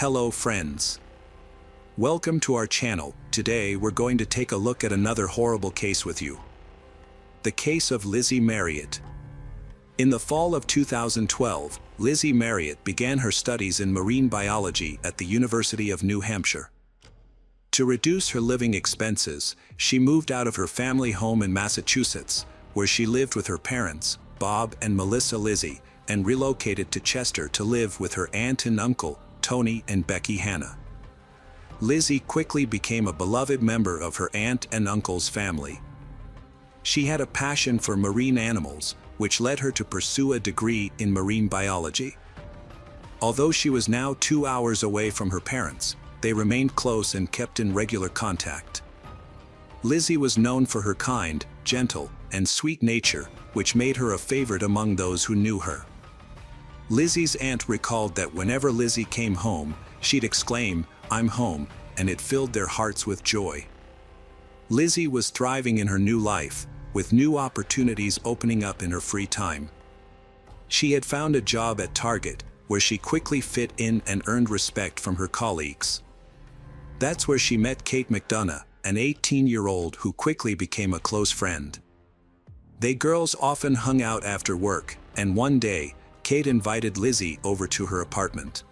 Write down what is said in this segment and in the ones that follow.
Hello friends. Welcome to our channel. Today we're going to take a look at another horrible case with you. The case of Lizzi Marriott. In the fall of 2012, Lizzi Marriott began her studies in marine biology at the University of New Hampshire. To reduce her living expenses, she moved out of her family home in Massachusetts, where she lived with her parents, Bob and Melissa Lizzi, and relocated to Chester to live with her aunt and uncle, Tony and Becky Hannah. Lizzi quickly became a beloved member of her aunt and uncle's family. She had a passion for marine animals, which led her to pursue a degree in marine biology. Although she was now 2 hours away from her parents, they remained close and kept in regular contact. Lizzi was known for her kind, gentle, and sweet nature, which made her a favorite among those who knew her. Lizzi's aunt recalled that whenever Lizzi came home, she'd exclaim, "I'm home," and it filled their hearts with joy. Lizzi was thriving in her new life, with new opportunities opening up in her free time. She had found a job at Target, where she quickly fit in and earned respect from her colleagues. That's where she met Kate McDonough, an 18-year-old who quickly became a close friend. They girls often hung out after work, and one day, Kate invited Lizzi over to her apartment.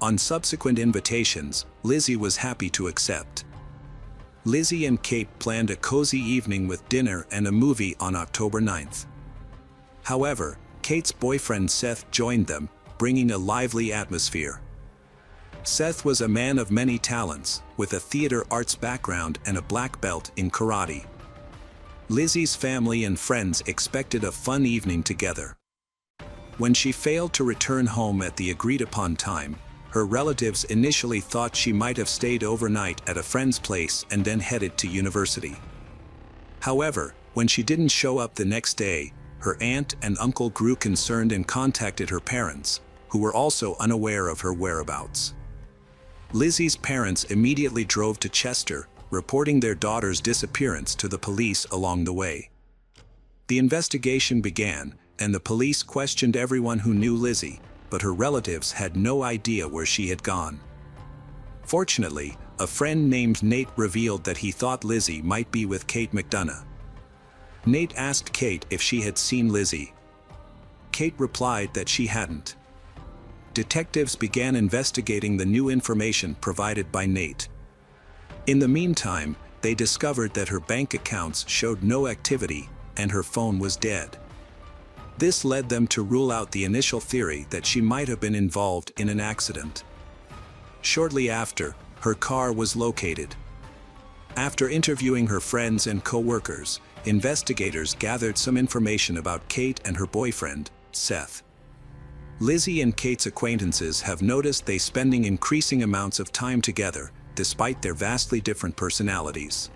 On subsequent invitations, Lizzi was happy to accept. Lizzi and Kate planned a cozy evening with dinner and a movie on October 9th. However, Kate's boyfriend Seth joined them, bringing a lively atmosphere. Seth was a man of many talents, with a theater arts background and a black belt in karate. Lizzi's family and friends expected a fun evening together. When she failed to return home at the agreed-upon time, her relatives initially thought she might have stayed overnight at a friend's place and then headed to university. However, when she didn't show up the next day, her aunt and uncle grew concerned and contacted her parents, who were also unaware of her whereabouts. Lizzi's parents immediately drove to Chester, reporting their daughter's disappearance to the police along the way. The investigation began, and the police questioned everyone who knew Lizzi, but her relatives had no idea where she had gone. Fortunately, a friend named Nate revealed that he thought Lizzi might be with Kate McDonough. Nate asked Kate if she had seen Lizzi. Kate replied that she hadn't. Detectives began investigating the new information provided by Nate. In the meantime, they discovered that her bank accounts showed no activity, and her phone was dead. This led them to rule out the initial theory that she might have been involved in an accident. Shortly after, her car was located. After interviewing her friends and co-workers, investigators gathered some information about Kate and her boyfriend, Seth. Lizzi and Kate's acquaintances have noticed they spending increasing amounts of time together, despite their vastly different personalities.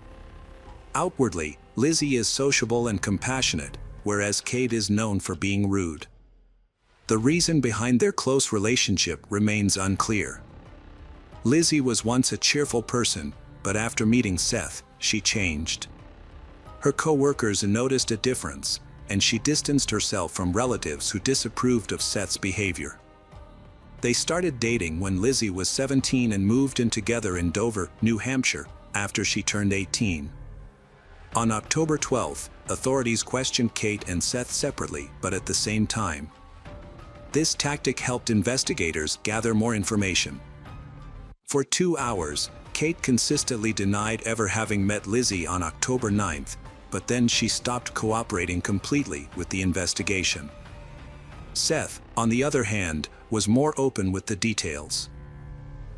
Outwardly, Lizzi is sociable and compassionate, whereas Kate is known for being rude. The reason behind their close relationship remains unclear. Lizzi was once a cheerful person, but after meeting Seth, she changed. Her co-workers noticed a difference, and she distanced herself from relatives who disapproved of Seth's behavior. They started dating when Lizzi was 17 and moved in together in Dover, New Hampshire, after she turned 18. On October 12th, authorities questioned Kate and Seth separately but at the same time. This tactic helped investigators gather more information. For 2 hours, Kate consistently denied ever having met Lizzi on October 9th, but then she stopped cooperating completely with the investigation. Seth, on the other hand, was more open with the details.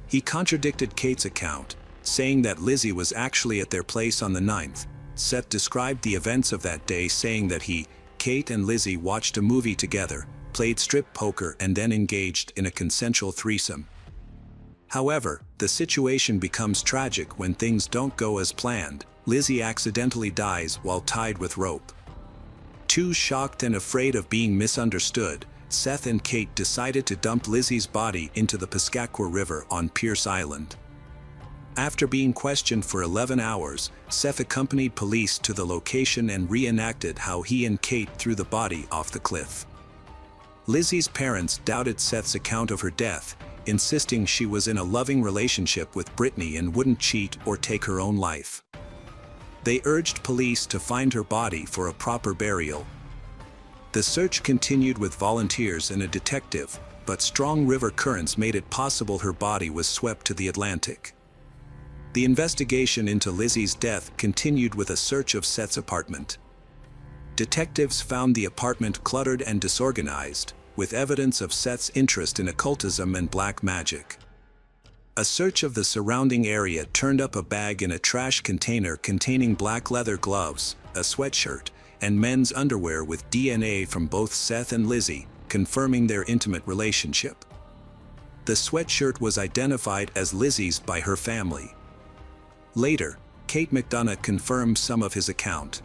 He contradicted Kate's account, saying that Lizzi was actually at their place on the 9th. Seth described the events of that day saying that he, Kate and Lizzi watched a movie together, played strip poker and then engaged in a consensual threesome. However, the situation becomes tragic when things don't go as planned. Lizzi accidentally dies while tied with rope. Too shocked and afraid of being misunderstood, Seth and Kate decided to dump Lizzi's body into the Piscataqua River on Pierce Island. After being questioned for 11 hours, Seth accompanied police to the location and reenacted how he and Kate threw the body off the cliff. Lizzi's parents doubted Seth's account of her death, insisting she was in a loving relationship with Brittany and wouldn't cheat or take her own life. They urged police to find her body for a proper burial. The search continued with volunteers and a detective, but strong river currents made it possible her body was swept to the Atlantic. The investigation into Lizzi's death continued with a search of Seth's apartment. Detectives found the apartment cluttered and disorganized, with evidence of Seth's interest in occultism and black magic. A search of the surrounding area turned up a bag in a trash container containing black leather gloves, a sweatshirt, and men's underwear with DNA from both Seth and Lizzi, confirming their intimate relationship. The sweatshirt was identified as Lizzi's by her family. Later, Kate McDonough confirmed some of his account.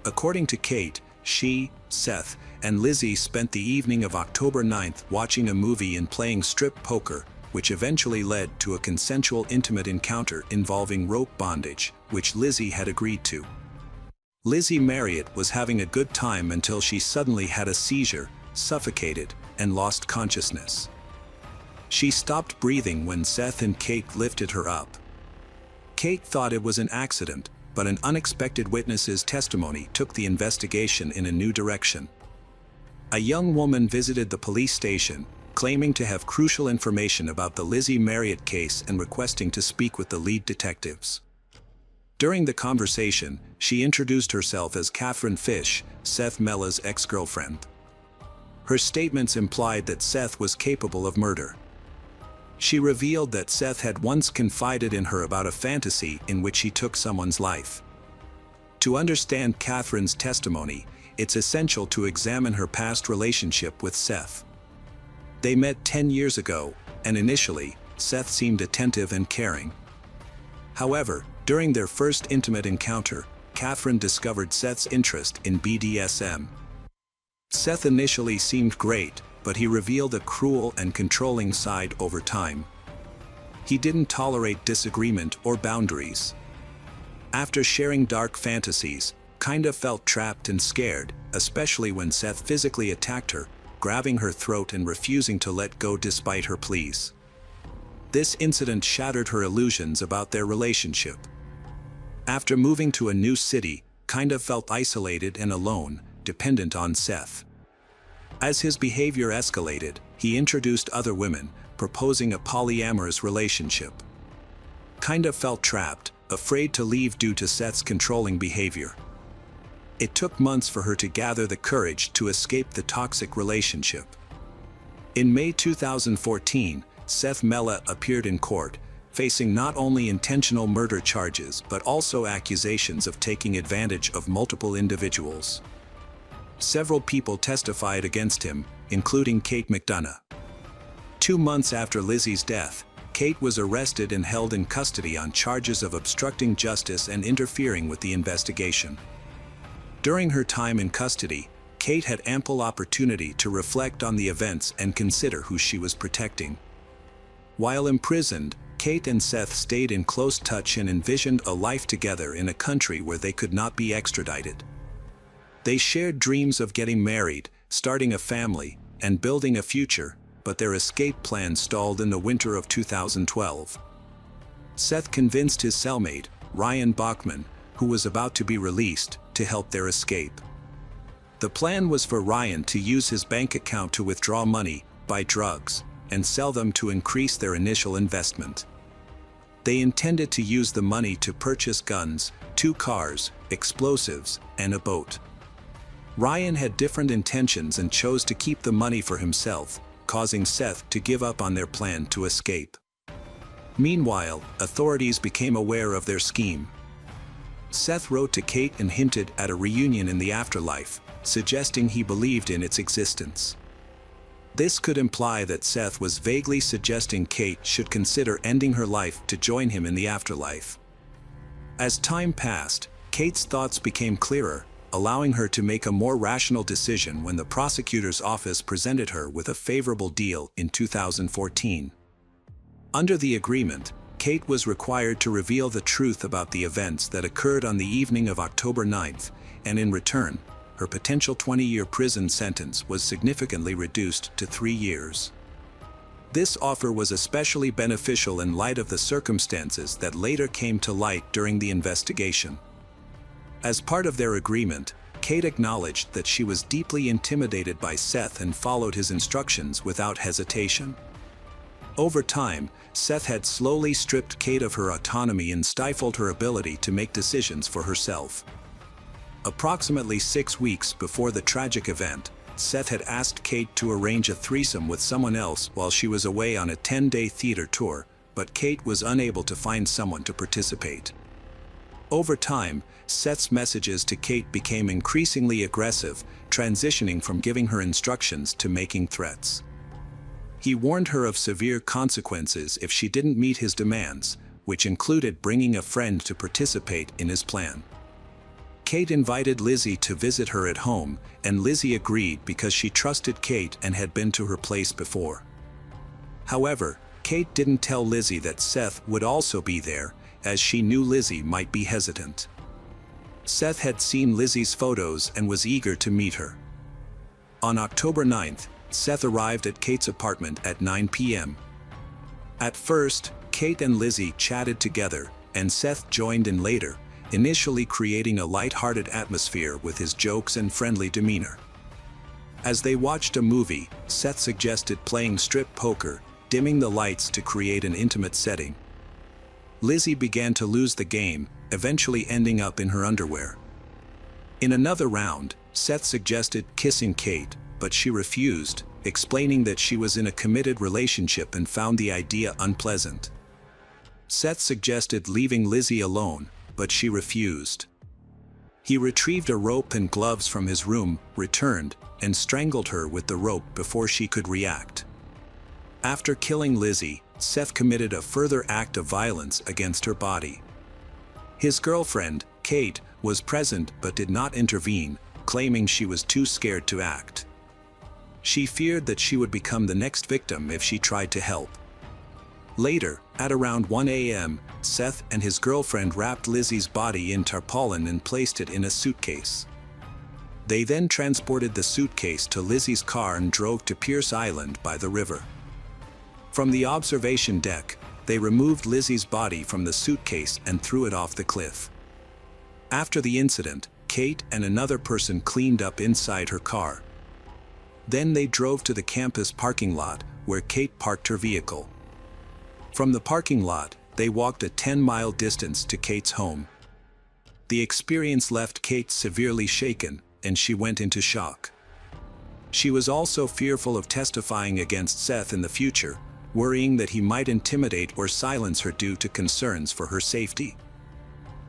According to Kate, she, Seth, and Lizzi spent the evening of October 9th watching a movie and playing strip poker, which eventually led to a consensual intimate encounter involving rope bondage, which Lizzi had agreed to. Lizzi Marriott was having a good time until she suddenly had a seizure, suffocated, and lost consciousness. She stopped breathing when Seth and Kate lifted her up. Kate thought it was an accident, but an unexpected witness's testimony took the investigation in a new direction. A young woman visited the police station, claiming to have crucial information about the Lizzi Marriott case and requesting to speak with the lead detectives. During the conversation, she introduced herself as Catherine Fish, Seth Mella's ex-girlfriend. Her statements implied that Seth was capable of murder. She revealed that Seth had once confided in her about a fantasy in which he took someone's life. To understand Catherine's testimony, it's essential to examine her past relationship with Seth. They met 10 years ago, and initially, Seth seemed attentive and caring. However, during their first intimate encounter, Catherine discovered Seth's interest in BDSM. Seth initially seemed great, but he revealed a cruel and controlling side over time. He didn't tolerate disagreement or boundaries. After sharing dark fantasies, kinda felt trapped and scared, especially when Seth physically attacked her, grabbing her throat and refusing to let go despite her pleas. This incident shattered her illusions about their relationship. After moving to a new city, kinda felt isolated and alone, dependent on Seth. As his behavior escalated, he introduced other women, proposing a polyamorous relationship. Kinda felt trapped, afraid to leave due to Seth's controlling behavior. It took months for her to gather the courage to escape the toxic relationship. In May 2014, Seth Mella appeared in court, facing not only intentional murder charges but also accusations of taking advantage of multiple individuals. Several people testified against him, including Kate McDonough. 2 months after Lizzi's death, Kate was arrested and held in custody on charges of obstructing justice and interfering with the investigation. During her time in custody, Kate had ample opportunity to reflect on the events and consider who she was protecting. While imprisoned, Kate and Seth stayed in close touch and envisioned a life together in a country where they could not be extradited. They shared dreams of getting married, starting a family, and building a future, but their escape plan stalled in the winter of 2012. Seth convinced his cellmate, Ryan Bachman, who was about to be released, to help their escape. The plan was for Ryan to use his bank account to withdraw money, buy drugs, and sell them to increase their initial investment. They intended to use the money to purchase guns, 2 cars, explosives, and a boat. Ryan had different intentions and chose to keep the money for himself, causing Seth to give up on their plan to escape. Meanwhile, authorities became aware of their scheme. Seth wrote to Kate and hinted at a reunion in the afterlife, suggesting he believed in its existence. This could imply that Seth was vaguely suggesting Kate should consider ending her life to join him in the afterlife. As time passed, Kate's thoughts became clearer, allowing her to make a more rational decision when the prosecutor's office presented her with a favorable deal in 2014. Under the agreement, Kate was required to reveal the truth about the events that occurred on the evening of October 9th, and in return, her potential 20-year prison sentence was significantly reduced to 3 years. This offer was especially beneficial in light of the circumstances that later came to light during the investigation. As part of their agreement, Kate acknowledged that she was deeply intimidated by Seth and followed his instructions without hesitation. Over time, Seth had slowly stripped Kate of her autonomy and stifled her ability to make decisions for herself. Approximately 6 weeks before the tragic event, Seth had asked Kate to arrange a threesome with someone else while she was away on a 10-day theater tour, but Kate was unable to find someone to participate. Over time, Seth's messages to Kate became increasingly aggressive, transitioning from giving her instructions to making threats. He warned her of severe consequences if she didn't meet his demands, which included bringing a friend to participate in his plan. Kate invited Lizzi to visit her at home, and Lizzi agreed because she trusted Kate and had been to her place before. However, Kate didn't tell Lizzi that Seth would also be there, as she knew Lizzi might be hesitant. Seth had seen Lizzi's photos and was eager to meet her. On October 9th, Seth arrived at Kate's apartment at 9 p.m. At first, Kate and Lizzi chatted together, and Seth joined in later, initially creating a light-hearted atmosphere with his jokes and friendly demeanor. As they watched a movie, Seth suggested playing strip poker, dimming the lights to create an intimate setting. Lizzi began to lose the game, eventually ending up in her underwear. In another round, Seth suggested kissing Kate, but she refused, explaining that she was in a committed relationship and found the idea unpleasant. Seth suggested leaving Lizzi alone, but she refused. He retrieved a rope and gloves from his room, returned, and strangled her with the rope before she could react. After killing Lizzi, Seth committed a further act of violence against her body. His girlfriend, Kate, was present but did not intervene, claiming she was too scared to act. She feared that she would become the next victim if she tried to help. Later, at around 1 a.m., Seth and his girlfriend wrapped Lizzi's body in tarpaulin and placed it in a suitcase. They then transported the suitcase to Lizzi's car and drove to Pierce Island by the river. From the observation deck, they removed Lizzi's body from the suitcase and threw it off the cliff. After the incident, Kate and another person cleaned up inside her car. Then they drove to the campus parking lot, where Kate parked her vehicle. From the parking lot, they walked a 10-mile distance to Kate's home. The experience left Kate severely shaken, and she went into shock. She was also fearful of testifying against Seth in the future, worrying that he might intimidate or silence her due to concerns for her safety.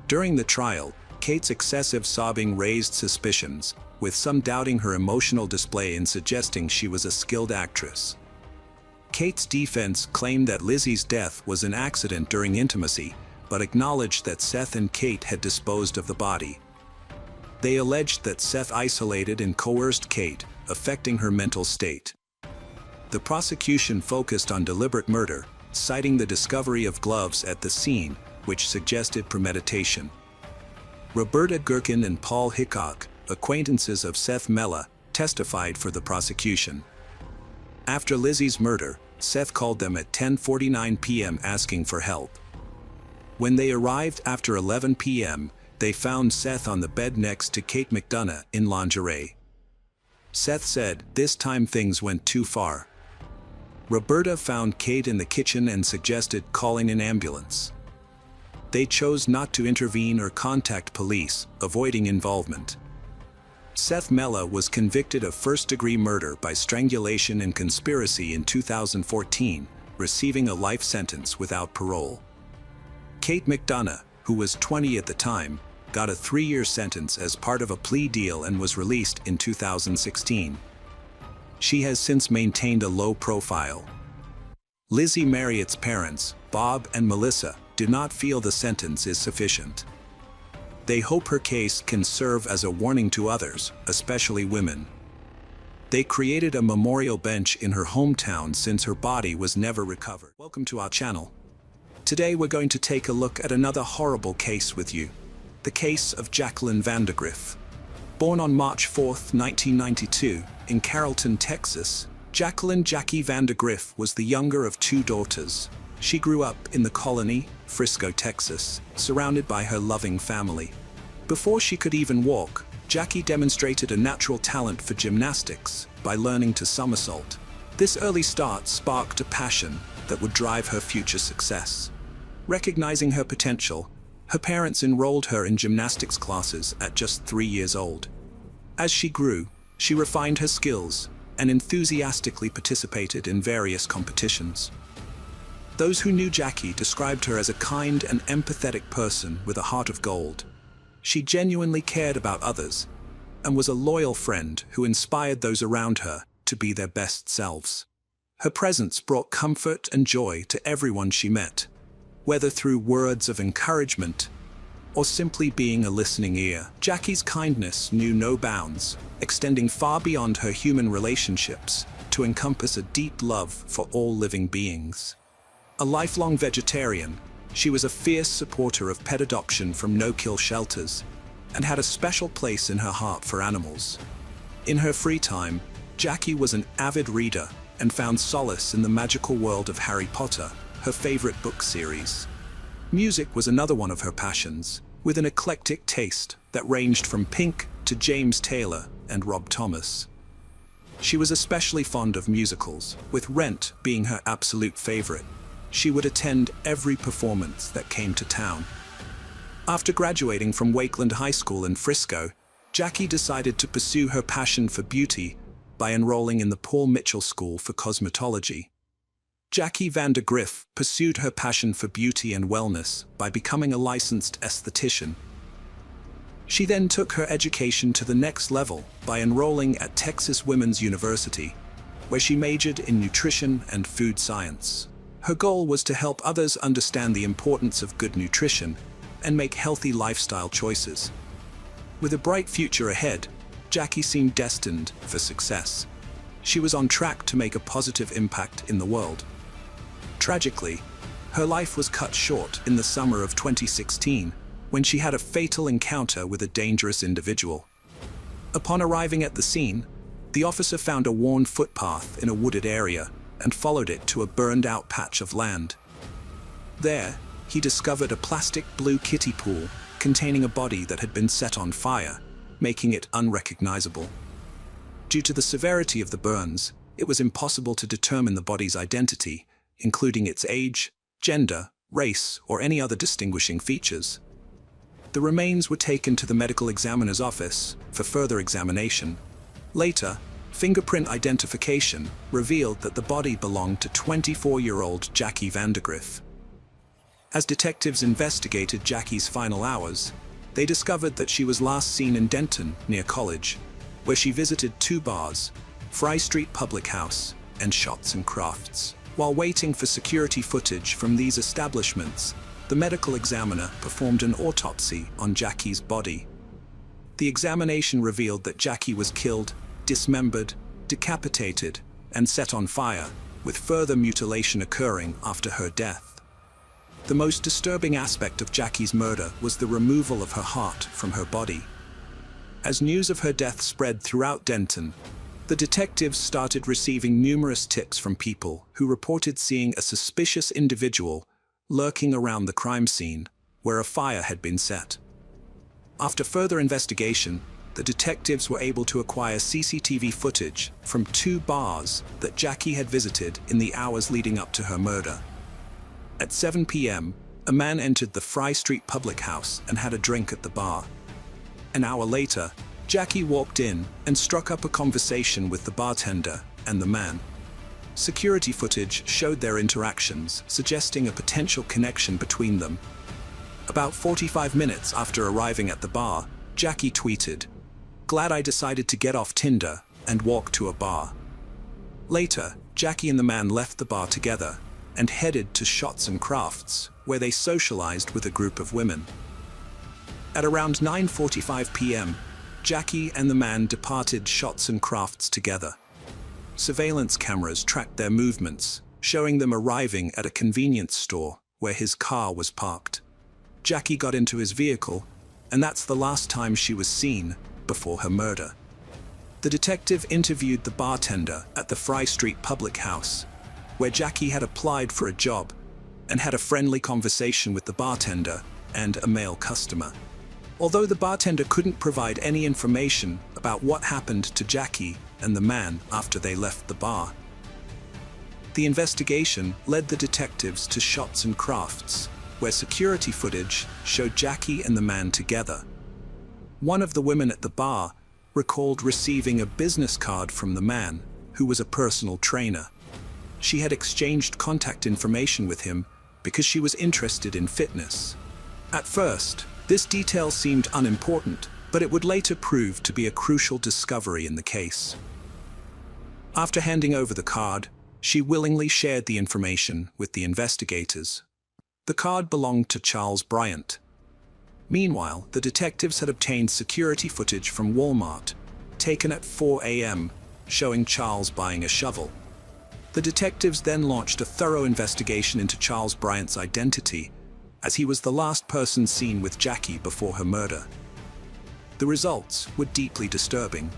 During the trial, Kate's excessive sobbing raised suspicions, with some doubting her emotional display and suggesting she was a skilled actress. Kate's defense claimed that Lizzi's death was an accident during intimacy, but acknowledged that Seth and Kate had disposed of the body. They alleged that Seth isolated and coerced Kate, affecting her mental state. The prosecution focused on deliberate murder, citing the discovery of gloves at the scene, which suggested premeditation. Roberta Gherkin and Paul Hickok, acquaintances of Seth Mella, testified for the prosecution. After Lizzi's murder, Seth called them at 10:49 p.m. asking for help. When they arrived after 11 p.m., they found Seth on the bed next to Kate McDonough in lingerie. Seth said, "This time things went too far." Roberta found Kate in the kitchen and suggested calling an ambulance. They chose not to intervene or contact police, avoiding involvement. Seth Mella was convicted of first-degree murder by strangulation and conspiracy in 2014, receiving a life sentence without parole. Kate McDonough, who was 20 at the time, got a 3-year sentence as part of a plea deal and was released in 2016. She has since maintained a low profile. Lizzi Marriott's parents, Bob and Melissa, do not feel the sentence is sufficient. They hope her case can serve as a warning to others, especially women. They created a memorial bench in her hometown since her body was never recovered. Welcome to our channel. Today we're going to take a look at another horrible case with you. The case of Jacqueline Vandergriff. Born on March 4, 1992, in Carrollton, Texas, Jacqueline "Jackie" Vandergriff was the younger of two daughters. She grew up in the colony, Frisco, Texas, surrounded by her loving family. Before she could even walk, Jackie demonstrated a natural talent for gymnastics by learning to somersault. This early start sparked a passion that would drive her future success. Recognizing her potential, her parents enrolled her in gymnastics classes at just 3 years old. As she grew, she refined her skills and enthusiastically participated in various competitions. Those who knew Jackie described her as a kind and empathetic person with a heart of gold. She genuinely cared about others and was a loyal friend who inspired those around her to be their best selves. Her presence brought comfort and joy to everyone she met, whether through words of encouragement or simply being a listening ear. Jackie's kindness knew no bounds, extending far beyond her human relationships to encompass a deep love for all living beings. A lifelong vegetarian, she was a fierce supporter of pet adoption from no-kill shelters and had a special place in her heart for animals. In her free time, Jackie was an avid reader and found solace in the magical world of Harry Potter, her favorite book series. Music was another one of her passions, with an eclectic taste that ranged from Pink to James Taylor and Rob Thomas. She was especially fond of musicals, with Rent being her absolute favorite. She would attend every performance that came to town. After graduating from Wakeland High School in Frisco, Jackie decided to pursue her passion for beauty by enrolling in the Paul Mitchell School for Cosmetology. Jackie Vandergriff pursued her passion for beauty and wellness by becoming a licensed esthetician. She then took her education to the next level by enrolling at Texas Women's University, where she majored in nutrition and food science. Her goal was to help others understand the importance of good nutrition and make healthy lifestyle choices. With a bright future ahead, Jackie seemed destined for success. She was on track to make a positive impact in the world. Tragically, her life was cut short in the summer of 2016 when she had a fatal encounter with a dangerous individual. Upon arriving at the scene, the officer found a worn footpath in a wooded area and followed it to a burned-out patch of land. There, he discovered a plastic blue kiddie pool containing a body that had been set on fire, making it unrecognizable. Due to the severity of the burns, it was impossible to determine the body's identity, including its age, gender, race, or any other distinguishing features. The remains were taken to the medical examiner's office for further examination. Later, fingerprint identification revealed that the body belonged to 24-year-old Jackie Vandergriff. As detectives investigated Jackie's final hours, they discovered that she was last seen in Denton, near College, where she visited 2 bars, Fry Street Public House and Shots and Crafts. While waiting for security footage from these establishments, the medical examiner performed an autopsy on Jackie's body. The examination revealed that Jackie was killed, dismembered, decapitated, and set on fire, with further mutilation occurring after her death. The most disturbing aspect of Jackie's murder was the removal of her heart from her body. As news of her death spread throughout Denton, the detectives started receiving numerous tips from people who reported seeing a suspicious individual lurking around the crime scene where a fire had been set. After further investigation, the detectives were able to acquire CCTV footage from 2 bars that Jackie had visited in the hours leading up to her murder. At 7 p.m., a man entered the Fry Street Public House and had a drink at the bar. An hour later, Jackie walked in and struck up a conversation with the bartender and the man. Security footage showed their interactions, suggesting a potential connection between them. About 45 minutes after arriving at the bar, Jackie tweeted, "Glad I decided to get off Tinder and walk to a bar." Later, Jackie and the man left the bar together and headed to Shots and Crafts, where they socialized with a group of women. At around 9:45 p.m., Jackie and the man departed Shots and Crafts together. Surveillance cameras tracked their movements, showing them arriving at a convenience store where his car was parked. Jackie got into his vehicle, and that's the last time she was seen before her murder. The detective interviewed the bartender at the Fry Street public house, where Jackie had applied for a job, and had a friendly conversation with the bartender and a male customer. Although the bartender couldn't provide any information about what happened to Jackie and the man after they left the bar. The investigation led the detectives to Shots and Crafts, where security footage showed Jackie and the man together. One of the women at the bar recalled receiving a business card from the man, who was a personal trainer. She had exchanged contact information with him because she was interested in fitness. At first, this detail seemed unimportant, but it would later prove to be a crucial discovery in the case. After handing over the card, she willingly shared the information with the investigators. The card belonged to Charles Bryant. Meanwhile, the detectives had obtained security footage from Walmart, taken at 4 a.m., showing Charles buying a shovel. The detectives then launched a thorough investigation into Charles Bryant's identity, as he was the last person seen with Jackie before her murder. The results were deeply disturbing.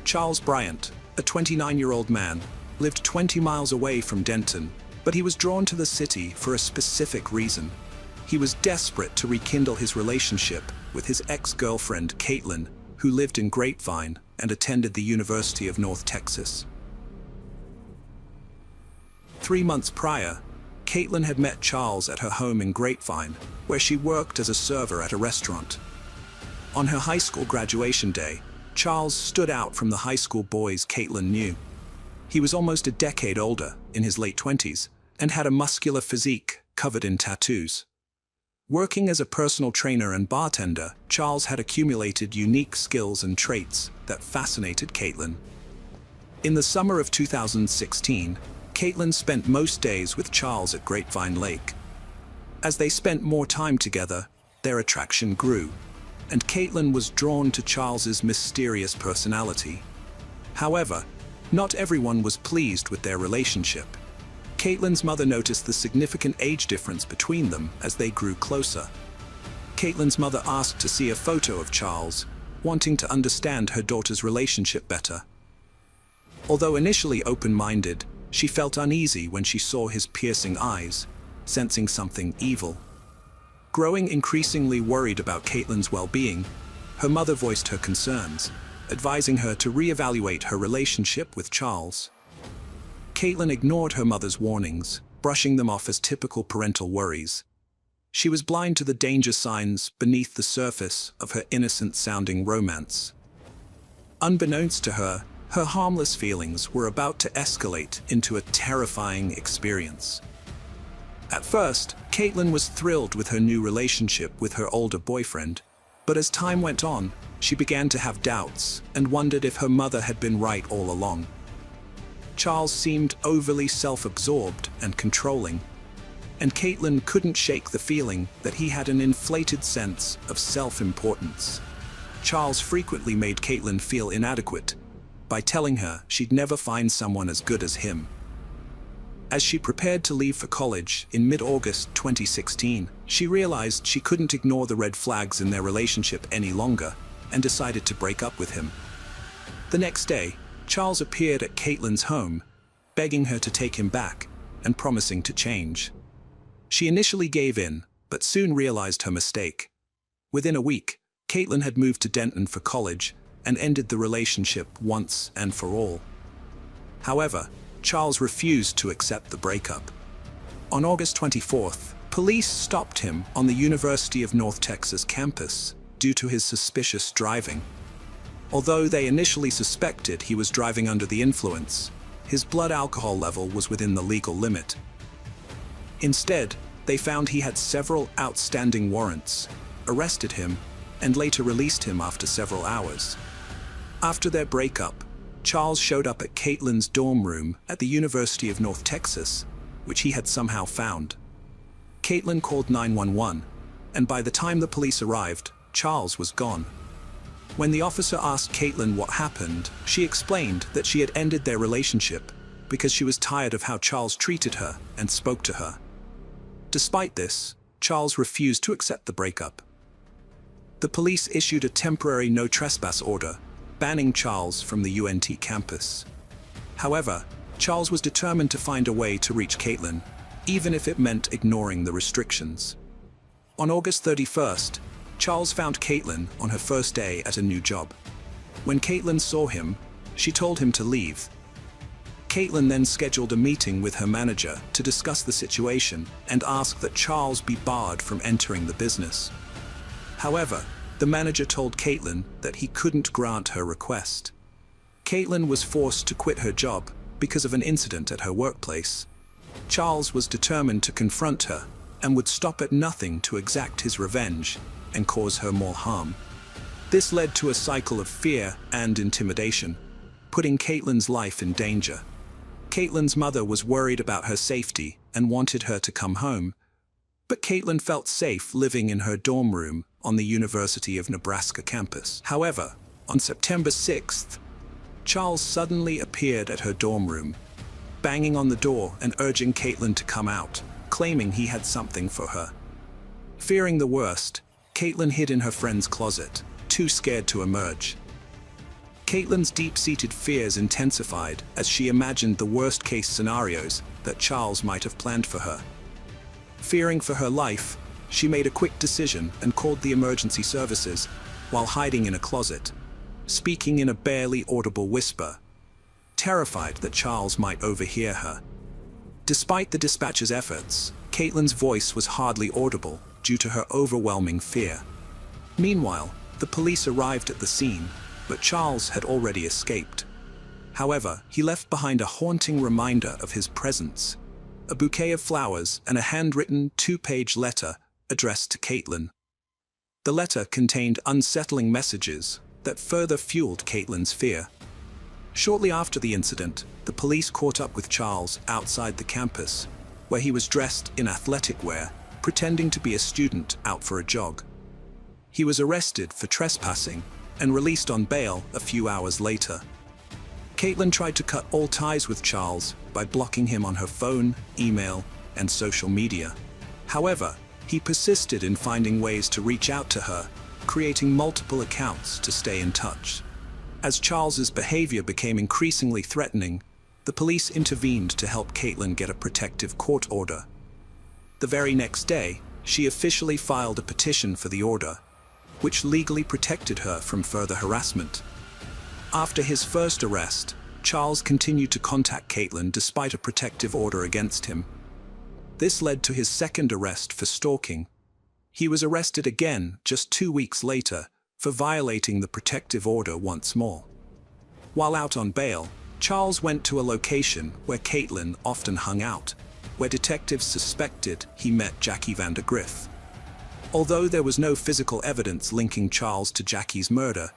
Charles Bryant, a 29-year-old man, lived 20 miles away from Denton, but he was drawn to the city for a specific reason. He was desperate to rekindle his relationship with his ex-girlfriend, Caitlin, who lived in Grapevine and attended the University of North Texas. 3 months prior, Caitlin had met Charles at her home in Grapevine, where she worked as a server at a restaurant. On her high school graduation day, Charles stood out from the high school boys Caitlin knew. He was almost a decade older, in his late 20s, and had a muscular physique covered in tattoos. Working as a personal trainer and bartender, Charles had accumulated unique skills and traits that fascinated Caitlin. In the summer of 2016, Caitlin spent most days with Charles at Grapevine Lake. As they spent more time together, their attraction grew, and Caitlin was drawn to Charles's mysterious personality. However, not everyone was pleased with their relationship. Caitlin's mother noticed the significant age difference between them as they grew closer. Caitlin's mother asked to see a photo of Charles, wanting to understand her daughter's relationship better. Although initially open-minded, she felt uneasy when she saw his piercing eyes, sensing something evil. Growing increasingly worried about Caitlin's well-being, her mother voiced her concerns, advising her to reevaluate her relationship with Charles. Caitlin ignored her mother's warnings, brushing them off as typical parental worries. She was blind to the danger signs beneath the surface of her innocent-sounding romance. Unbeknownst to her, her harmless feelings were about to escalate into a terrifying experience. At first, Caitlin was thrilled with her new relationship with her older boyfriend, but as time went on, she began to have doubts and wondered if her mother had been right all along. Charles seemed overly self-absorbed and controlling, and Caitlin couldn't shake the feeling that he had an inflated sense of self-importance. Charles frequently made Caitlin feel inadequate by telling her she'd never find someone as good as him. As she prepared to leave for college in mid-August 2016, she realized she couldn't ignore the red flags in their relationship any longer and decided to break up with him. The next day, Charles appeared at Caitlin's home, begging her to take him back and promising to change. She initially gave in, but soon realized her mistake. Within a week, Caitlin had moved to Denton for college and ended the relationship once and for all. However, Charles refused to accept the breakup. On August 24th, police stopped him on the University of North Texas campus due to his suspicious driving. Although they initially suspected he was driving under the influence, his blood alcohol level was within the legal limit. Instead, they found he had several outstanding warrants, arrested him, and later released him after several hours. After their breakup, Charles showed up at Caitlin's dorm room at the University of North Texas, which he had somehow found. Caitlin called 911, and by the time the police arrived, Charles was gone. When the officer asked Caitlin what happened, she explained that she had ended their relationship because she was tired of how Charles treated her and spoke to her. Despite this, Charles refused to accept the breakup. The police issued a temporary no trespass order, banning Charles from the UNT campus. However, Charles was determined to find a way to reach Caitlin, even if it meant ignoring the restrictions. On August 31st, Charles found Caitlin on her first day at a new job. When Caitlin saw him, she told him to leave. Caitlin then scheduled a meeting with her manager to discuss the situation and ask that Charles be barred from entering the business. However, the manager told Caitlin that he couldn't grant her request. Caitlin was forced to quit her job because of an incident at her workplace. Charles was determined to confront her and would stop at nothing to exact his revenge and cause her more harm. This led to a cycle of fear and intimidation, putting Caitlin's life in danger. Caitlin's mother was worried about her safety and wanted her to come home, but Caitlin felt safe living in her dorm room on the University of Nebraska campus. However, on September 6th, Charles suddenly appeared at her dorm room, banging on the door and urging Caitlin to come out, claiming he had something for her. Fearing the worst, Caitlin hid in her friend's closet, too scared to emerge. Caitlin's deep-seated fears intensified as she imagined the worst-case scenarios that Charles might have planned for her. Fearing for her life, she made a quick decision and called the emergency services while hiding in a closet, speaking in a barely audible whisper, terrified that Charles might overhear her. Despite the dispatcher's efforts, Caitlin's voice was hardly audible due to her overwhelming fear. Meanwhile, the police arrived at the scene, but Charles had already escaped. However, he left behind a haunting reminder of his presence, a bouquet of flowers and a handwritten 2-page letter addressed to Caitlin. The letter contained unsettling messages that further fueled Caitlin's fear. Shortly after the incident, the police caught up with Charles outside the campus, where he was dressed in athletic wear, pretending to be a student out for a jog. He was arrested for trespassing and released on bail a few hours later. Caitlin tried to cut all ties with Charles by blocking him on her phone, email, and social media. However, he persisted in finding ways to reach out to her, creating multiple accounts to stay in touch. As Charles's behavior became increasingly threatening, the police intervened to help Caitlin get a protective court order. The very next day, she officially filed a petition for the order, which legally protected her from further harassment. After his first arrest, Charles continued to contact Caitlin despite a protective order against him. This led to his second arrest for stalking. He was arrested again just 2 weeks later for violating the protective order once more. While out on bail, Charles went to a location where Caitlin often hung out, where detectives suspected he met Jackie Vandergriff. Although there was no physical evidence linking Charles to Jackie's murder,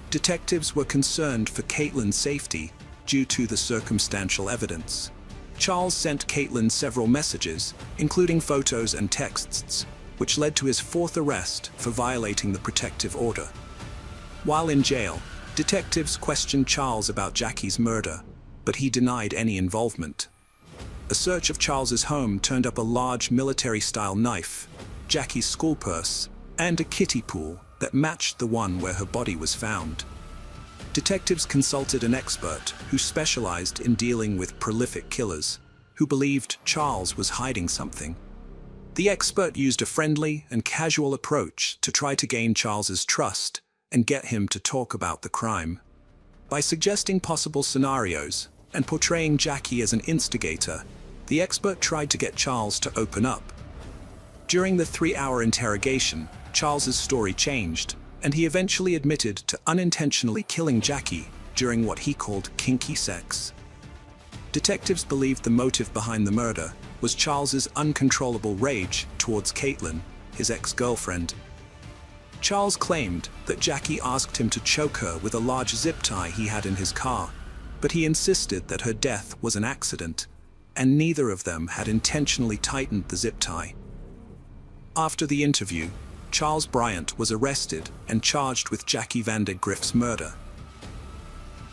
detectives were concerned for Caitlin's safety due to the circumstantial evidence. Charles sent Caitlin several messages, including photos and texts, which led to his fourth arrest for violating the protective order. While in jail, detectives questioned Charles about Jackie's murder, but he denied any involvement. A search of Charles's home turned up a large military-style knife, Jackie's school purse, and a kiddie pool that matched the one where her body was found. Detectives consulted an expert who specialized in dealing with prolific killers, who believed Charles was hiding something. The expert used a friendly and casual approach to try to gain Charles's trust and get him to talk about the crime. By suggesting possible scenarios and portraying Jackie as an instigator, the expert tried to get Charles to open up. During the 3-hour interrogation, Charles's story changed, and he eventually admitted to unintentionally killing Jackie during what he called kinky sex. Detectives believed the motive behind the murder was Charles's uncontrollable rage towards Caitlin, his ex-girlfriend. Charles claimed that Jackie asked him to choke her with a large zip tie he had in his car, but he insisted that her death was an accident, and neither of them had intentionally tightened the zip tie. After the interview, Charles Bryant was arrested and charged with Jackie Vandergriff's murder.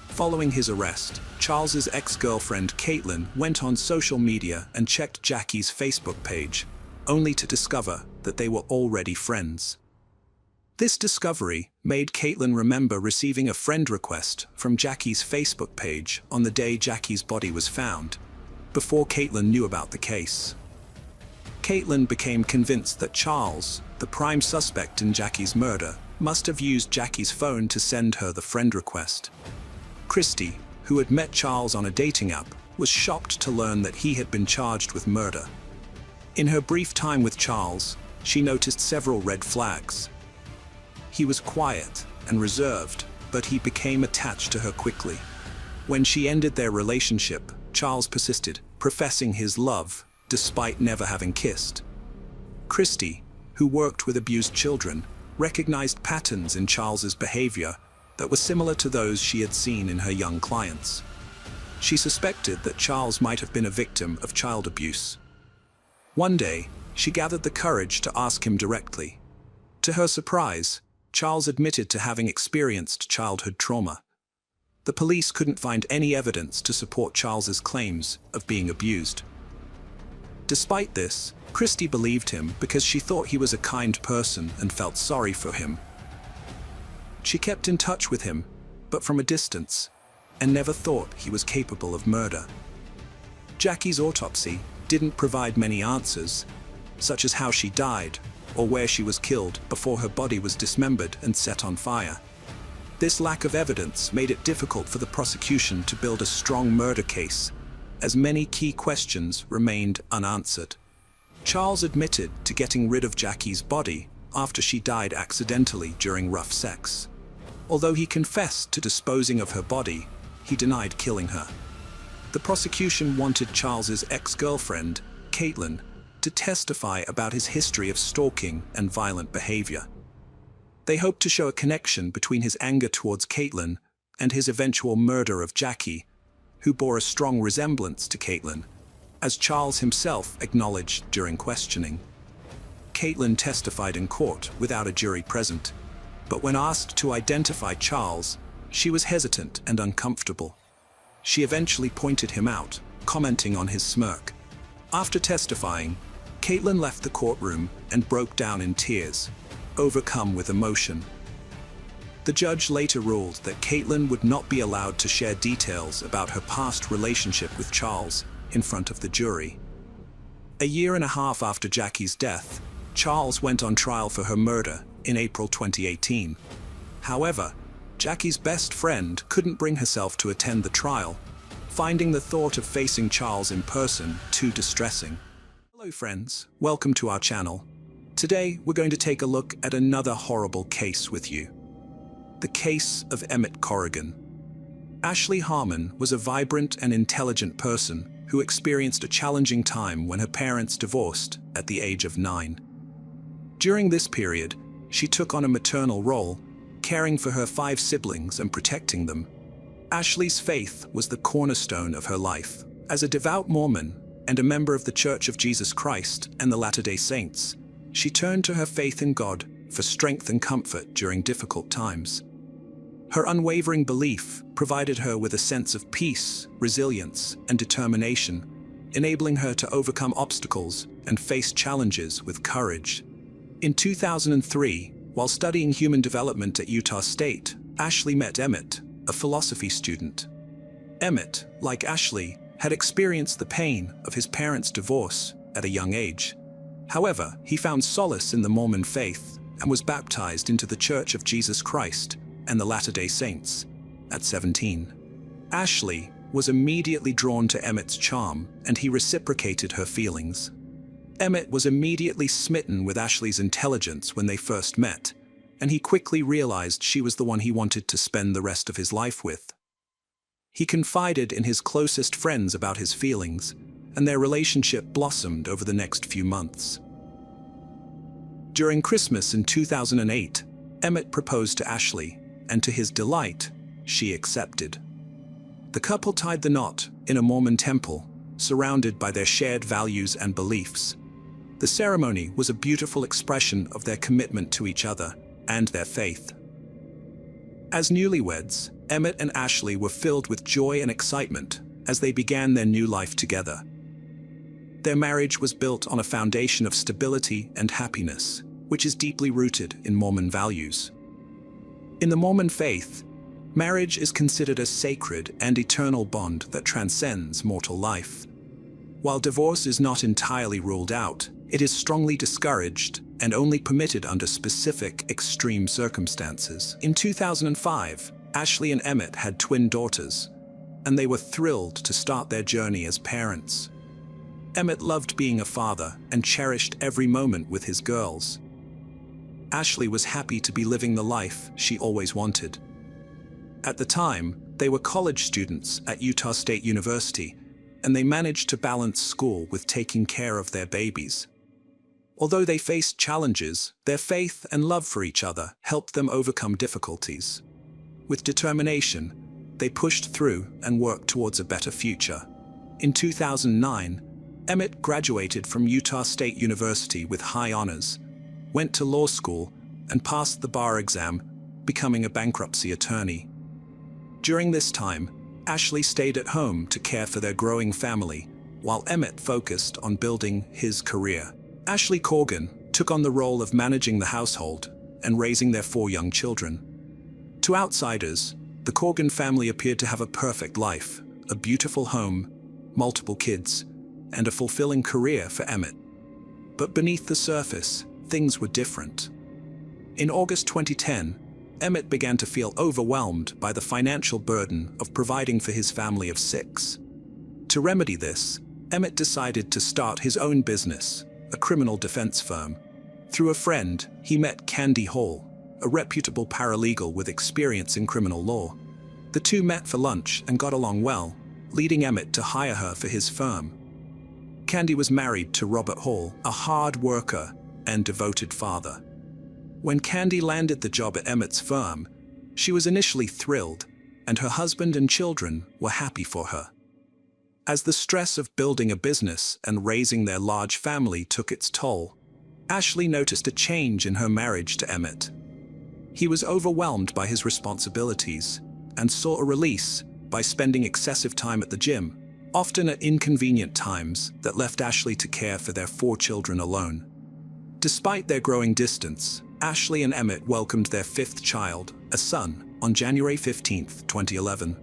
Following his arrest, Charles's ex-girlfriend Caitlin went on social media and checked Jackie's Facebook page, only to discover that they were already friends. This discovery made Caitlin remember receiving a friend request from Jackie's Facebook page on the day Jackie's body was found, before Caitlin knew about the case. Caitlin became convinced that Charles, the prime suspect in Jackie's murder, must have used Jackie's phone to send her the friend request. Christy, who had met Charles on a dating app, was shocked to learn that he had been charged with murder. In her brief time with Charles, she noticed several red flags. He was quiet and reserved, but he became attached to her quickly. When she ended their relationship, Charles persisted, professing his love despite never having kissed. Christy, who worked with abused children, recognized patterns in Charles's behavior that were similar to those she had seen in her young clients. She suspected that Charles might have been a victim of child abuse. One day, she gathered the courage to ask him directly. To her surprise, Charles admitted to having experienced childhood trauma. The police couldn't find any evidence to support Charles's claims of being abused. Despite this, Christy believed him because she thought he was a kind person and felt sorry for him. She kept in touch with him, but from a distance, and never thought he was capable of murder. Jackie's autopsy didn't provide many answers, such as how she died or where she was killed before her body was dismembered and set on fire. This lack of evidence made it difficult for the prosecution to build a strong murder case, as many key questions remained unanswered. Charles admitted to getting rid of Jackie's body after she died accidentally during rough sex. Although he confessed to disposing of her body, he denied killing her. The prosecution wanted Charles's ex-girlfriend, Caitlin, to testify about his history of stalking and violent behavior. They hoped to show a connection between his anger towards Caitlin and his eventual murder of Jackie, who bore a strong resemblance to Caitlin, as Charles himself acknowledged during questioning. Caitlin testified in court without a jury present, but when asked to identify Charles, she was hesitant and uncomfortable. She eventually pointed him out, commenting on his smirk. After testifying, Caitlin left the courtroom and broke down in tears, overcome with emotion. The judge later ruled that Caitlin would not be allowed to share details about her past relationship with Charles in front of the jury. A year and a half after Jackie's death, Charles went on trial for her murder in April 2018. However, Jackie's best friend couldn't bring herself to attend the trial, finding the thought of facing Charles in person too distressing. Hello friends, welcome to our channel. Today we're going to take a look at another horrible case with you. The case of Emmett Corrigan. Ashley Harmon was a vibrant and intelligent person who experienced a challenging time when her parents divorced at the age of 9. During this period, she took on a maternal role, caring for her 5 siblings and protecting them. Ashley's faith was the cornerstone of her life. As a devout Mormon and a member of the Church of Jesus Christ and the Latter-day Saints, she turned to her faith in God for strength and comfort during difficult times. Her unwavering belief provided her with a sense of peace, resilience, and determination, enabling her to overcome obstacles and face challenges with courage. In 2003, while studying human development at Utah State, Ashley met Emmett, a philosophy student. Emmett, like Ashley, had experienced the pain of his parents' divorce at a young age. However, he found solace in the Mormon faith and was baptized into the Church of Jesus Christ and the Latter-day Saints at 17. Ashley was immediately drawn to Emmett's charm, and he reciprocated her feelings. Emmett was immediately smitten with Ashley's intelligence when they first met, and he quickly realized she was the one he wanted to spend the rest of his life with. He confided in his closest friends about his feelings, and their relationship blossomed over the next few months. During Christmas in 2008, Emmett proposed to Ashley, and to his delight, she accepted. The couple tied the knot in a Mormon temple, surrounded by their shared values and beliefs. The ceremony was a beautiful expression of their commitment to each other and their faith. As newlyweds, Emmett and Ashley were filled with joy and excitement as they began their new life together. Their marriage was built on a foundation of stability and happiness, which is deeply rooted in Mormon values. In the Mormon faith, marriage is considered a sacred and eternal bond that transcends mortal life. While divorce is not entirely ruled out, it is strongly discouraged and only permitted under specific extreme circumstances. In 2005, Ashley and Emmett had twin daughters, and they were thrilled to start their journey as parents. Emmett loved being a father and cherished every moment with his girls. Ashley was happy to be living the life she always wanted. At the time, they were college students at Utah State University, and they managed to balance school with taking care of their babies. Although they faced challenges, their faith and love for each other helped them overcome difficulties. With determination, they pushed through and worked towards a better future. In 2009, Emmett graduated from Utah State University with high honors, went to law school, and passed the bar exam, becoming a bankruptcy attorney. During this time, Ashley stayed at home to care for their growing family, while Emmett focused on building his career. Ashley Corgan took on the role of managing the household and raising their 4 young children. To outsiders, the Corgan family appeared to have a perfect life, a beautiful home, multiple kids, and a fulfilling career for Emmett. But beneath the surface, things were different. In August 2010, Emmett began to feel overwhelmed by the financial burden of providing for his family of 6. To remedy this, Emmett decided to start his own business, a criminal defense firm. Through a friend, he met Candy Hall, a reputable paralegal with experience in criminal law. The two met for lunch and got along well, leading Emmett to hire her for his firm. Candy was married to Robert Hall, a hard worker and devoted father. When Candy landed the job at Emmett's firm, she was initially thrilled, and her husband and children were happy for her. As the stress of building a business and raising their large family took its toll, Ashley noticed a change in her marriage to Emmett. He was overwhelmed by his responsibilities and saw a release by spending excessive time at the gym, often at inconvenient times that left Ashley to care for their 4 children alone. Despite their growing distance, Ashley and Emmett welcomed their 5th child, a son, on January 15, 2011.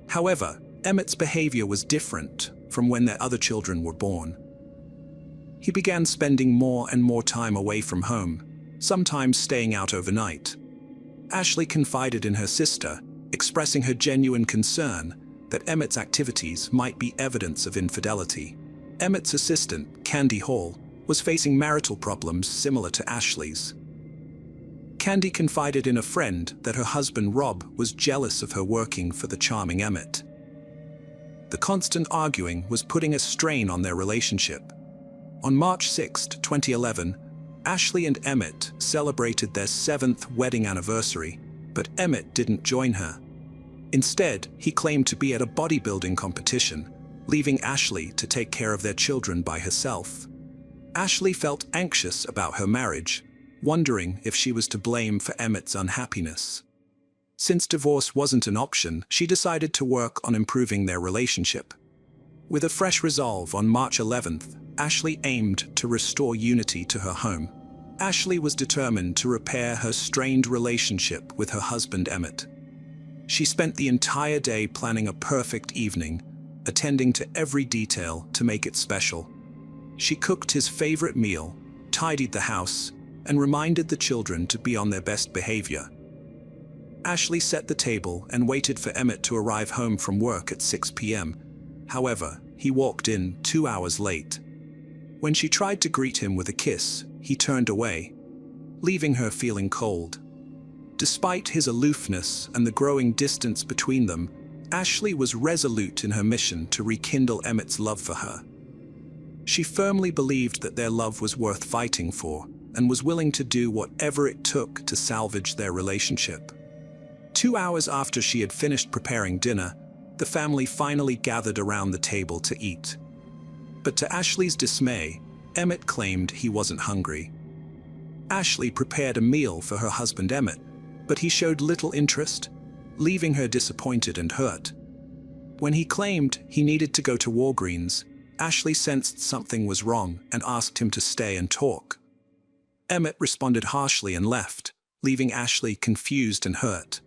However, Emmett's behavior was different from when their other children were born. He began spending more and more time away from home, sometimes staying out overnight. Ashley confided in her sister, expressing her genuine concern that Emmett's activities might be evidence of infidelity. Emmett's assistant, Candy Hall, was facing marital problems similar to Ashley's. Candy confided in a friend that her husband Rob was jealous of her working for the charming Emmett. The constant arguing was putting a strain on their relationship. On March 6, 2011, Ashley and Emmett celebrated their 7th wedding anniversary, but Emmett didn't join her. Instead, he claimed to be at a bodybuilding competition, leaving Ashley to take care of their children by herself. Ashley felt anxious about her marriage, wondering if she was to blame for Emmett's unhappiness. Since divorce wasn't an option, she decided to work on improving their relationship. With a fresh resolve on March 11th, Ashley aimed to restore unity to her home. Ashley was determined to repair her strained relationship with her husband Emmett. She spent the entire day planning a perfect evening, attending to every detail to make it special. She cooked his favorite meal, tidied the house, and reminded the children to be on their best behavior. Ashley set the table and waited for Emmett to arrive home from work at 6 p.m. However, he walked in 2 hours late. When she tried to greet him with a kiss, he turned away, leaving her feeling cold. Despite his aloofness and the growing distance between them, Ashley was resolute in her mission to rekindle Emmett's love for her. She firmly believed that their love was worth fighting for, and was willing to do whatever it took to salvage their relationship. 2 hours after she had finished preparing dinner, the family finally gathered around the table to eat. But to Ashley's dismay, Emmett claimed he wasn't hungry. Ashley prepared a meal for her husband Emmett, but he showed little interest, leaving her disappointed and hurt. When he claimed he needed to go to Walgreens, Ashley sensed something was wrong and asked him to stay and talk. Emmett responded harshly and left, leaving Ashley confused and hurt.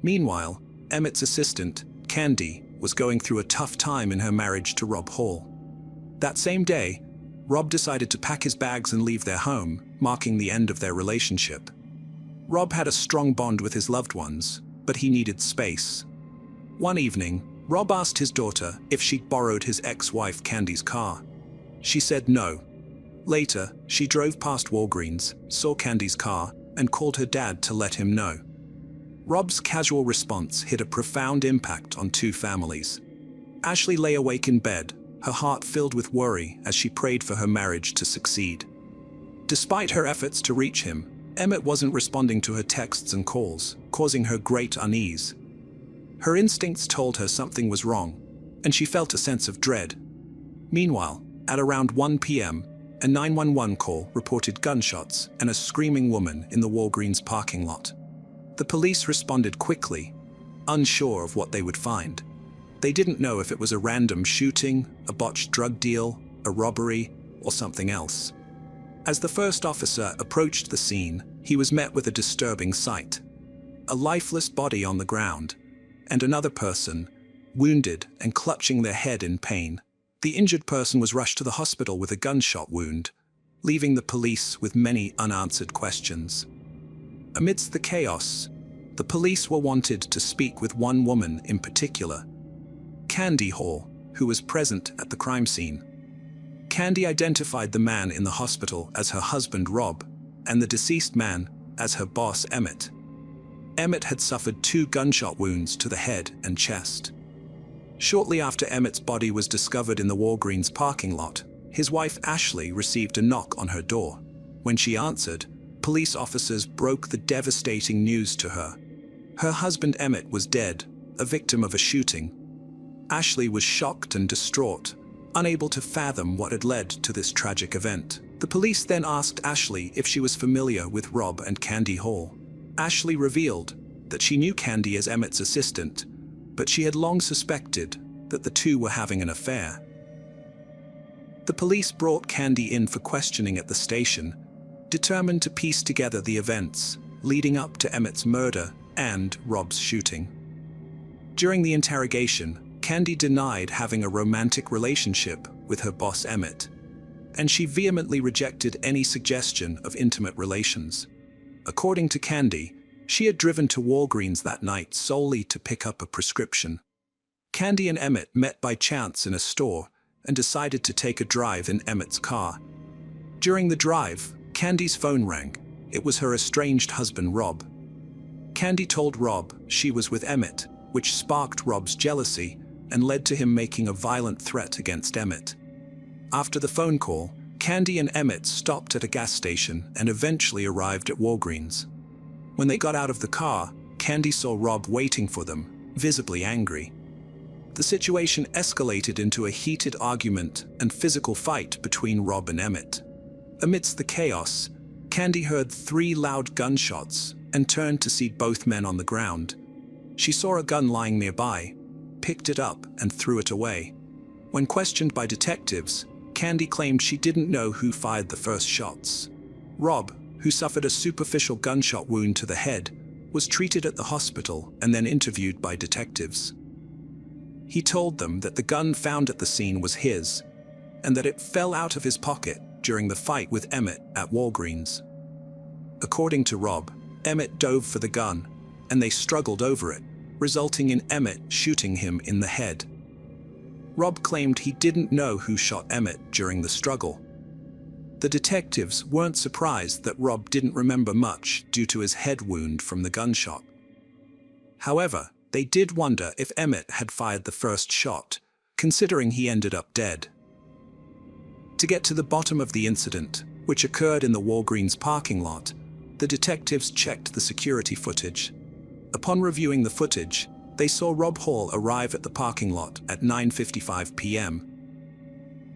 Meanwhile, Emmett's assistant, Candy, was going through a tough time in her marriage to Rob Hall. That same day, Rob decided to pack his bags and leave their home, marking the end of their relationship. Rob had a strong bond with his loved ones, but he needed space. One evening, Rob asked his daughter if she'd borrowed his ex-wife Candy's car. She said no. Later, she drove past Walgreens, saw Candy's car, and called her dad to let him know. Rob's casual response had a profound impact on two families. Ashley lay awake in bed, her heart filled with worry as she prayed for her marriage to succeed. Despite her efforts to reach him, Emmett wasn't responding to her texts and calls, causing her great unease. Her instincts told her something was wrong, and she felt a sense of dread. Meanwhile, at around 1 p.m., a 911 call reported gunshots and a screaming woman in the Walgreens parking lot. The police responded quickly, unsure of what they would find. They didn't know if it was a random shooting, a botched drug deal, a robbery, or something else. As the first officer approached the scene, he was met with a disturbing sight. A lifeless body on the ground, and another person, wounded and clutching their head in pain. The injured person was rushed to the hospital with a gunshot wound, leaving the police with many unanswered questions. Amidst the chaos, the police were wanted to speak with one woman in particular, Candy Hall, who was present at the crime scene. Candy identified the man in the hospital as her husband Rob, and the deceased man as her boss Emmett. Emmett had suffered 2 gunshot wounds to the head and chest. Shortly after Emmett's body was discovered in the Walgreens parking lot, his wife Ashley received a knock on her door. When she answered, police officers broke the devastating news to her. Her husband Emmett was dead, a victim of a shooting. Ashley was shocked and distraught, unable to fathom what had led to this tragic event. The police then asked Ashley if she was familiar with Rob and Candy Hall. Ashley revealed that she knew Candy as Emmett's assistant, but she had long suspected that the two were having an affair. The police brought Candy in for questioning at the station, determined to piece together the events leading up to Emmett's murder and Rob's shooting. During the interrogation, Candy denied having a romantic relationship with her boss Emmett, and she vehemently rejected any suggestion of intimate relations. According to Candy, she had driven to Walgreens that night solely to pick up a prescription. Candy and Emmett met by chance in a store and decided to take a drive in Emmett's car. During the drive, Candy's phone rang. It was her estranged husband Rob. Candy told Rob she was with Emmett, which sparked Rob's jealousy and led to him making a violent threat against Emmett. After the phone call, Candy and Emmett stopped at a gas station and eventually arrived at Walgreens. When they got out of the car, Candy saw Rob waiting for them, visibly angry. The situation escalated into a heated argument and physical fight between Rob and Emmett. Amidst the chaos, Candy heard 3 loud gunshots and turned to see both men on the ground. She saw a gun lying nearby, picked it up and threw it away. When questioned by detectives, Candy claimed she didn't know who fired the first shots. Rob, who suffered a superficial gunshot wound to the head, was treated at the hospital and then interviewed by detectives. He told them that the gun found at the scene was his, and that it fell out of his pocket during the fight with Emmett at Walgreens. According to Rob, Emmett dove for the gun, and they struggled over it, resulting in Emmett shooting him in the head. Rob claimed he didn't know who shot Emmett during the struggle. The detectives weren't surprised that Rob didn't remember much due to his head wound from the gunshot. However, they did wonder if Emmett had fired the first shot, considering he ended up dead. To get to the bottom of the incident, which occurred in the Walgreens parking lot, the detectives checked the security footage. Upon reviewing the footage, they saw Rob Hall arrive at the parking lot at 9:55 p.m.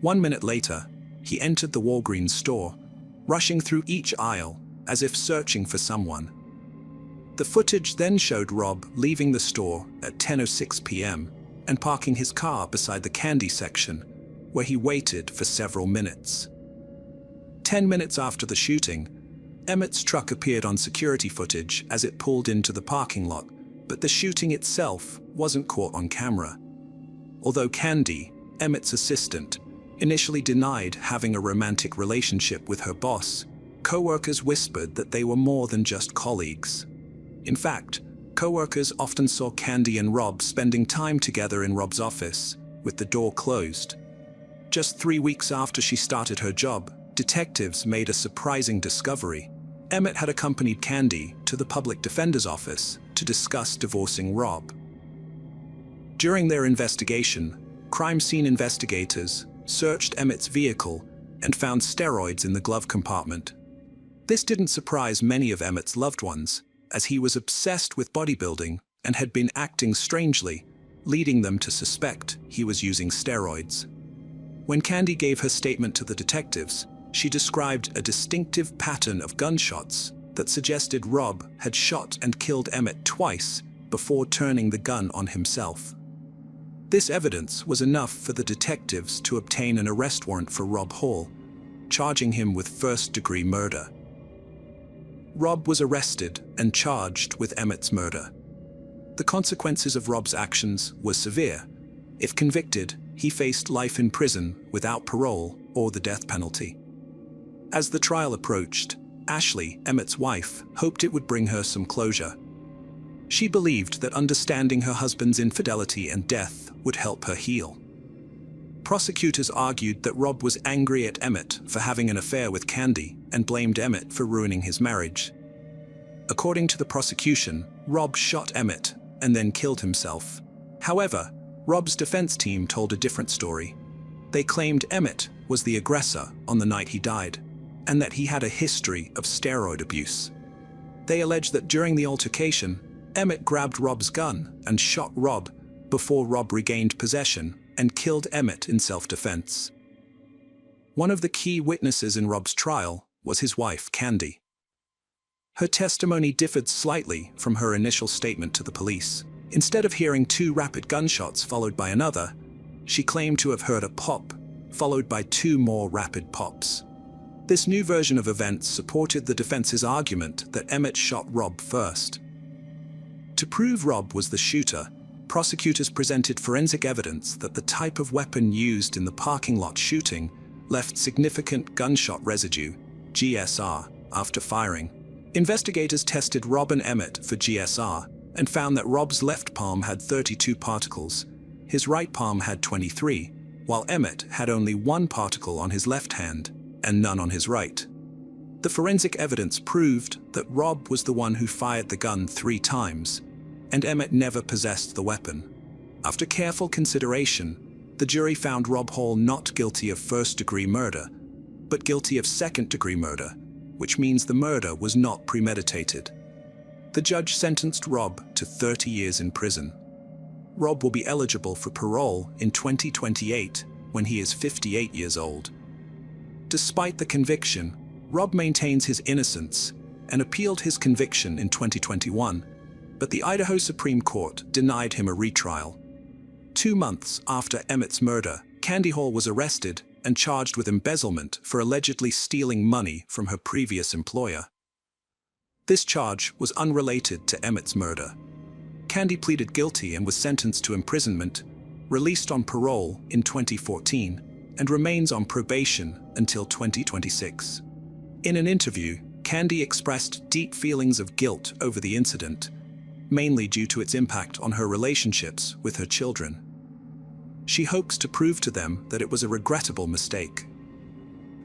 1 minute later, he entered the Walgreens store, rushing through each aisle as if searching for someone. The footage then showed Rob leaving the store at 10:06 p.m. and parking his car beside the candy section, where he waited for several minutes. 10 minutes after the shooting, Emmett's truck appeared on security footage as it pulled into the parking lot, but the shooting itself wasn't caught on camera. Although Candy, Emmett's assistant, initially denied having a romantic relationship with her boss, co-workers whispered that they were more than just colleagues. In fact, co-workers often saw Candy and Rob spending time together in Rob's office, with the door closed. Just 3 weeks after she started her job, detectives made a surprising discovery. Emmett had accompanied Candy to the public defender's office to discuss divorcing Rob. During their investigation, crime scene investigators searched Emmett's vehicle and found steroids in the glove compartment. This didn't surprise many of Emmett's loved ones, as he was obsessed with bodybuilding and had been acting strangely, leading them to suspect he was using steroids. When Candy gave her statement to the detectives, she described a distinctive pattern of gunshots that suggested Rob had shot and killed Emmett twice before turning the gun on himself. This evidence was enough for the detectives to obtain an arrest warrant for Rob Hall, charging him with first-degree murder. Rob was arrested and charged with Emmett's murder. The consequences of Rob's actions were severe. If convicted, he faced life in prison without parole or the death penalty. As the trial approached, Ashley, Emmett's wife, hoped it would bring her some closure. She believed that understanding her husband's infidelity and death would help her heal. Prosecutors argued that Rob was angry at Emmett for having an affair with Candy and blamed Emmett for ruining his marriage. According to the prosecution, Rob shot Emmett and then killed himself. However, Rob's defense team told a different story. They claimed Emmett was the aggressor on the night he died, and that he had a history of steroid abuse. They alleged that during the altercation, Emmett grabbed Rob's gun and shot Rob before Rob regained possession and killed Emmett in self-defense. One of the key witnesses in Rob's trial was his wife, Candy. Her testimony differed slightly from her initial statement to the police. Instead of hearing 2 rapid gunshots followed by another, she claimed to have heard a pop, followed by 2 more rapid pops. This new version of events supported the defense's argument that Emmett shot Rob first. To prove Rob was the shooter, prosecutors presented forensic evidence that the type of weapon used in the parking lot shooting left significant gunshot residue, GSR, after firing. Investigators tested Rob and Emmett for GSR and found that Rob's left palm had 32 particles, his right palm had 23, while Emmett had only 1 particle on his left hand and none on his right. The forensic evidence proved that Rob was the one who fired the gun 3 times, and Emmett never possessed the weapon. After careful consideration, the jury found Rob Hall not guilty of first-degree murder, but guilty of second-degree murder, which means the murder was not premeditated. The judge sentenced Rob to 30 years in prison. Rob will be eligible for parole in 2028 when he is 58 years old. Despite the conviction, Rob maintains his innocence and appealed his conviction in 2021, but the Idaho Supreme Court denied him a retrial. 2 months after Emmett's murder, Candy Hall was arrested and charged with embezzlement for allegedly stealing money from her previous employer. This charge was unrelated to Emmett's murder. Candy pleaded guilty and was sentenced to imprisonment, released on parole in 2014, and remains on probation until 2026. In an interview, Candy expressed deep feelings of guilt over the incident, mainly due to its impact on her relationships with her children. She hopes to prove to them that it was a regrettable mistake.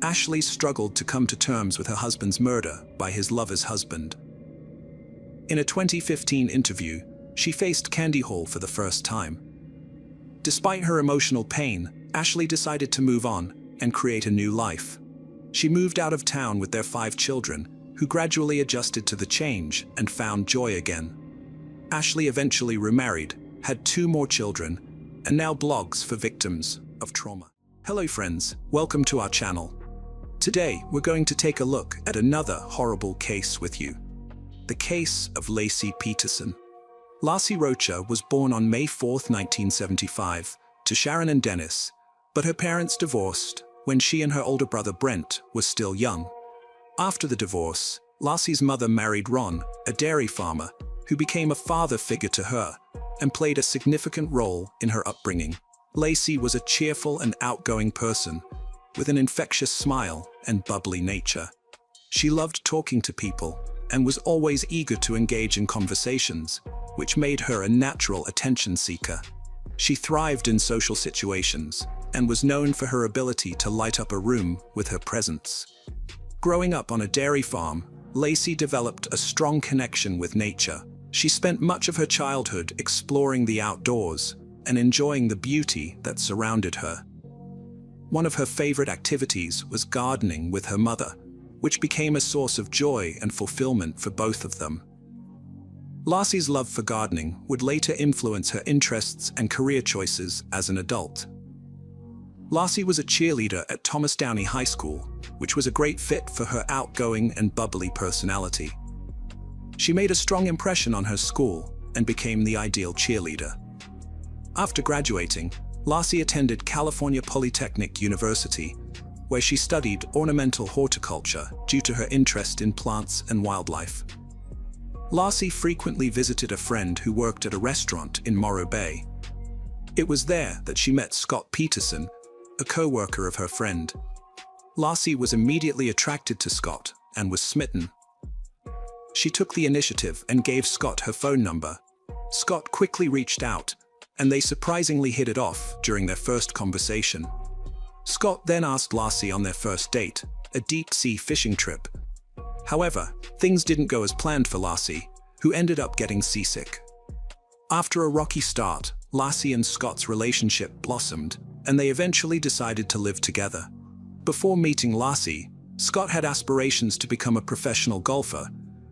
Ashley struggled to come to terms with her husband's murder by his lover's husband. In a 2015 interview, she faced Candy Hall for the first time. Despite her emotional pain, Ashley decided to move on and create a new life. She moved out of town with their 5 children, who gradually adjusted to the change and found joy again. Ashley eventually remarried, had 2 more children, and now blogs for victims of trauma. Hello friends, welcome to our channel. Today, we're going to take a look at another horrible case with you. The case of Laci Peterson. Laci Rocha was born on May 4, 1975, to Sharon and Dennis, but her parents divorced when she and her older brother Brent were still young. After the divorce, Lassie's mother married Ron, a dairy farmer, who became a father figure to her and played a significant role in her upbringing. Lacey was a cheerful and outgoing person, with an infectious smile and bubbly nature. She loved talking to people and was always eager to engage in conversations, which made her a natural attention seeker. She thrived in social situations and was known for her ability to light up a room with her presence. Growing up on a dairy farm, Lacey developed a strong connection with nature. She spent much of her childhood exploring the outdoors and enjoying the beauty that surrounded her. One of her favorite activities was gardening with her mother, which became a source of joy and fulfillment for both of them. Lassie's love for gardening would later influence her interests and career choices as an adult. Lassie was a cheerleader at Thomas Downey High School, which was a great fit for her outgoing and bubbly personality. She made a strong impression on her school and became the ideal cheerleader. After graduating, Lassie attended California Polytechnic University, where she studied ornamental horticulture due to her interest in plants and wildlife. Lassie frequently visited a friend who worked at a restaurant in Morro Bay. It was there that she met Scott Peterson, a co-worker of her friend. Lassie was immediately attracted to Scott and was smitten. She took the initiative and gave Scott her phone number. Scott quickly reached out, and they surprisingly hit it off during their first conversation. Scott then asked Lassie on their first date, a deep-sea fishing trip. However, things didn't go as planned for Lassie, who ended up getting seasick. After a rocky start, Lassie and Scott's relationship blossomed, and they eventually decided to live together. Before meeting Lassie, Scott had aspirations to become a professional golfer,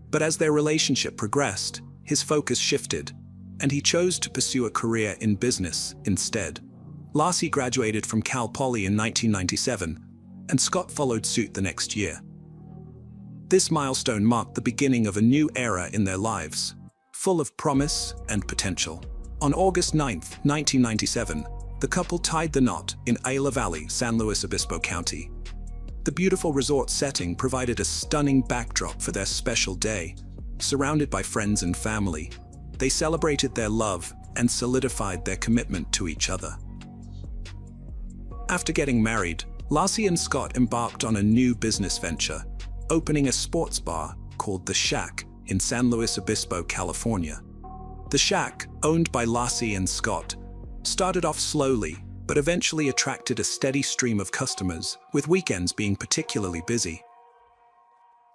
but as their relationship progressed, his focus shifted, and he chose to pursue a career in business instead. Lassie graduated from Cal Poly in 1997, and Scott followed suit the next year. This milestone marked the beginning of a new era in their lives, full of promise and potential. On August 9, 1997, the couple tied the knot in Isla Valley, San Luis Obispo County. The beautiful resort setting provided a stunning backdrop for their special day. Surrounded by friends and family, they celebrated their love and solidified their commitment to each other. After getting married, Lassie and Scott embarked on a new business venture, opening a sports bar called The Shack in San Luis Obispo, California. The Shack, owned by Lassie and Scott, started off slowly, but eventually attracted a steady stream of customers, with weekends being particularly busy.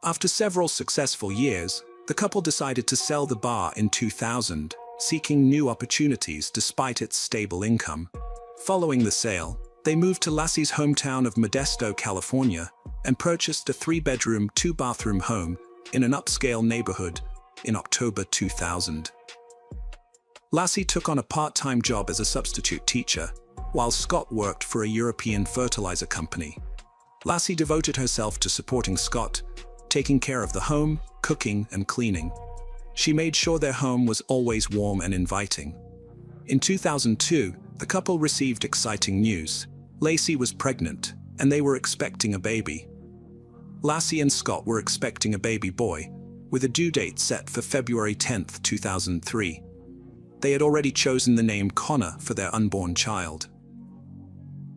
After several successful years, the couple decided to sell the bar in 2000, seeking new opportunities despite its stable income. Following the sale, they moved to Lassie's hometown of Modesto, California, and purchased a 3-bedroom, 2-bathroom home in an upscale neighborhood in October 2000. Lassie took on a part-time job as a substitute teacher, while Scott worked for a European fertilizer company. Lassie devoted herself to supporting Scott, taking care of the home, cooking, and cleaning. She made sure their home was always warm and inviting. In 2002, the couple received exciting news. Lacey was pregnant, and they were expecting a baby. Lassie and Scott were expecting a baby boy, with a due date set for February 10, 2003. They had already chosen the name Connor for their unborn child.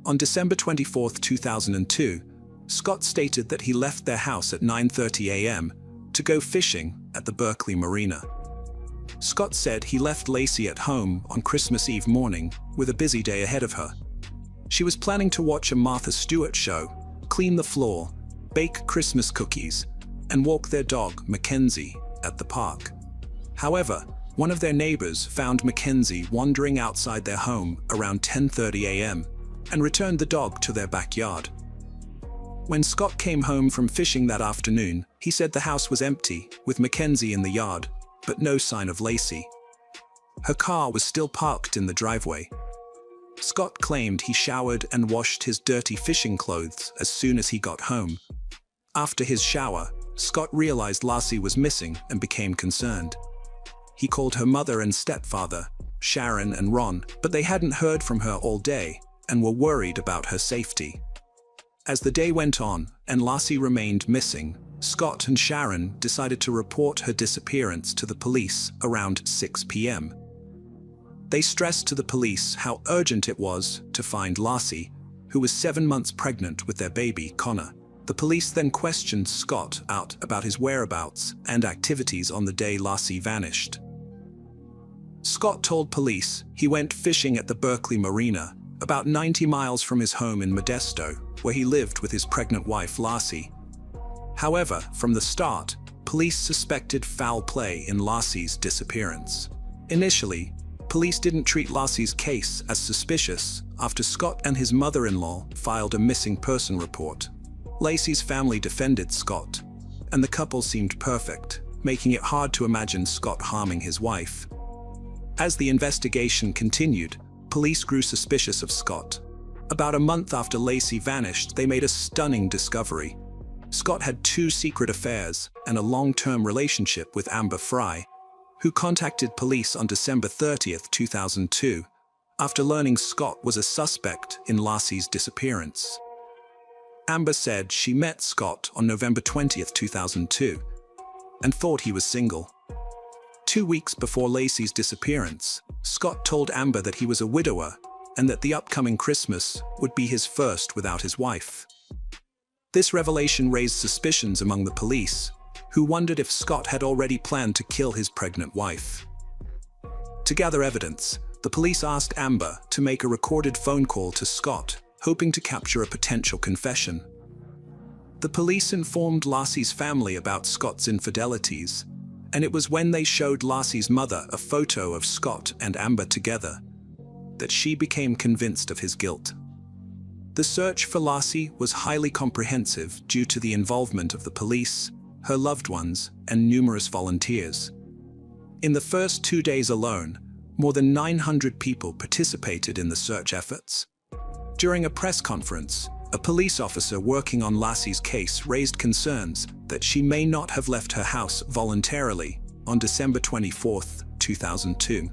On December 24, 2002, Scott stated that he left their house at 9:30 a.m. to go fishing at the Berkeley Marina. Scott said he left Lacey at home on Christmas Eve morning with a busy day ahead of her. She was planning to watch a Martha Stewart show, clean the floor, bake Christmas cookies, and walk their dog, Mackenzie, at the park. However, one of their neighbors found Mackenzie wandering outside their home around 10:30 a.m. and returned the dog to their backyard. When Scott came home from fishing that afternoon, he said the house was empty, with Mackenzie in the yard, but no sign of Lacey. Her car was still parked in the driveway. Scott claimed he showered and washed his dirty fishing clothes as soon as he got home. After his shower, Scott realized Lassie was missing and became concerned. He called her mother and stepfather, Sharon and Ron, but they hadn't heard from her all day and were worried about her safety. As the day went on and Lassie remained missing, Scott and Sharon decided to report her disappearance to the police around 6 p.m. They stressed to the police how urgent it was to find Lassie, who was 7 months pregnant with their baby, Connor. The police then questioned Scott about his whereabouts and activities on the day Lassie vanished. Scott told police he went fishing at the Berkeley Marina, about 90 miles from his home in Modesto, where he lived with his pregnant wife Lassie. However, from the start, police suspected foul play in Lassie's disappearance. Initially, police didn't treat Lassie's case as suspicious after Scott and his mother-in-law filed a missing person report. Lassie's family defended Scott, and the couple seemed perfect, making it hard to imagine Scott harming his wife. As the investigation continued, police grew suspicious of Scott. About a month after Lassie vanished, they made a stunning discovery. Scott had 2 secret affairs and a long-term relationship with Amber Fry, who contacted police on December 30, 2002, after learning Scott was a suspect in Lassie's disappearance. Amber said she met Scott on November 20, 2002, and thought he was single. 2 weeks before Lassie's disappearance, Scott told Amber that he was a widower and that the upcoming Christmas would be his first without his wife. This revelation raised suspicions among the police, who wondered if Scott had already planned to kill his pregnant wife. To gather evidence, the police asked Amber to make a recorded phone call to Scott, hoping to capture a potential confession. The police informed Lassie's family about Scott's infidelities, and it was when they showed Lassie's mother a photo of Scott and Amber together that she became convinced of his guilt. The search for Lassie was highly comprehensive due to the involvement of the police, her loved ones, and numerous volunteers. In the first 2 days alone, more than 900 people participated in the search efforts. During a press conference, a police officer working on Lassie's case raised concerns that she may not have left her house voluntarily on December 24, 2002.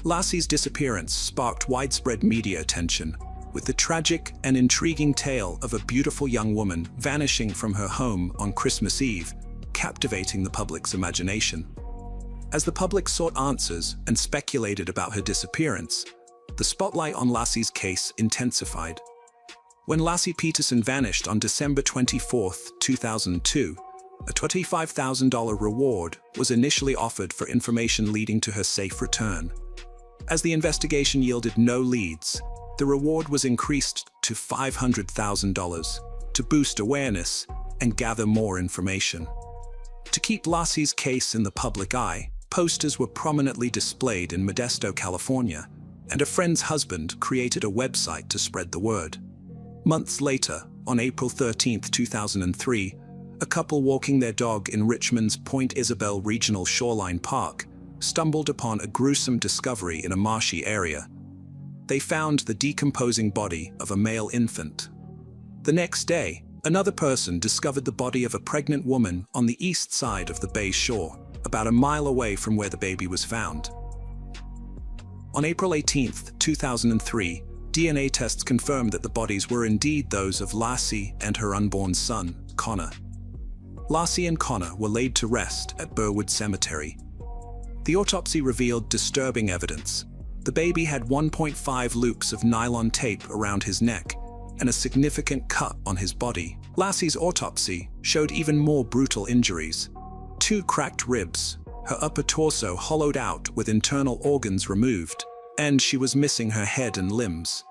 Lassie's disappearance sparked widespread media attention, with the tragic and intriguing tale of a beautiful young woman vanishing from her home on Christmas Eve, captivating the public's imagination. As the public sought answers and speculated about her disappearance, the spotlight on Lassie's case intensified. When Lassie Peterson vanished on December 24, 2002, a $25,000 reward was initially offered for information leading to her safe return. As the investigation yielded no leads, the reward was increased to $500,000 to boost awareness and gather more information. To keep Lassie's case in the public eye, posters were prominently displayed in Modesto, California, and a friend's husband created a website to spread the word. Months later, on April 13, 2003, a couple walking their dog in Richmond's Point Isabel Regional Shoreline Park stumbled upon a gruesome discovery in a marshy area. They found the decomposing body of a male infant. The next day, another person discovered the body of a pregnant woman on the east side of the bay shore, about a mile away from where the baby was found. On April 18, 2003, DNA tests confirmed that the bodies were indeed those of Lassie and her unborn son, Connor. Lassie and Connor were laid to rest at Burwood Cemetery. The autopsy revealed disturbing evidence. The baby had 1.5 loops of nylon tape around his neck and a significant cut on his body. Lassie's autopsy showed even more brutal injuries. 2 cracked ribs, her upper torso hollowed out with internal organs removed, and she was missing her head and limbs.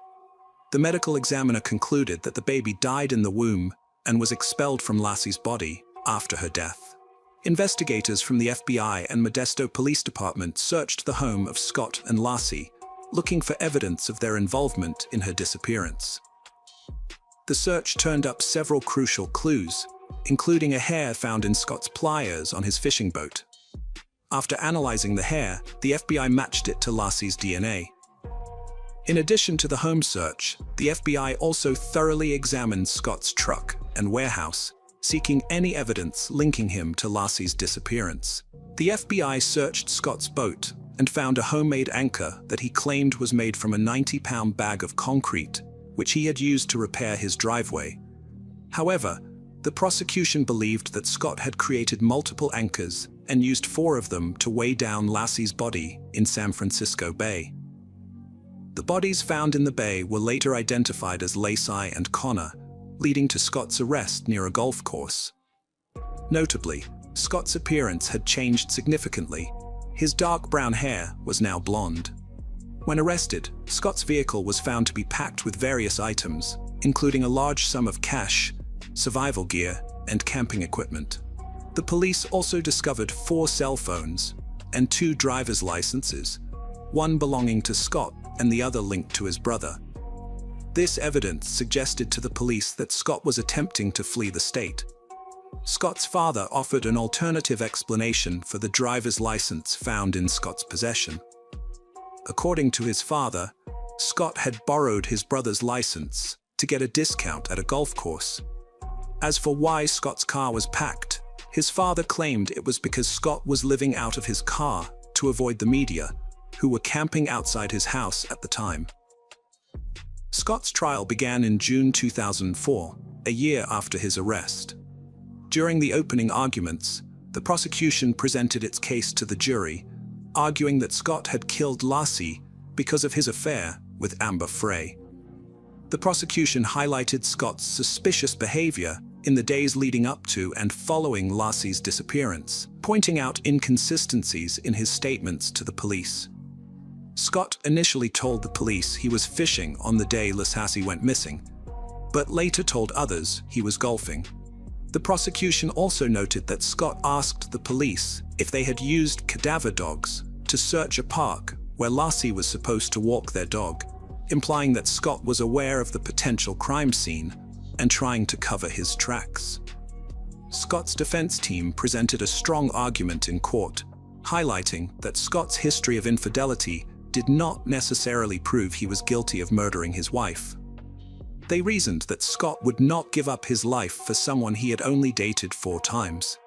The medical examiner concluded that the baby died in the womb and was expelled from Lassie's body after her death. Investigators from the FBI and Modesto Police Department searched the home of Scott and Lassie, looking for evidence of their involvement in her disappearance. The search turned up several crucial clues, including a hair found in Scott's pliers on his fishing boat. After analyzing the hair, the FBI matched it to Lassie's DNA. In addition to the home search, the FBI also thoroughly examined Scott's truck and warehouse, seeking any evidence linking him to Lassie's disappearance. The FBI searched Scott's boat and found a homemade anchor that he claimed was made from a 90-pound bag of concrete which he had used to repair his driveway. However, the prosecution believed that Scott had created multiple anchors and used 4 of them to weigh down Lassie's body in San Francisco Bay. The bodies found in the bay were later identified as Lizzi and Connor, leading to Scott's arrest near a golf course. Notably, Scott's appearance had changed significantly. His dark brown hair was now blonde. When arrested, Scott's vehicle was found to be packed with various items, including a large sum of cash, survival gear, and camping equipment. The police also discovered 4 cell phones and 2 driver's licenses, one belonging to Scott and the other linked to his brother. This evidence suggested to the police that Scott was attempting to flee the state. Scott's father offered an alternative explanation for the driver's license found in Scott's possession. According to his father, Scott had borrowed his brother's license to get a discount at a golf course. As for why Scott's car was packed, his father claimed it was because Scott was living out of his car to avoid the media, who were camping outside his house at the time. Scott's trial began in June 2004, a year after his arrest. During the opening arguments, the prosecution presented its case to the jury, arguing that Scott had killed Lassie because of his affair with Amber Frey. The prosecution highlighted Scott's suspicious behavior in the days leading up to and following Lassie's disappearance, pointing out inconsistencies in his statements to the police. Scott initially told the police he was fishing on the day Lassie went missing, but later told others he was golfing. The prosecution also noted that Scott asked the police if they had used cadaver dogs to search a park where Lassie was supposed to walk their dog, implying that Scott was aware of the potential crime scene and trying to cover his tracks. Scott's defense team presented a strong argument in court, highlighting that Scott's history of infidelity did not necessarily prove he was guilty of murdering his wife. They reasoned that Scott would not give up his life for someone he had only dated 4 times.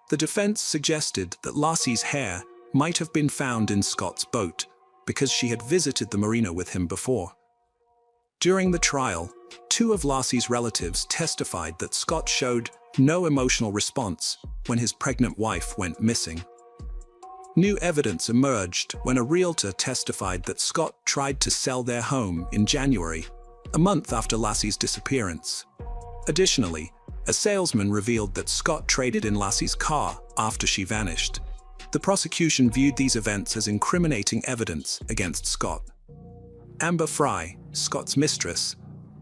The defense suggested that Lassie's hair might have been found in Scott's boat because she had visited the marina with him before. During the trial, 2 of Lassie's relatives testified that Scott showed no emotional response when his pregnant wife went missing. New evidence emerged when a realtor testified that Scott tried to sell their home in January, a month after Lassie's disappearance. Additionally, a salesman revealed that Scott traded in Lassie's car after she vanished. The prosecution viewed these events as incriminating evidence against Scott. Amber Frey, Scott's mistress,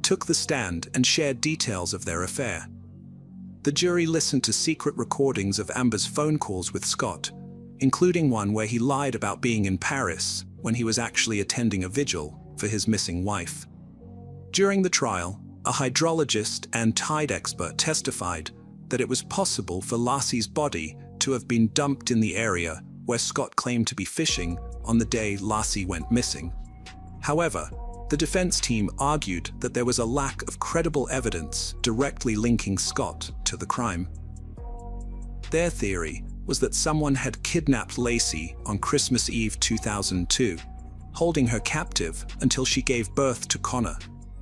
took the stand and shared details of their affair. The jury listened to secret recordings of Amber's phone calls with Scott, including one where he lied about being in Paris when he was actually attending a vigil for his missing wife. During the trial, a hydrologist and tide expert testified that it was possible for Lassie's body to have been dumped in the area where Scott claimed to be fishing on the day Lassie went missing. However, the defense team argued that there was a lack of credible evidence directly linking Scott to the crime. Their theory was that someone had kidnapped Lassie on Christmas Eve 2002, holding her captive until she gave birth to Connor,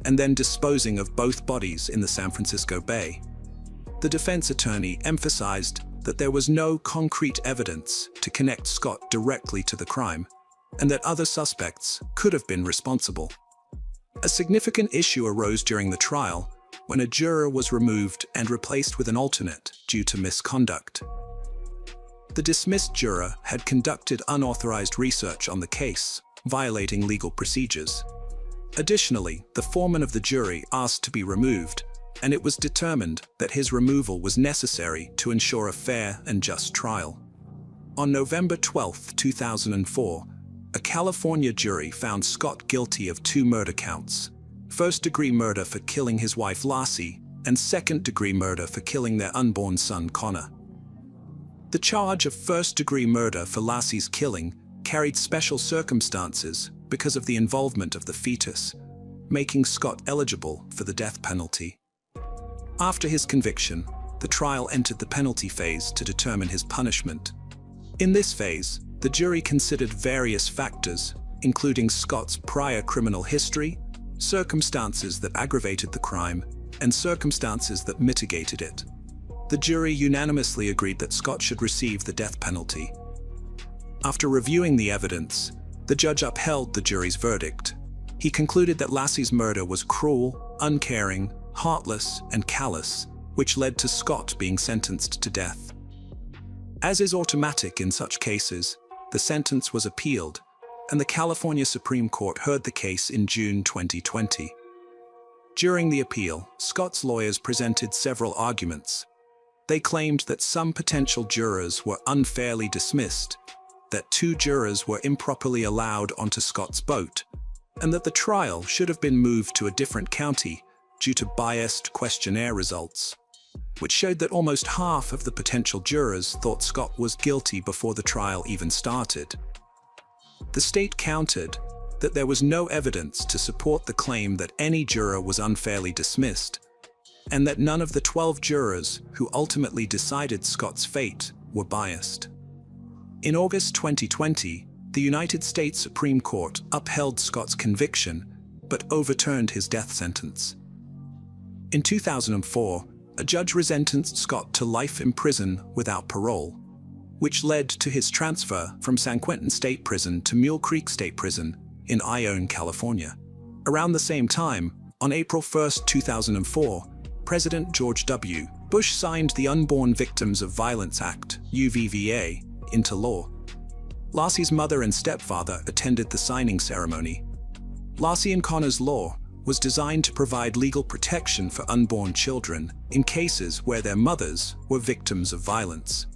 and then disposing of both bodies in the San Francisco Bay. The defense attorney emphasized that there was no concrete evidence to connect Scott directly to the crime, and that other suspects could have been responsible. A significant issue arose during the trial when a juror was removed and replaced with an alternate due to misconduct. The dismissed juror had conducted unauthorized research on the case, violating legal procedures. Additionally, the foreman of the jury asked to be removed, and it was determined that his removal was necessary to ensure a fair and just trial. On November 12, 2004, a California jury found Scott guilty of 2 murder counts: first-degree murder for killing his wife Lassie, and second-degree murder for killing their unborn son Connor. The charge of first-degree murder for Lassie's killing carried special circumstances because of the involvement of the fetus, making Scott eligible for the death penalty. After his conviction, the trial entered the penalty phase to determine his punishment. In this phase, the jury considered various factors, including Scott's prior criminal history, circumstances that aggravated the crime, and circumstances that mitigated it. The jury unanimously agreed that Scott should receive the death penalty. After reviewing the evidence, the judge upheld the jury's verdict. He concluded that Lassie's murder was cruel, uncaring, heartless, and callous, which led to Scott being sentenced to death. As is automatic in such cases, the sentence was appealed, and the California Supreme Court heard the case in June 2020. During the appeal, Scott's lawyers presented several arguments. They claimed that some potential jurors were unfairly dismissed, that 2 jurors were improperly allowed onto Scott's boat, and that the trial should have been moved to a different county due to biased questionnaire results, which showed that almost half of the potential jurors thought Scott was guilty before the trial even started. The state countered that there was no evidence to support the claim that any juror was unfairly dismissed, and that none of the 12 jurors who ultimately decided Scott's fate were biased. In August 2020, the United States Supreme Court upheld Scott's conviction, but overturned his death sentence. In 2004, a judge resentenced Scott to life in prison without parole, which led to his transfer from San Quentin State Prison to Mule Creek State Prison in Ione, California. Around the same time, on April 1, 2004, President George W. Bush signed the Unborn Victims of Violence Act, UVVA, into law. Lassie's mother and stepfather attended the signing ceremony. Lassie and Connor's law was designed to provide legal protection for unborn children in cases where their mothers were victims of violence.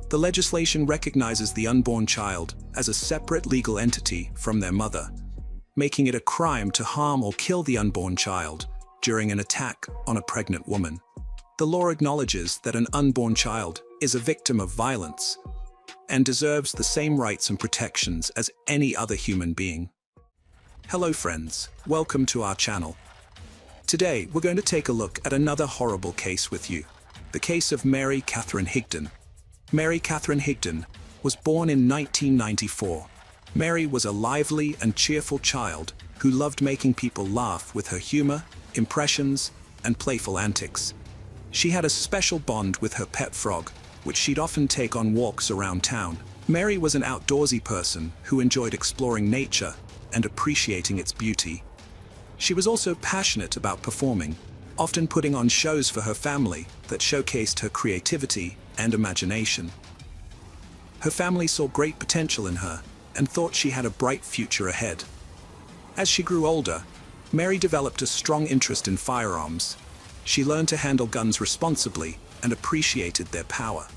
The legislation recognizes the unborn child as a separate legal entity from their mother, making it a crime to harm or kill the unborn child during an attack on a pregnant woman. The law acknowledges that an unborn child is a victim of violence and deserves the same rights and protections as any other human being. Hello friends, welcome to our channel. Today we're going to take a look at another horrible case with you, the case of Mary Catherine Higdon. Mary Catherine Higdon was born in 1994. Mary was a lively and cheerful child who loved making people laugh with her humor, impressions, and playful antics. She had a special bond with her pet frog, which she'd often take on walks around town. Mary was an outdoorsy person who enjoyed exploring nature and appreciating its beauty. She was also passionate about performing, often putting on shows for her family that showcased her creativity and imagination. Her family saw great potential in her and thought she had a bright future ahead. As she grew older, Mary developed a strong interest in firearms. She learned to handle guns responsibly and appreciated their power.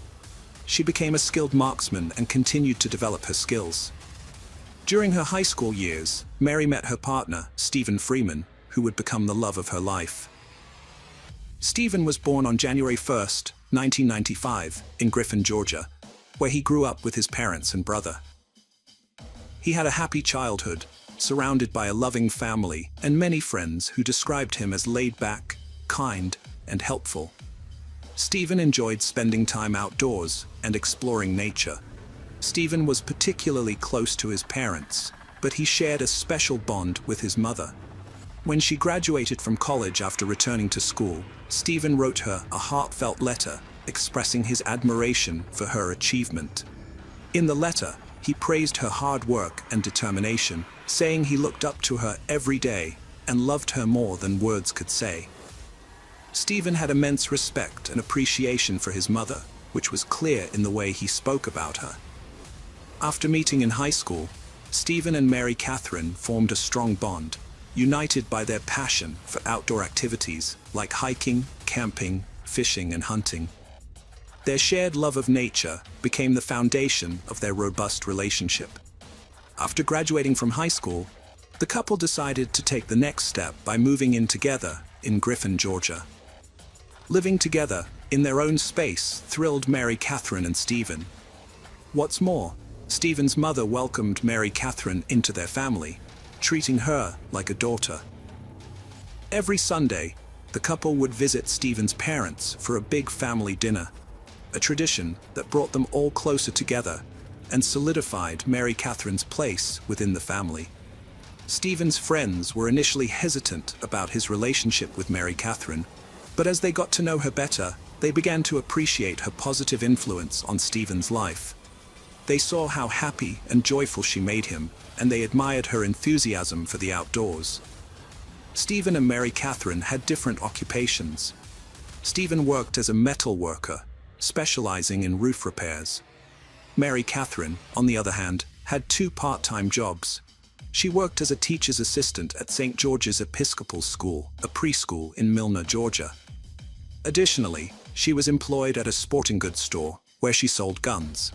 She became a skilled marksman and continued to develop her skills. During her high school years, Mary met her partner, Stephen Freeman, who would become the love of her life. Stephen was born on January 1, 1995, in Griffin, Georgia, where he grew up with his parents and brother. He had a happy childhood, surrounded by a loving family and many friends who described him as laid-back, kind, and helpful. Stephen enjoyed spending time outdoors and exploring nature. Stephen was particularly close to his parents, but he shared a special bond with his mother. When she graduated from college after returning to school, Stephen wrote her a heartfelt letter expressing his admiration for her achievement. In the letter, he praised her hard work and determination, saying he looked up to her every day and loved her more than words could say. Stephen had immense respect and appreciation for his mother, which was clear in the way he spoke about her. After meeting in high school, Stephen and Mary Catherine formed a strong bond, united by their passion for outdoor activities like hiking, camping, fishing, and hunting. Their shared love of nature became the foundation of their robust relationship. After graduating from high school, the couple decided to take the next step by moving in together in Griffin, Georgia. Living together in their own space thrilled Mary Catherine and Stephen. What's more, Stephen's mother welcomed Mary Catherine into their family, treating her like a daughter. Every Sunday, the couple would visit Stephen's parents for a big family dinner, a tradition that brought them all closer together and solidified Mary Catherine's place within the family. Stephen's friends were initially hesitant about his relationship with Mary Catherine, but as they got to know her better, they began to appreciate her positive influence on Stephen's life. They saw how happy and joyful she made him, and they admired her enthusiasm for the outdoors. Stephen and Mary Catherine had different occupations. Stephen worked as a metal worker, specializing in roof repairs. Mary Catherine, on the other hand, had two part-time jobs. She worked as a teacher's assistant at St. George's Episcopal School, a preschool in Milner, Georgia. Additionally, she was employed at a sporting goods store, where she sold guns.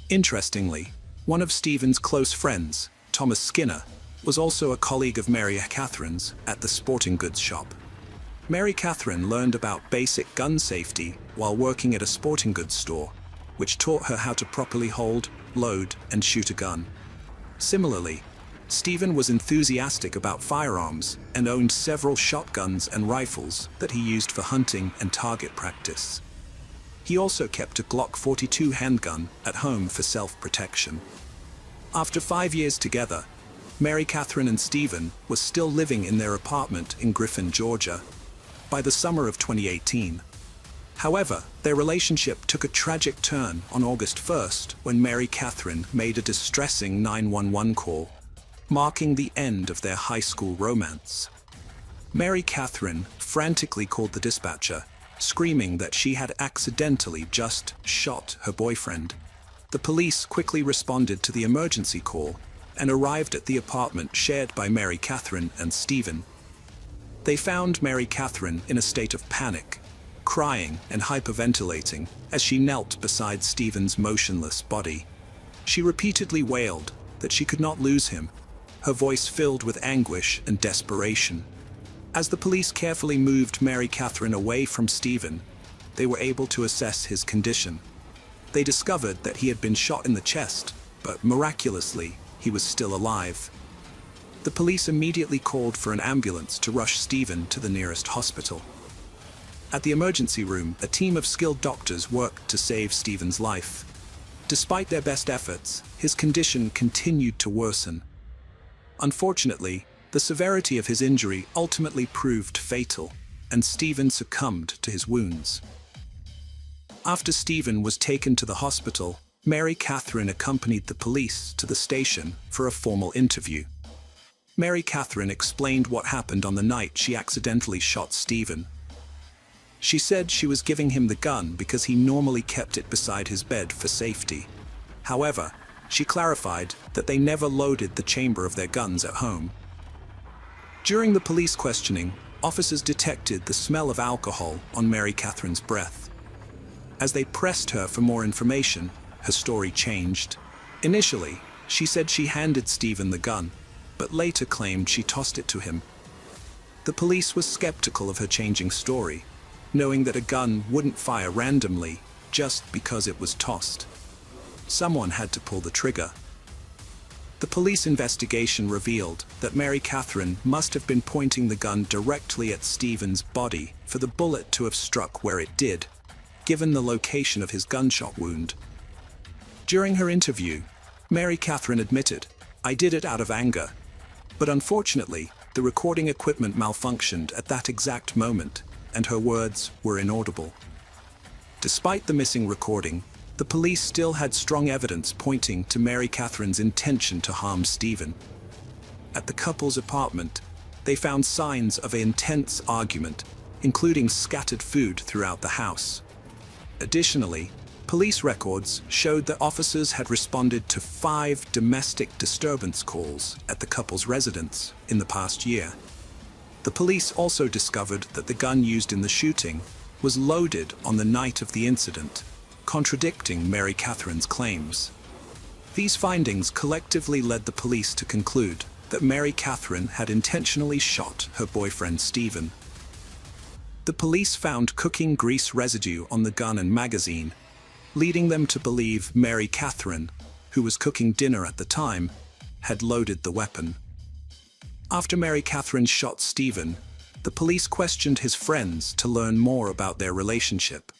Interestingly, one of Stephen's close friends, Thomas Skinner, was also a colleague of Mary Catherine's at the sporting goods shop. Mary Catherine learned about basic gun safety while working at a sporting goods store, which taught her how to properly hold, load, and shoot a gun. Similarly, Stephen was enthusiastic about firearms and owned several shotguns and rifles that he used for hunting and target practice. He also kept a Glock 42 handgun at home for self-protection. After 5 years together, Mary Catherine and Stephen were still living in their apartment in Griffin, Georgia, by the summer of 2018. However, their relationship took a tragic turn on August 1st when Mary Catherine made a distressing 911 call, marking the end of their high school romance. Mary Catherine frantically called the dispatcher, screaming that she had accidentally just shot her boyfriend. The police quickly responded to the emergency call and arrived at the apartment shared by Mary Catherine and Stephen. They found Mary Catherine in a state of panic, crying and hyperventilating as she knelt beside Stephen's motionless body. She repeatedly wailed that she could not lose him, her voice filled with anguish and desperation. As the police carefully moved Mary Catherine away from Stephen, they were able to assess his condition. They discovered that he had been shot in the chest, but miraculously, he was still alive. The police immediately called for an ambulance to rush Stephen to the nearest hospital. At the emergency room, a team of skilled doctors worked to save Stephen's life. Despite their best efforts, his condition continued to worsen. Unfortunately, the severity of his injury ultimately proved fatal, and Stephen succumbed to his wounds. After Stephen was taken to the hospital, Mary Catherine accompanied the police to the station for a formal interview. Mary Catherine explained what happened on the night she accidentally shot Stephen. She said she was giving him the gun because he normally kept it beside his bed for safety. However, she clarified that they never loaded the chamber of their guns at home. During the police questioning, officers detected the smell of alcohol on Mary Catherine's breath. As they pressed her for more information, her story changed. Initially, she said she handed Stephen the gun, but later claimed she tossed it to him. The police was skeptical of her changing story, knowing that a gun wouldn't fire randomly just because it was tossed. Someone had to pull the trigger. The police investigation revealed that Mary Catherine must have been pointing the gun directly at Stephen's body for the bullet to have struck where it did, given the location of his gunshot wound. During her interview, Mary Catherine admitted, "I did it out of anger." But unfortunately, the recording equipment malfunctioned at that exact moment, and her words were inaudible. Despite the missing recording, the police still had strong evidence pointing to Mary Catherine's intention to harm Stephen. At the couple's apartment, they found signs of an intense argument, including scattered food throughout the house. Additionally, police records showed that officers had responded to 5 domestic disturbance calls at the couple's residence in the past year. The police also discovered that the gun used in the shooting was loaded on the night of the incident, contradicting Mary Catherine's claims. These findings collectively led the police to conclude that Mary Catherine had intentionally shot her boyfriend Stephen. The police found cooking grease residue on the gun and magazine, leading them to believe Mary Catherine, who was cooking dinner at the time, had loaded the weapon. After Mary Catherine shot Stephen, the police questioned his friends to learn more about their relationship.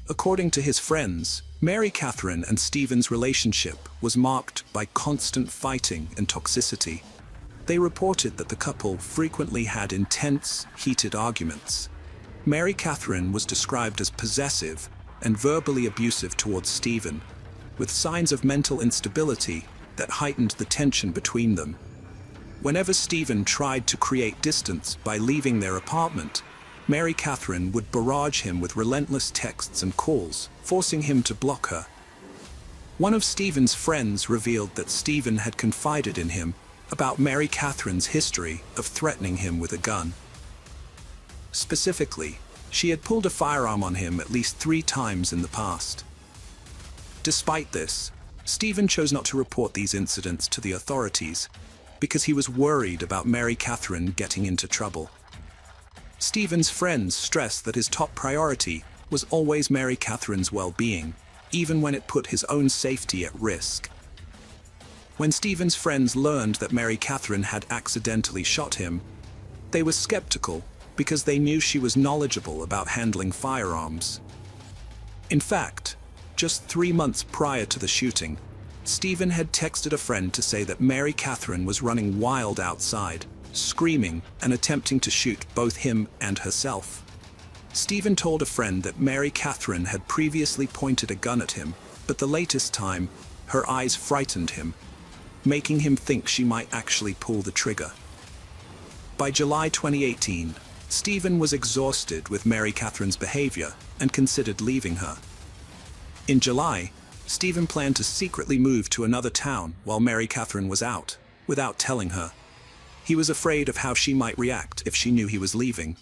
According to his friends, Mary Catherine and Stephen's relationship was marked by constant fighting and toxicity. They reported that the couple frequently had intense, heated arguments. Mary Catherine was described as possessive and verbally abusive towards Stephen, with signs of mental instability that heightened the tension between them. Whenever Stephen tried to create distance by leaving their apartment, Mary Catherine would barrage him with relentless texts and calls, forcing him to block her. One of Stephen's friends revealed that Stephen had confided in him about Mary Catherine's history of threatening him with a gun. Specifically, she had pulled a firearm on him at least 3 times in the past. Despite this, Stephen chose not to report these incidents to the authorities because he was worried about Mary Catherine getting into trouble. Stephen's friends stressed that his top priority was always Mary Catherine's well-being, even when it put his own safety at risk. When Stephen's friends learned that Mary Catherine had accidentally shot him, they were skeptical because they knew she was knowledgeable about handling firearms. In fact, just 3 months prior to the shooting, Stephen had texted a friend to say that Mary Catherine was running wild outside, screaming and attempting to shoot both him and herself. Stephen told a friend that Mary Catherine had previously pointed a gun at him, but the latest time, her eyes frightened him, making him think she might actually pull the trigger. By July 2018, Stephen was exhausted with Mary Catherine's behavior and considered leaving her. In July, Stephen planned to secretly move to another town while Mary Catherine was out, without telling her. He was afraid of how she might react if she knew he was leaving.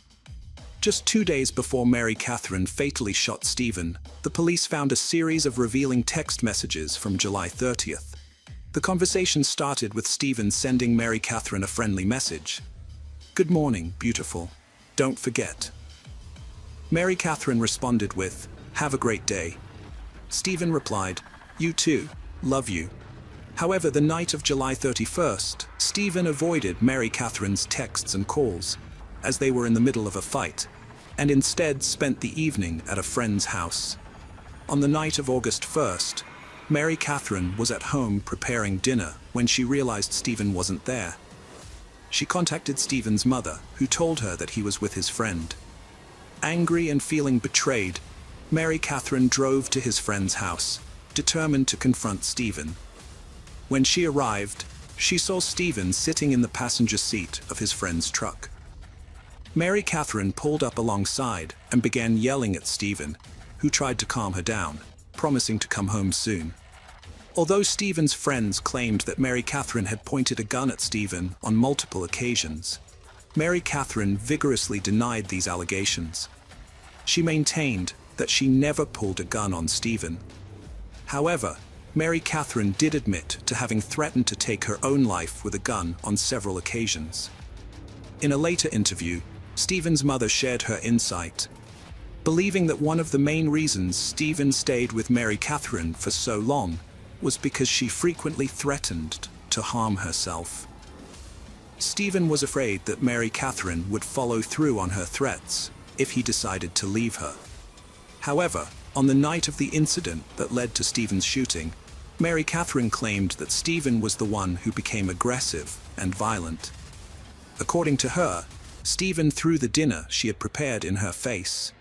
Just 2 days before Mary Catherine fatally shot Stephen, the police found a series of revealing text messages from July 30th. The conversation started with Stephen sending Mary Catherine a friendly message. "Good morning, beautiful. Don't forget." Mary Catherine responded with, "Have a great day." Stephen replied, "You too. Love you." However, the night of July 31st, Stephen avoided Mary Catherine's texts and calls, as they were in the middle of a fight, and instead spent the evening at a friend's house. On the night of August 1st, Mary Catherine was at home preparing dinner when she realized Stephen wasn't there. She contacted Stephen's mother, who told her that he was with his friend. Angry and feeling betrayed, Mary Catherine drove to his friend's house, determined to confront Stephen. When she arrived, she saw Stephen sitting in the passenger seat of his friend's truck. Mary Catherine pulled up alongside and began yelling at Stephen, who tried to calm her down, promising to come home soon. Although Stephen's friends claimed that Mary Catherine had pointed a gun at Stephen on multiple occasions, Mary Catherine vigorously denied these allegations. She maintained that she never pulled a gun on Stephen. However, Mary Catherine did admit to having threatened to take her own life with a gun on several occasions. In a later interview, Stephen's mother shared her insight, believing that one of the main reasons Stephen stayed with Mary Catherine for so long was because she frequently threatened to harm herself. Stephen was afraid that Mary Catherine would follow through on her threats if he decided to leave her. However, on the night of the incident that led to Stephen's shooting, Mary Catherine claimed that Stephen was the one who became aggressive and violent. According to her, Stephen threw the dinner she had prepared in her face.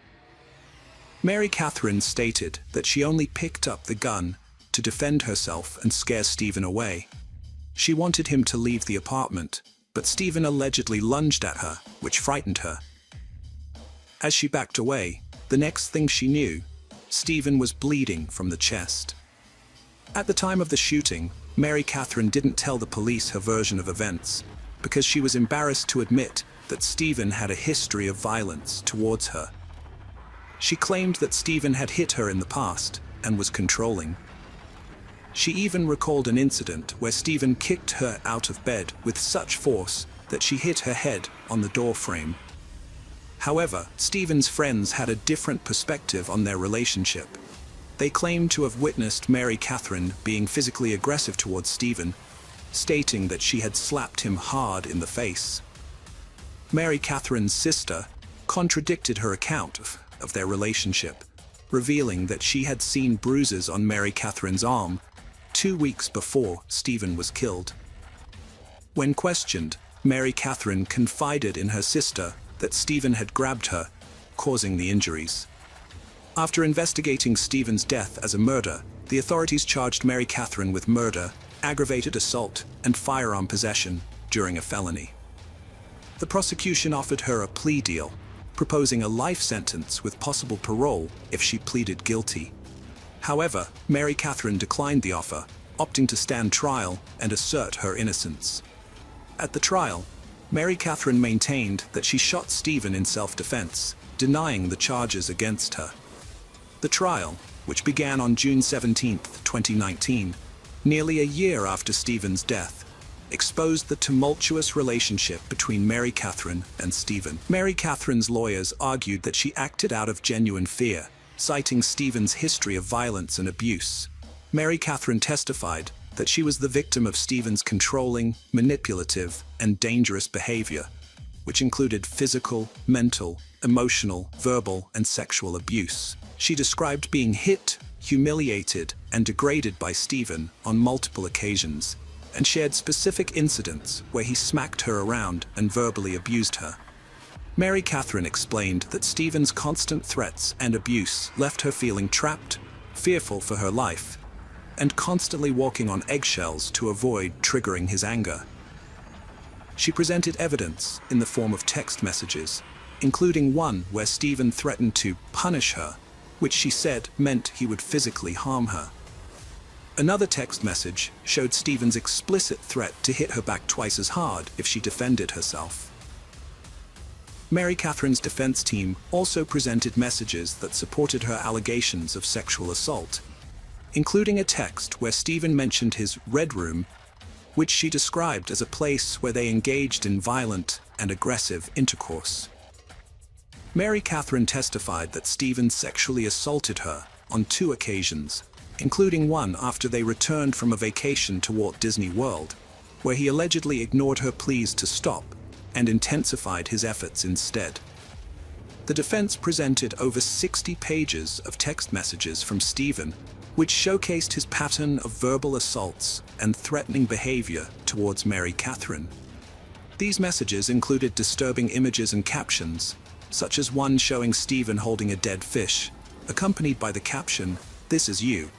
Mary Catherine stated that she only picked up the gun to defend herself and scare Stephen away. She wanted him to leave the apartment, but Stephen allegedly lunged at her, which frightened her. As she backed away, the next thing she knew, Stephen was bleeding from the chest. At the time of the shooting, Mary Catherine didn't tell the police her version of events because she was embarrassed to admit that Stephen had a history of violence towards her. She claimed that Stephen had hit her in the past and was controlling. She even recalled an incident where Stephen kicked her out of bed with such force that she hit her head on the door frame. However, Stephen's friends had a different perspective on their relationship. They claimed to have witnessed Mary Catherine being physically aggressive towards Stephen, stating that she had slapped him hard in the face. Mary Catherine's sister contradicted her account of their relationship, revealing that she had seen bruises on Mary Catherine's arm 2 weeks before Stephen was killed. When questioned, Mary Catherine confided in her sister that Stephen had grabbed her, causing the injuries. After investigating Stephen's death as a murder, the authorities charged Mary Catherine with murder, aggravated assault, and firearm possession during a felony. The prosecution offered her a plea deal, proposing a life sentence with possible parole if she pleaded guilty. However, Mary Catherine declined the offer, opting to stand trial and assert her innocence. At the trial, Mary Catherine maintained that she shot Stephen in self-defense, denying the charges against her. The trial, which began on June 17, 2019, nearly a year after Stephen's death, exposed the tumultuous relationship between Mary Catherine and Stephen. Mary Catherine's lawyers argued that she acted out of genuine fear, citing Stephen's history of violence and abuse. Mary Catherine testified that she was the victim of Stephen's controlling, manipulative, and dangerous behavior, which included physical, mental, emotional, verbal, and sexual abuse. She described being hit, humiliated, and degraded by Stephen on multiple occasions, and shared specific incidents where he smacked her around and verbally abused her. Mary Catherine explained that Stephen's constant threats and abuse left her feeling trapped, fearful for her life, and constantly walking on eggshells to avoid triggering his anger. She presented evidence in the form of text messages, including one where Stephen threatened to punish her, which she said meant he would physically harm her. Another text message showed Stephen's explicit threat to hit her back twice as hard if she defended herself. Mary Catherine's defense team also presented messages that supported her allegations of sexual assault, including a text where Stephen mentioned his red room, which she described as a place where they engaged in violent and aggressive intercourse. Mary Catherine testified that Stephen sexually assaulted her on 2 occasions, including one after they returned from a vacation to Walt Disney World, where he allegedly ignored her pleas to stop and intensified his efforts instead. The defense presented over 60 pages of text messages from Stephen, which showcased his pattern of verbal assaults and threatening behavior towards Mary Catherine. These messages included disturbing images and captions, such as one showing Stephen holding a dead fish, accompanied by the caption, "This is you."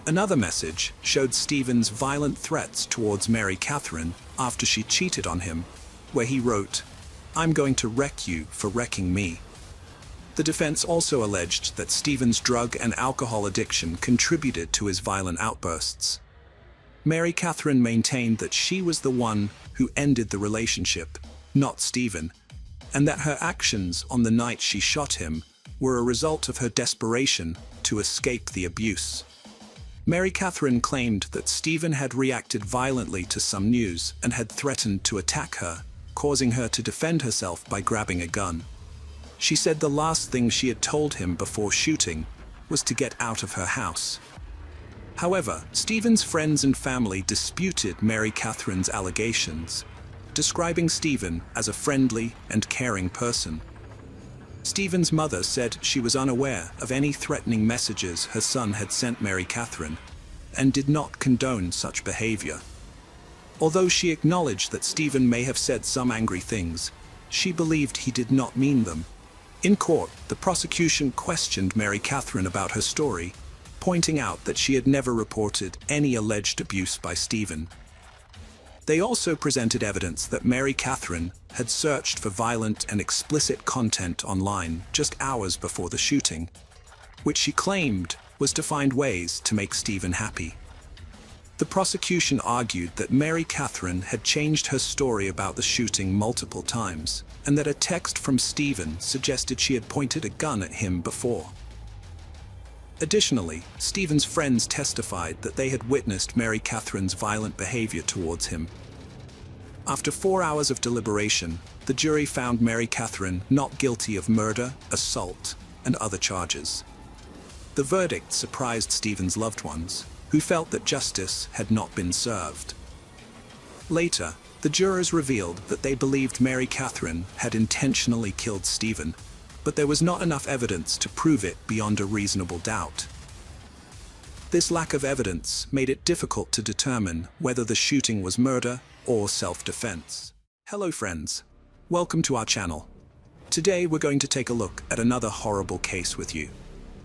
Another message showed Stephen's violent threats towards Mary Catherine after she cheated on him, where he wrote, "I'm going to wreck you for wrecking me." The defense also alleged that Stephen's drug and alcohol addiction contributed to his violent outbursts. Mary Catherine maintained that she was the one who ended the relationship, not Stephen, and that her actions on the night she shot him were a result of her desperation to escape the abuse. Mary Catherine claimed that Stephen had reacted violently to some news and had threatened to attack her, causing her to defend herself by grabbing a gun. She said the last thing she had told him before shooting was to get out of her house. However, Stephen's friends and family disputed Mary Catherine's allegations, describing Stephen as a friendly and caring person. Stephen's mother said she was unaware of any threatening messages her son had sent Mary Catherine and did not condone such behavior. Although she acknowledged that Stephen may have said some angry things, she believed he did not mean them. In court, the prosecution questioned Mary Catherine about her story, pointing out that she had never reported any alleged abuse by Stephen. They also presented evidence that Mary Catherine had searched for violent and explicit content online just hours before the shooting, which she claimed was to find ways to make Stephen happy. The prosecution argued that Mary Catherine had changed her story about the shooting multiple times, and that a text from Stephen suggested she had pointed a gun at him before. Additionally, Stephen's friends testified that they had witnessed Mary Catherine's violent behavior towards him. After 4 hours of deliberation, the jury found Mary Catherine not guilty of murder, assault, and other charges. The verdict surprised Stephen's loved ones, who felt that justice had not been served. Later, the jurors revealed that they believed Mary Catherine had intentionally killed Stephen, but there was not enough evidence to prove it beyond a reasonable doubt. This lack of evidence made it difficult to determine whether the shooting was murder or self-defense. Hello friends, welcome to our channel. Today we're going to take a look at another horrible case with you.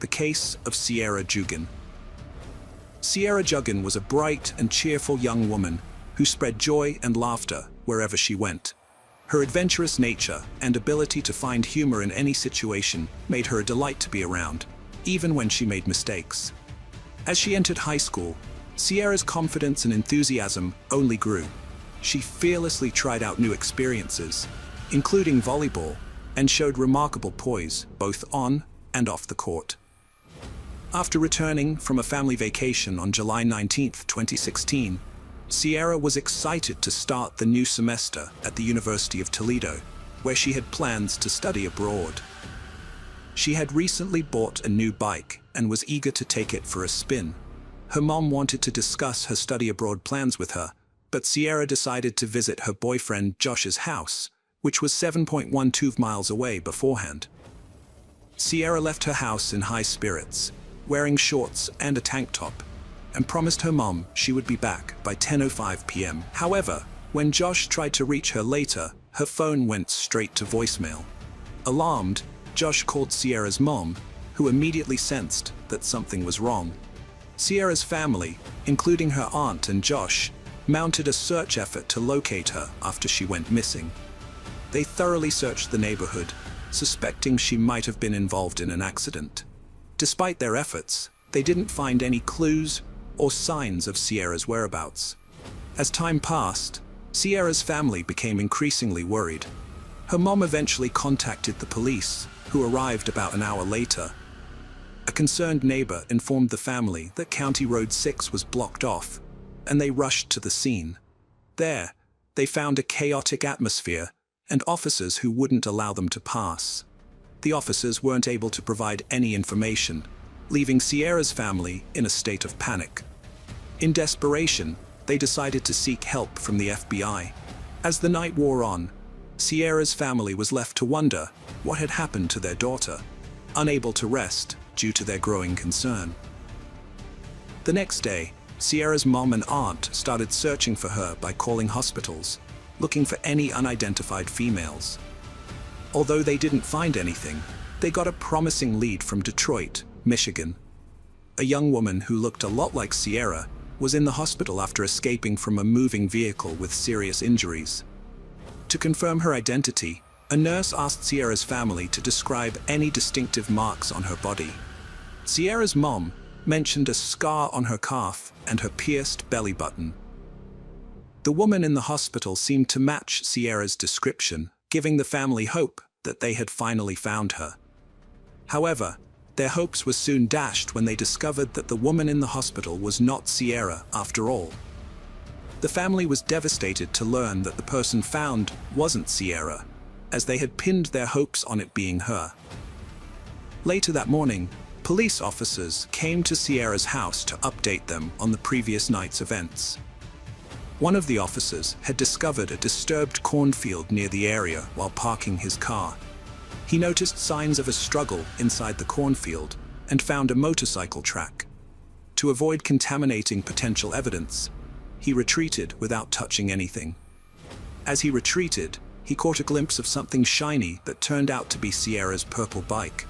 The case of Sierra Jugan. Sierra Jugan was a bright and cheerful young woman who spread joy and laughter wherever she went. Her adventurous nature and ability to find humor in any situation made her a delight to be around, even when she made mistakes. As she entered high school, Sierra's confidence and enthusiasm only grew. She fearlessly tried out new experiences, including volleyball, and showed remarkable poise both on and off the court. After returning from a family vacation on July 19, 2016, Sierra was excited to start the new semester at the University of Toledo, where she had plans to study abroad. She had recently bought a new bike and was eager to take it for a spin. Her mom wanted to discuss her study abroad plans with her, but Sierra decided to visit her boyfriend Josh's house, which was 7.12 miles away beforehand. Sierra left her house in high spirits, wearing shorts and a tank top, and promised her mom she would be back by 10:05 p.m. However, when Josh tried to reach her later, her phone went straight to voicemail. Alarmed, Josh called Sierra's mom, who immediately sensed that something was wrong. Sierra's family, including her aunt and Josh, mounted a search effort to locate her after she went missing. They thoroughly searched the neighborhood, suspecting she might have been involved in an accident. Despite their efforts, they didn't find any clues or signs of Sierra's whereabouts. As time passed, Sierra's family became increasingly worried. Her mom eventually contacted the police, who arrived about an hour later. A concerned neighbor informed the family that County Road 6 was blocked off, and they rushed to the scene. There, they found a chaotic atmosphere and officers who wouldn't allow them to pass. The officers weren't able to provide any information, leaving Sierra's family in a state of panic. In desperation, they decided to seek help from the FBI. As the night wore on, Sierra's family was left to wonder what had happened to their daughter, unable to rest due to their growing concern. The next day, Sierra's mom and aunt started searching for her by calling hospitals, looking for any unidentified females. Although they didn't find anything, they got a promising lead from Detroit, Michigan. A young woman who looked a lot like Sierra was in the hospital after escaping from a moving vehicle with serious injuries. To confirm her identity, a nurse asked Sierra's family to describe any distinctive marks on her body. Sierra's mom mentioned a scar on her calf and her pierced belly button. The woman in the hospital seemed to match Sierra's description, giving the family hope that they had finally found her. However, their hopes were soon dashed when they discovered that the woman in the hospital was not Sierra after all. The family was devastated to learn that the person found wasn't Sierra, as they had pinned their hopes on it being her. Later that morning, police officers came to Sierra's house to update them on the previous night's events. One of the officers had discovered a disturbed cornfield near the area while parking his car. He noticed signs of a struggle inside the cornfield and found a motorcycle track. To avoid contaminating potential evidence, he retreated without touching anything. As he retreated, he caught a glimpse of something shiny that turned out to be Sierra's purple bike.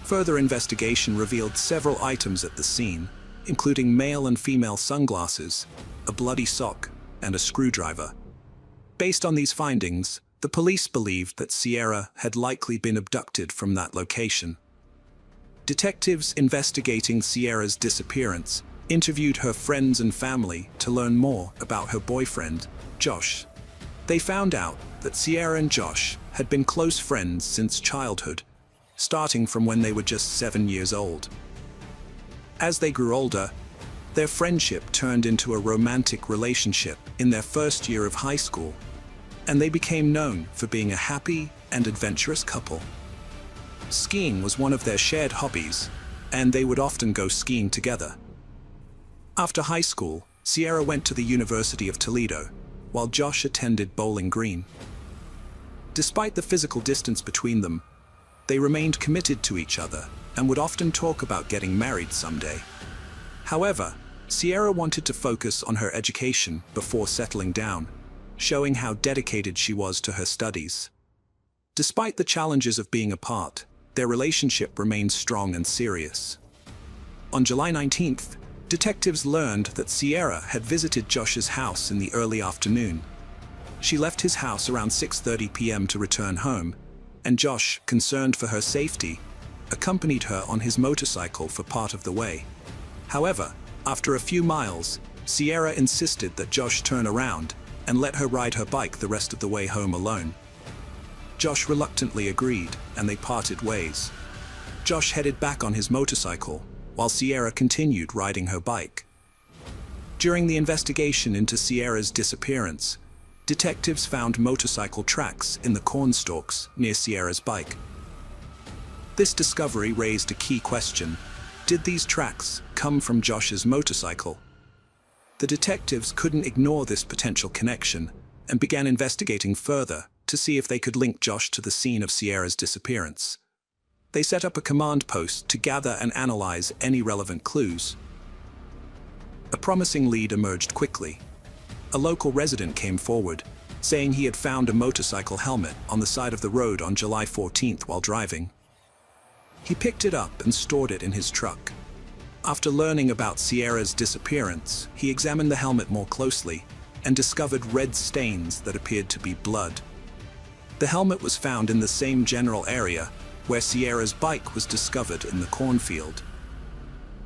Further investigation revealed several items at the scene, including male and female sunglasses, a bloody sock, and a screwdriver. Based on these findings, the police believed that Sierra had likely been abducted from that location. Detectives investigating Sierra's disappearance interviewed her friends and family to learn more about her boyfriend, Josh. They found out that Sierra and Josh had been close friends since childhood, starting from when they were just 7 years old. As they grew older, their friendship turned into a romantic relationship in their first year of high school, and they became known for being a happy and adventurous couple. Skiing was one of their shared hobbies, and they would often go skiing together. After high school, Sierra went to the University of Toledo, while Josh attended Bowling Green. Despite the physical distance between them, they remained committed to each other and would often talk about getting married someday. However, Sierra wanted to focus on her education before settling down, showing how dedicated she was to her studies. Despite the challenges of being apart, their relationship remained strong and serious. On July 19th, detectives learned that Sierra had visited Josh's house in the early afternoon. She left his house around 6:30 p.m. to return home, and Josh, concerned for her safety, accompanied her on his motorcycle for part of the way. However, after a few miles, Sierra insisted that Josh turn around and let her ride her bike the rest of the way home alone. Josh reluctantly agreed, and they parted ways. Josh headed back on his motorcycle, while Sierra continued riding her bike. During the investigation into Sierra's disappearance, detectives found motorcycle tracks in the cornstalks near Sierra's bike. This discovery raised a key question: did these tracks come from Josh's motorcycle? The detectives couldn't ignore this potential connection and began investigating further to see if they could link Josh to the scene of Sierra's disappearance. They set up a command post to gather and analyze any relevant clues. A promising lead emerged quickly. A local resident came forward, saying he had found a motorcycle helmet on the side of the road on July 14th while driving. He picked it up and stored it in his truck. After learning about Sierra's disappearance, he examined the helmet more closely and discovered red stains that appeared to be blood. The helmet was found in the same general area where Sierra's bike was discovered in the cornfield.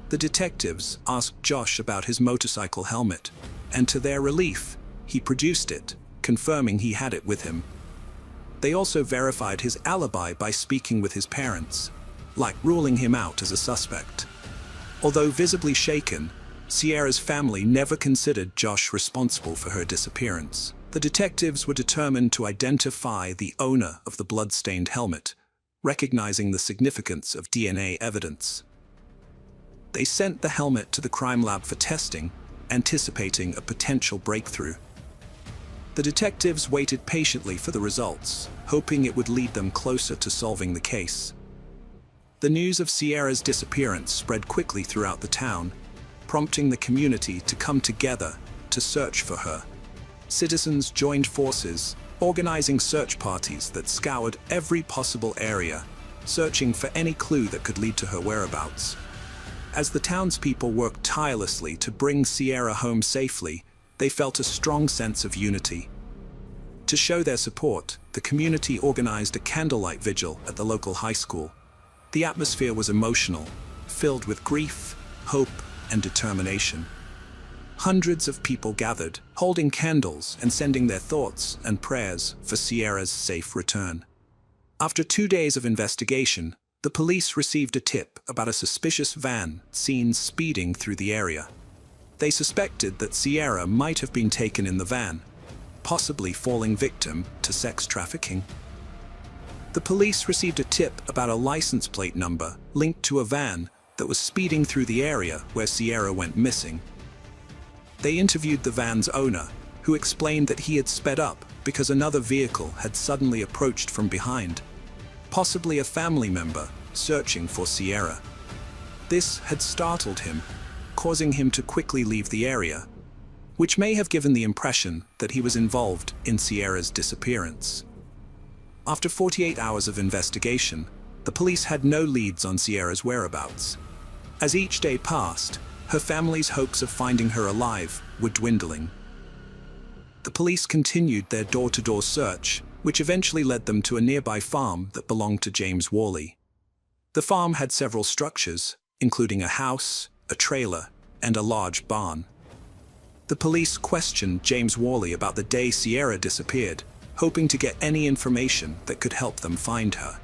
The detectives asked Josh about his motorcycle helmet, and to their relief, he produced it, confirming he had it with him. They also verified his alibi by speaking with his parents, like ruling him out as a suspect. Although visibly shaken, Sierra's family never considered Josh responsible for her disappearance. The detectives were determined to identify the owner of the blood-stained helmet, recognizing the significance of DNA evidence. They sent the helmet to the crime lab for testing, anticipating a potential breakthrough. The detectives waited patiently for the results, hoping it would lead them closer to solving the case. The news of Sierra's disappearance spread quickly throughout the town, prompting the community to come together to search for her. Citizens joined forces, organizing search parties that scoured every possible area, searching for any clue that could lead to her whereabouts. As the townspeople worked tirelessly to bring Sierra home safely, they felt a strong sense of unity. To show their support, the community organized a candlelight vigil at the local high school. The atmosphere was emotional, filled with grief, hope, and determination. Hundreds of people gathered, holding candles and sending their thoughts and prayers for Sierra's safe return. After 2 days of investigation, the police received a tip about a suspicious van seen speeding through the area. They suspected that Sierra might have been taken in the van, possibly falling victim to sex trafficking. The police received a tip about a license plate number linked to a van that was speeding through the area where Sierra went missing. They interviewed the van's owner, who explained that he had sped up because another vehicle had suddenly approached from behind, possibly a family member searching for Sierra. This had startled him, causing him to quickly leave the area, which may have given the impression that he was involved in Sierra's disappearance. After 48 hours of investigation, the police had no leads on Sierra's whereabouts. As each day passed, her family's hopes of finding her alive were dwindling. The police continued their door-to-door search, which eventually led them to a nearby farm that belonged to James Worley. The farm had several structures, including a house, a trailer, and a large barn. The police questioned James Worley about the day Sierra disappeared, hoping to get any information that could help them find her.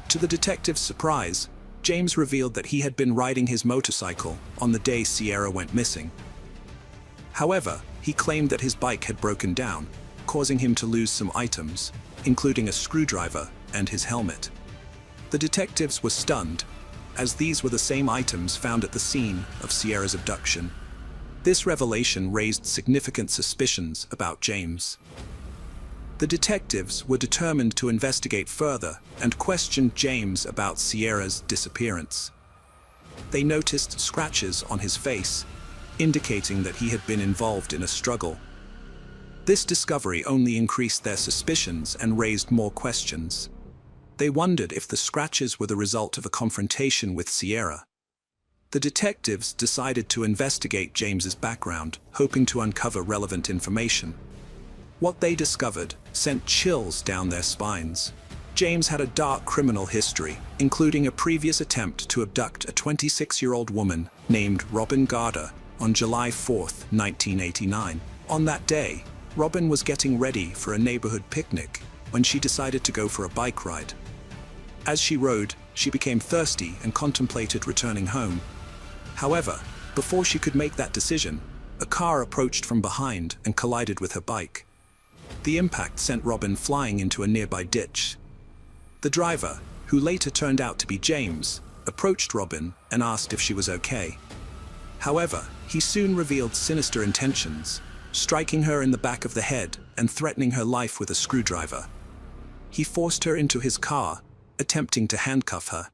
To the detectives' surprise, James revealed that he had been riding his motorcycle on the day Sierra went missing. However, he claimed that his bike had broken down, causing him to lose some items, including a screwdriver and his helmet. The detectives were stunned, as these were the same items found at the scene of Sierra's abduction. This revelation raised significant suspicions about James. The detectives were determined to investigate further and questioned James about Sierra's disappearance. They noticed scratches on his face, indicating that he had been involved in a struggle. This discovery only increased their suspicions and raised more questions. They wondered if the scratches were the result of a confrontation with Sierra. The detectives decided to investigate James's background, hoping to uncover relevant information. What they discovered sent chills down their spines. James had a dark criminal history, including a previous attempt to abduct a 26-year-old woman named Robin Garder on July 4, 1989. On that day, Robin was getting ready for a neighborhood picnic when she decided to go for a bike ride. As she rode, she became thirsty and contemplated returning home. However, before she could make that decision, a car approached from behind and collided with her bike. The impact sent Robin flying into a nearby ditch. The driver, who later turned out to be James, approached Robin and asked if she was okay. However, he soon revealed sinister intentions, striking her in the back of the head and threatening her life with a screwdriver. He forced her into his car, attempting to handcuff her.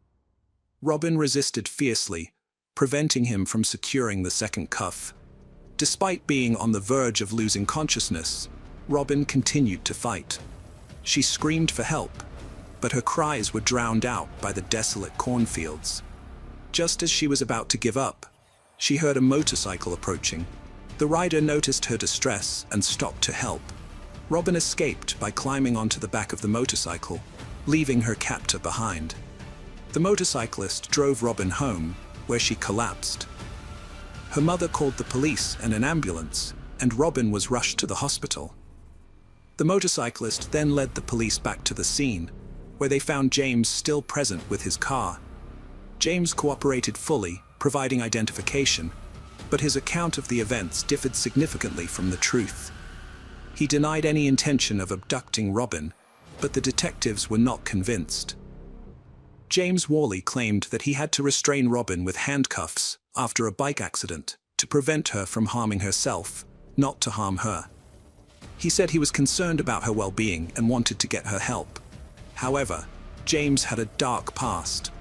Robin resisted fiercely, preventing him from securing the second cuff. Despite being on the verge of losing consciousness, Robin continued to fight. She screamed for help, but her cries were drowned out by the desolate cornfields. Just as she was about to give up, she heard a motorcycle approaching. The rider noticed her distress and stopped to help. Robin escaped by climbing onto the back of the motorcycle, leaving her captor behind. The motorcyclist drove Robin home, where she collapsed. Her mother called the police and an ambulance, and Robin was rushed to the hospital. The motorcyclist then led the police back to the scene, where they found James still present with his car. James cooperated fully, providing identification, but his account of the events differed significantly from the truth. He denied any intention of abducting Robin, but the detectives were not convinced. James Worley claimed that he had to restrain Robin with handcuffs after a bike accident to prevent her from harming herself, not to harm her. He said he was concerned about her well-being and wanted to get her help. However, James had a dark past.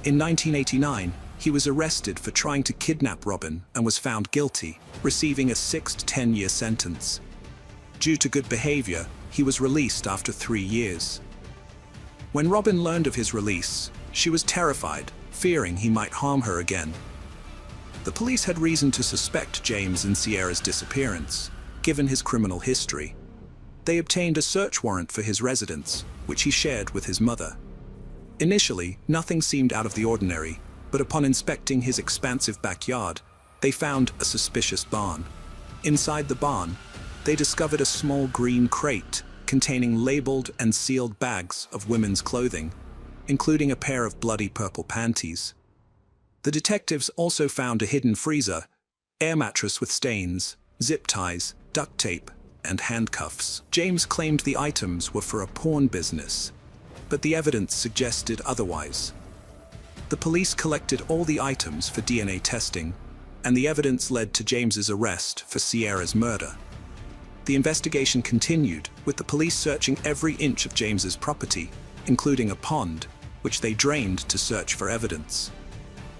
In 1989, he was arrested for trying to kidnap Robin and was found guilty, receiving a 6 to 10-year sentence. Due to good behavior, he was released after 3 years. When Robin learned of his release, she was terrified, fearing he might harm her again. The police had reason to suspect James in Sierra's disappearance, given his criminal history. They obtained a search warrant for his residence, which he shared with his mother. Initially, nothing seemed out of the ordinary, but upon inspecting his expansive backyard, they found a suspicious barn. Inside the barn, they discovered a small green crate containing labeled and sealed bags of women's clothing, including a pair of bloody purple panties. The detectives also found a hidden freezer, air mattress with stains, zip ties, duct tape, and handcuffs. James claimed the items were for a porn business, but the evidence suggested otherwise. The police collected all the items for DNA testing, and the evidence led to James's arrest for Sierra's murder. The investigation continued, with the police searching every inch of James's property, including a pond, which they drained to search for evidence.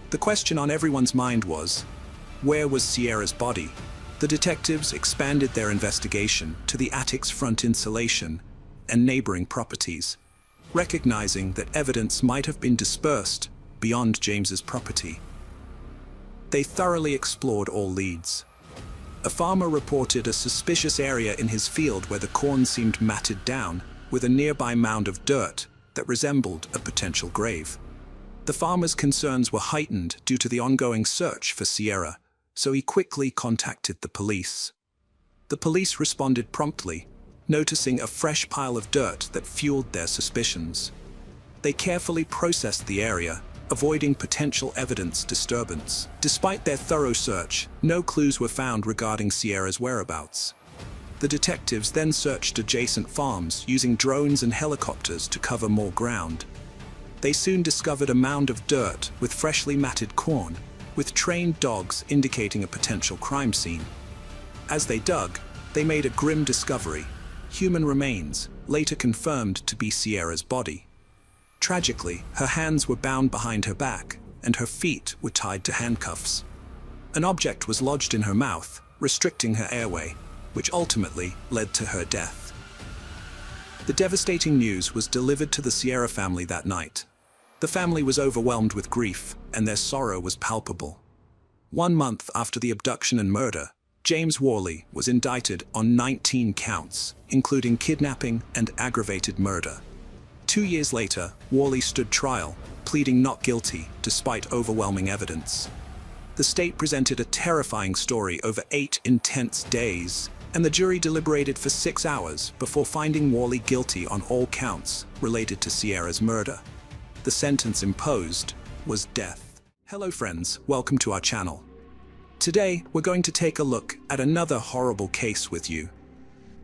The question on everyone's mind was, where was Sierra's body? The detectives expanded their investigation to the attic's front insulation and neighboring properties, recognizing that evidence might have been dispersed beyond James's property. They thoroughly explored all leads. A farmer reported a suspicious area in his field where the corn seemed matted down, with a nearby mound of dirt that resembled a potential grave. The farmer's concerns were heightened due to the ongoing search for Sierra, so he quickly contacted the police. The police responded promptly, noticing a fresh pile of dirt that fueled their suspicions. They carefully processed the area, avoiding potential evidence disturbance. Despite their thorough search, no clues were found regarding Sierra's whereabouts. The detectives then searched adjacent farms using drones and helicopters to cover more ground. They soon discovered a mound of dirt with freshly matted corn, with trained dogs indicating a potential crime scene. As they dug, they made a grim discovery: human remains, later confirmed to be Sierra's body. Tragically, her hands were bound behind her back, and her feet were tied to handcuffs. An object was lodged in her mouth, restricting her airway, which ultimately led to her death. The devastating news was delivered to the Sierra family that night. The family was overwhelmed with grief, and their sorrow was palpable. 1 month after the abduction and murder, James Worley was indicted on 19 counts, including kidnapping and aggravated murder. 2 years later, Worley stood trial, pleading not guilty despite overwhelming evidence. The state presented a terrifying story over 8 intense days, and the jury deliberated for 6 hours before finding Worley guilty on all counts related to Sierra's murder. The sentence imposed was death. Hello friends, welcome to our channel. Today, we're going to take a look at another horrible case with you.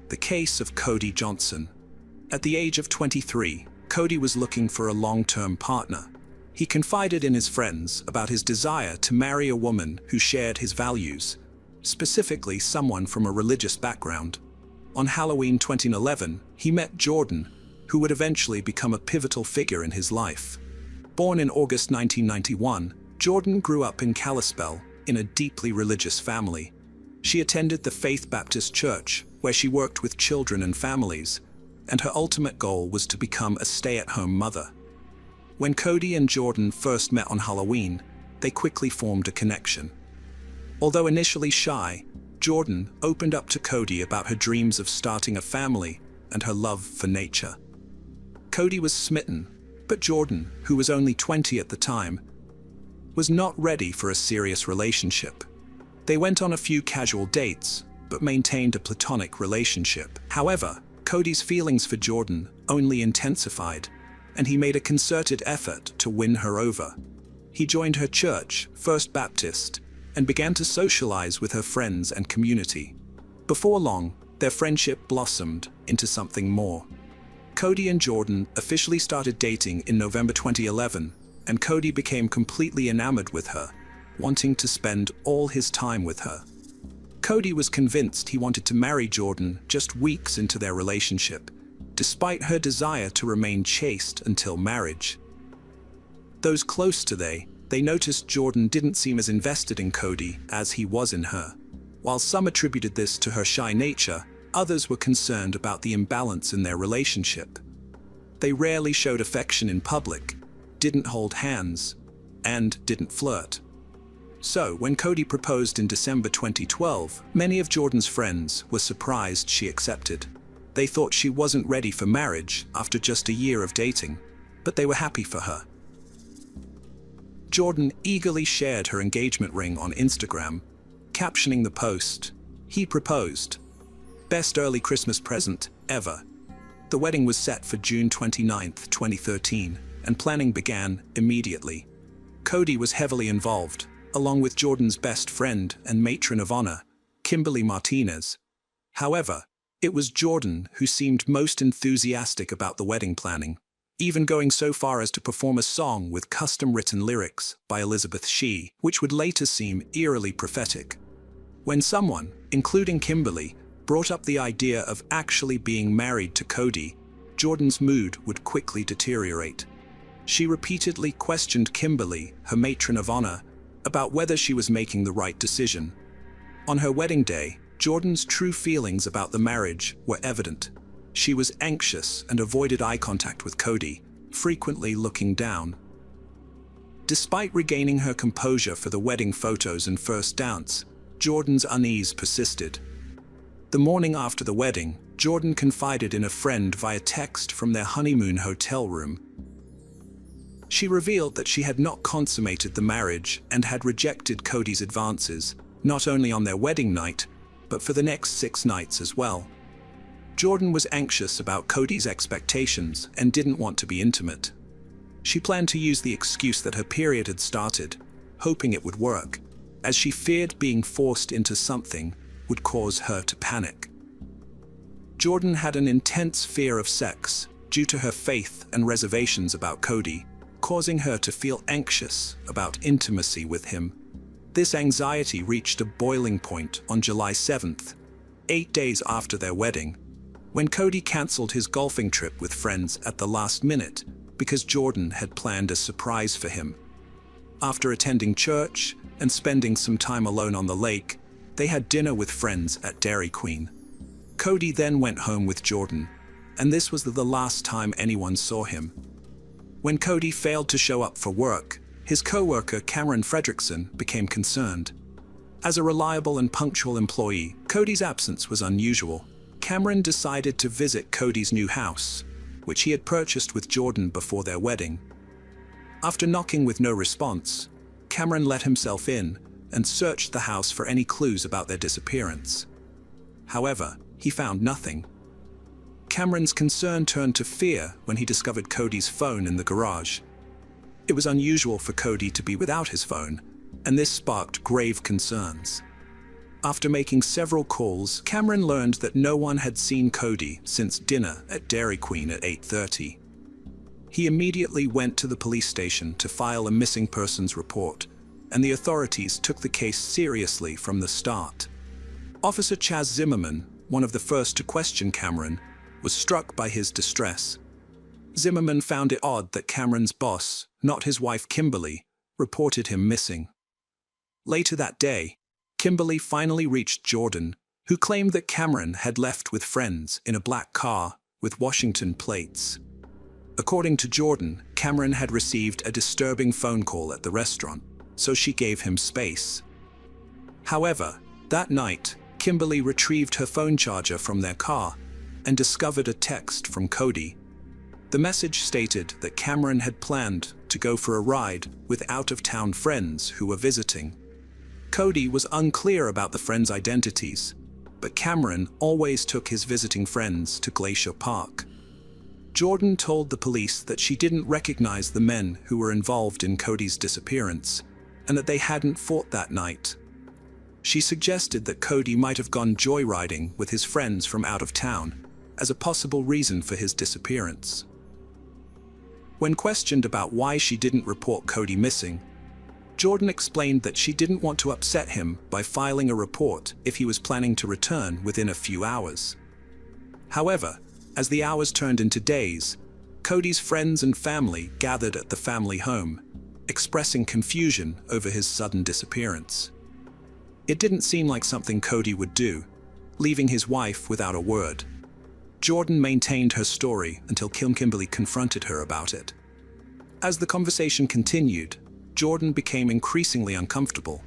The case of Cody Johnson. At the age of 23, Cody was looking for a long-term partner. He confided in his friends about his desire to marry a woman who shared his values, specifically someone from a religious background. On Halloween 2011, he met Jordan, who would eventually become a pivotal figure in his life. Born in August 1991, Jordan grew up in Kalispell in a deeply religious family. She attended the Faith Baptist Church, where she worked with children and families, and her ultimate goal was to become a stay-at-home mother. When Cody and Jordan first met on Halloween, they quickly formed a connection. Although initially shy, Jordan opened up to Cody about her dreams of starting a family and her love for nature. Cody was smitten, but Jordan, who was only 20 at the time, was not ready for a serious relationship. They went on a few casual dates, but maintained a platonic relationship. However, Cody's feelings for Jordan only intensified, and he made a concerted effort to win her over. He joined her church, First Baptist, and began to socialize with her friends and community. Before long, their friendship blossomed into something more. Cody and Jordan officially started dating in November 2011, and Cody became completely enamored with her, wanting to spend all his time with her. Cody was convinced he wanted to marry Jordan just weeks into their relationship, despite her desire to remain chaste until marriage. Those close to they noticed Jordan didn't seem as invested in Cody as he was in her. While some attributed this to her shy nature, others were concerned about the imbalance in their relationship. They rarely showed affection in public, didn't hold hands, and didn't flirt. So, when Cody proposed in December 2012, many of Jordan's friends were surprised she accepted. They thought she wasn't ready for marriage after just a year of dating, but they were happy for her. Jordan eagerly shared her engagement ring on Instagram, captioning the post, "He proposed. Best early Christmas present ever." The wedding was set for June 29, 2013, and planning began immediately. Cody was heavily involved, along with Jordan's best friend and matron of honor, Kimberly Martinez. However, it was Jordan who seemed most enthusiastic about the wedding planning, even going so far as to perform a song with custom-written lyrics by Elizabeth Shee, which would later seem eerily prophetic. When someone, including Kimberly, brought up the idea of actually being married to Cody, Jordan's mood would quickly deteriorate. She repeatedly questioned Kimberly, her matron of honor, about whether she was making the right decision. On her wedding day, Jordan's true feelings about the marriage were evident. She was anxious and avoided eye contact with Cody, frequently looking down. Despite regaining her composure for the wedding photos and first dance, Jordan's unease persisted. The morning after the wedding, Jordan confided in a friend via text from their honeymoon hotel room. She revealed that she had not consummated the marriage and had rejected Cody's advances, not only on their wedding night, but for the next 6 nights as well. Jordan was anxious about Cody's expectations and didn't want to be intimate. She planned to use the excuse that her period had started, hoping it would work, as she feared being forced into something would cause her to panic. Jordan had an intense fear of sex due to her faith and reservations about Cody, causing her to feel anxious about intimacy with him. This anxiety reached a boiling point on July 7th, 8 days after their wedding, when Cody canceled his golfing trip with friends at the last minute because Jordan had planned a surprise for him. After attending church and spending some time alone on the lake, they had dinner with friends at Dairy Queen. Cody then went home with Jordan, and this was the last time anyone saw him. When Cody failed to show up for work, his co-worker Cameron Fredrickson became concerned. As a reliable and punctual employee, Cody's absence was unusual. Cameron decided to visit Cody's new house, which he had purchased with Jordan before their wedding. After knocking with no response, Cameron let himself in and searched the house for any clues about their disappearance. However, he found nothing. Cameron's concern turned to fear when he discovered Cody's phone in the garage. It was unusual for Cody to be without his phone, and this sparked grave concerns. After making several calls, Cameron learned that no one had seen Cody since dinner at Dairy Queen at 8:30. He immediately went to the police station to file a missing persons report, and the authorities took the case seriously from the start. Officer Chaz Zimmerman, one of the first to question Cameron, was struck by his distress. Zimmerman found it odd that Cameron's boss, not his wife Kimberly, reported him missing. Later that day, Kimberly finally reached Jordan, who claimed that Cameron had left with friends in a black car with Washington plates. According to Jordan, Cameron had received a disturbing phone call at the restaurant, so she gave him space. However, that night, Kimberly retrieved her phone charger from their car and discovered a text from Cody. The message stated that Cameron had planned to go for a ride with out-of-town friends who were visiting. Cody was unclear about the friends' identities, but Cameron always took his visiting friends to Glacier Park. Jordan told the police that she didn't recognize the men who were involved in Cody's disappearance, and that they hadn't fought that night. She suggested that Cody might have gone joyriding with his friends from out of town, as a possible reason for his disappearance. When questioned about why she didn't report Cody missing, Jordan explained that she didn't want to upset him by filing a report if he was planning to return within a few hours. However, as the hours turned into days, Cody's friends and family gathered at the family home, expressing confusion over his sudden disappearance. It didn't seem like something Cody would do, leaving his wife without a word. Jordan maintained her story until Kimberly confronted her about it. As the conversation continued, Jordan became increasingly uncomfortable.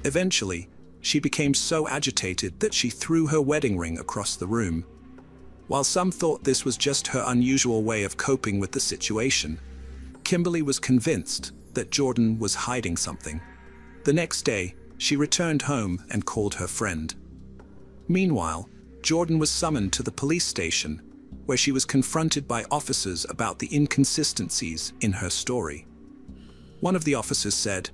Eventually, she became so agitated that she threw her wedding ring across the room. While some thought this was just her unusual way of coping with the situation, Kimberly was convinced that Jordan was hiding something. The next day, she returned home and called her friend. Meanwhile, Jordan was summoned to the police station, where she was confronted by officers about the inconsistencies in her story. One of the officers said,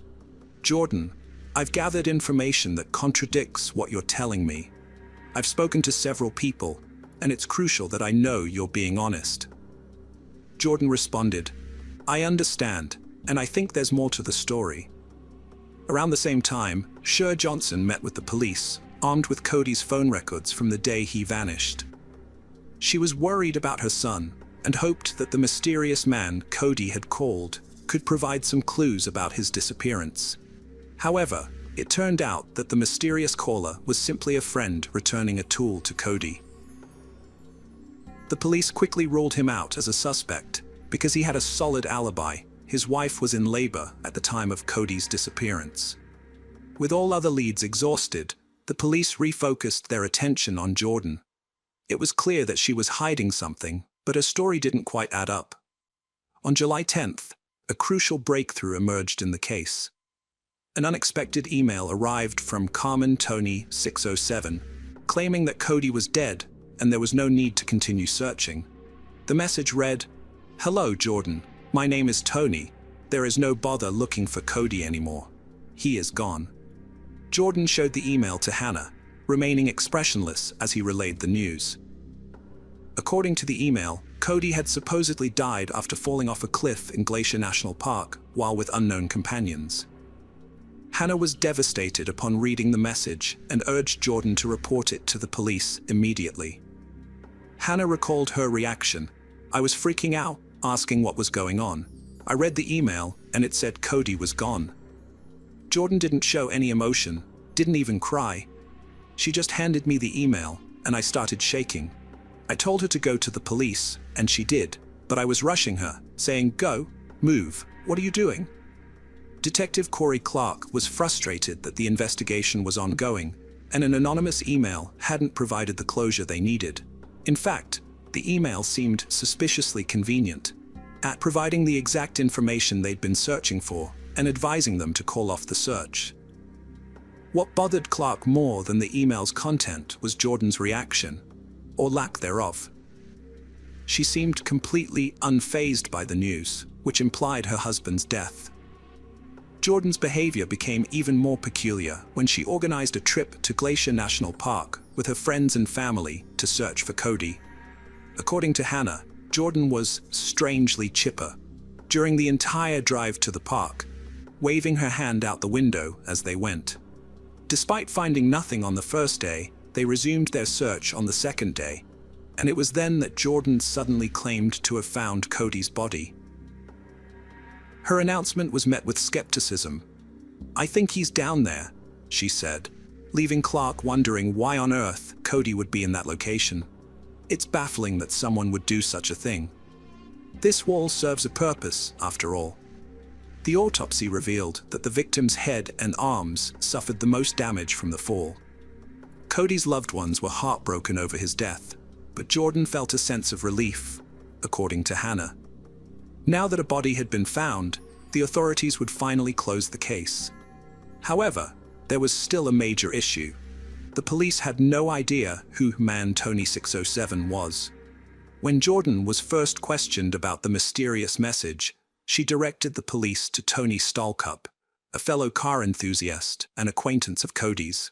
"Jordan, I've gathered information that contradicts what you're telling me. I've spoken to several people, and it's crucial that I know you're being honest." Jordan responded, "I understand, and I think there's more to the story." Around the same time, Sher Johnson met with the police, armed with Cody's phone records from the day he vanished. She was worried about her son and hoped that the mysterious man Cody had called could provide some clues about his disappearance. However, it turned out that the mysterious caller was simply a friend returning a tool to Cody. The police quickly ruled him out as a suspect because he had a solid alibi. His wife was in labor at the time of Cody's disappearance. With all other leads exhausted, the police refocused their attention on Jordan. It was clear that she was hiding something, but her story didn't quite add up. On July 10th, a crucial breakthrough emerged in the case. An unexpected email arrived from Carmen Tony 607, claiming that Cody was dead and there was no need to continue searching. The message read, "Hello, Jordan. My name is Tony. There is no bother looking for Cody anymore. He is gone." Jordan showed the email to Hannah, remaining expressionless as he relayed the news. According to the email, Cody had supposedly died after falling off a cliff in Glacier National Park while with unknown companions. Hannah was devastated upon reading the message and urged Jordan to report it to the police immediately. Hannah recalled her reaction. "I was freaking out, asking what was going on. I read the email and it said Cody was gone. Jordan didn't show any emotion, didn't even cry. She just handed me the email, and I started shaking. I told her to go to the police, and she did, but I was rushing her, saying, "Go, move, what are you doing?" Detective Corey Clark was frustrated that the investigation was ongoing, and an anonymous email hadn't provided the closure they needed. In fact, the email seemed suspiciously convenient, at providing the exact information they'd been searching for and advising them to call off the search. What bothered Clark more than the email's content was Jordan's reaction, or lack thereof. She seemed completely unfazed by the news, which implied her husband's death. Jordan's behavior became even more peculiar when she organized a trip to Glacier National Park with her friends and family to search for Cody. According to Hannah, Jordan was strangely chipper during the entire drive to the park, waving her hand out the window as they went. Despite finding nothing on the first day, they resumed their search on the second day, and it was then that Jordan suddenly claimed to have found Cody's body. Her announcement was met with skepticism. "I think he's down there," she said, leaving Clark wondering why on earth Cody would be in that location. It's baffling that someone would do such a thing. This wall serves a purpose, after all. The autopsy revealed that the victim's head and arms suffered the most damage from the fall. Cody's loved ones were heartbroken over his death, but Jordan felt a sense of relief, according to Hannah. Now that a body had been found, the authorities would finally close the case. However, there was still a major issue. The police had no idea who man Tony 607 was. When Jordan was first questioned about the mysterious message, she directed the police to Tony Stallcup, a fellow car enthusiast and acquaintance of Cody's.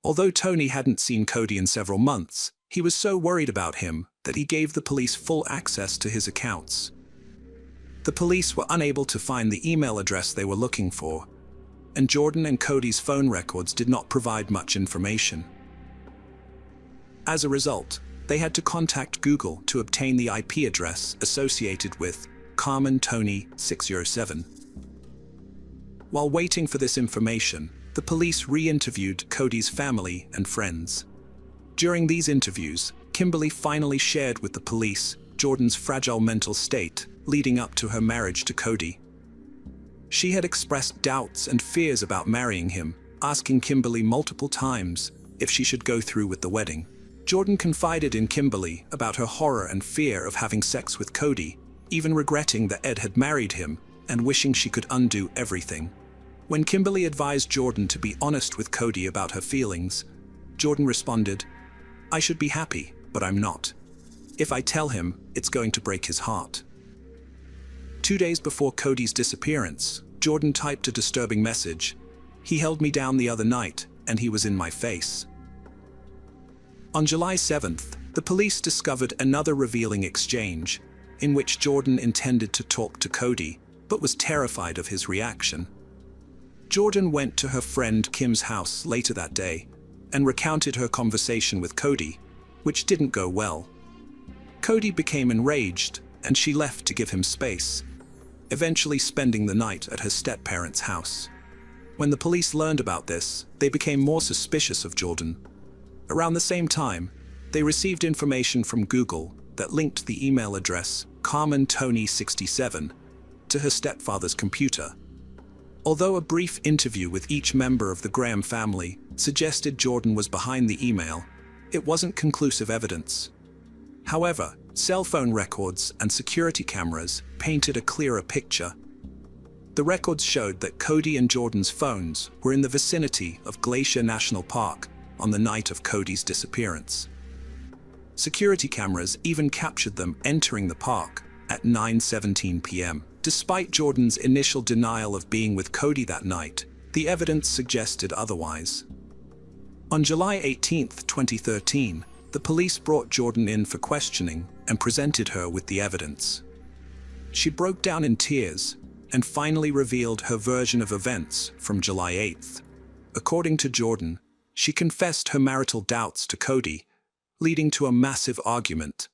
Although Tony hadn't seen Cody in several months, he was so worried about him that he gave the police full access to his accounts. The police were unable to find the email address they were looking for, and Jordan and Cody's phone records did not provide much information. As a result, they had to contact Google to obtain the IP address associated with Carmen Tony 607. While waiting for this information, the police re-interviewed Cody's family and friends. During these interviews, Kimberly finally shared with the police Jordan's fragile mental state leading up to her marriage to Cody. She had expressed doubts and fears about marrying him, asking Kimberly multiple times if she should go through with the wedding. Jordan confided in Kimberly about her horror and fear of having sex with Cody, even regretting that Ed had married him and wishing she could undo everything. When Kimberly advised Jordan to be honest with Cody about her feelings, Jordan responded, "I should be happy, but I'm not. If I tell him, it's going to break his heart." 2 days before Cody's disappearance, Jordan typed a disturbing message. "He held me down the other night, and he was in my face." On July 7th, the police discovered another revealing exchange, in which Jordan intended to talk to Cody, but was terrified of his reaction. Jordan went to her friend Kim's house later that day, and recounted her conversation with Cody, which didn't go well. Cody became enraged, and she left to give him space, eventually spending the night at her step-parents' house. When the police learned about this, they became more suspicious of Jordan. Around the same time, they received information from Google that linked the email address Carmen Tony 67 to her stepfather's computer. Although a brief interview with each member of the Graham family suggested Jordan was behind the email, it wasn't conclusive evidence. However, cell phone records and security cameras painted a clearer picture. The records showed that Cody and Jordan's phones were in the vicinity of Glacier National Park on the night of Cody's disappearance. Security cameras even captured them entering the park at 9:17 p.m. Despite Jordan's initial denial of being with Cody that night, the evidence suggested otherwise. On July 18, 2013, the police brought Jordan in for questioning and presented her with the evidence. She broke down in tears and finally revealed her version of events from July 8th. According to Jordan, she confessed her marital doubts to Cody, leading to a massive argument.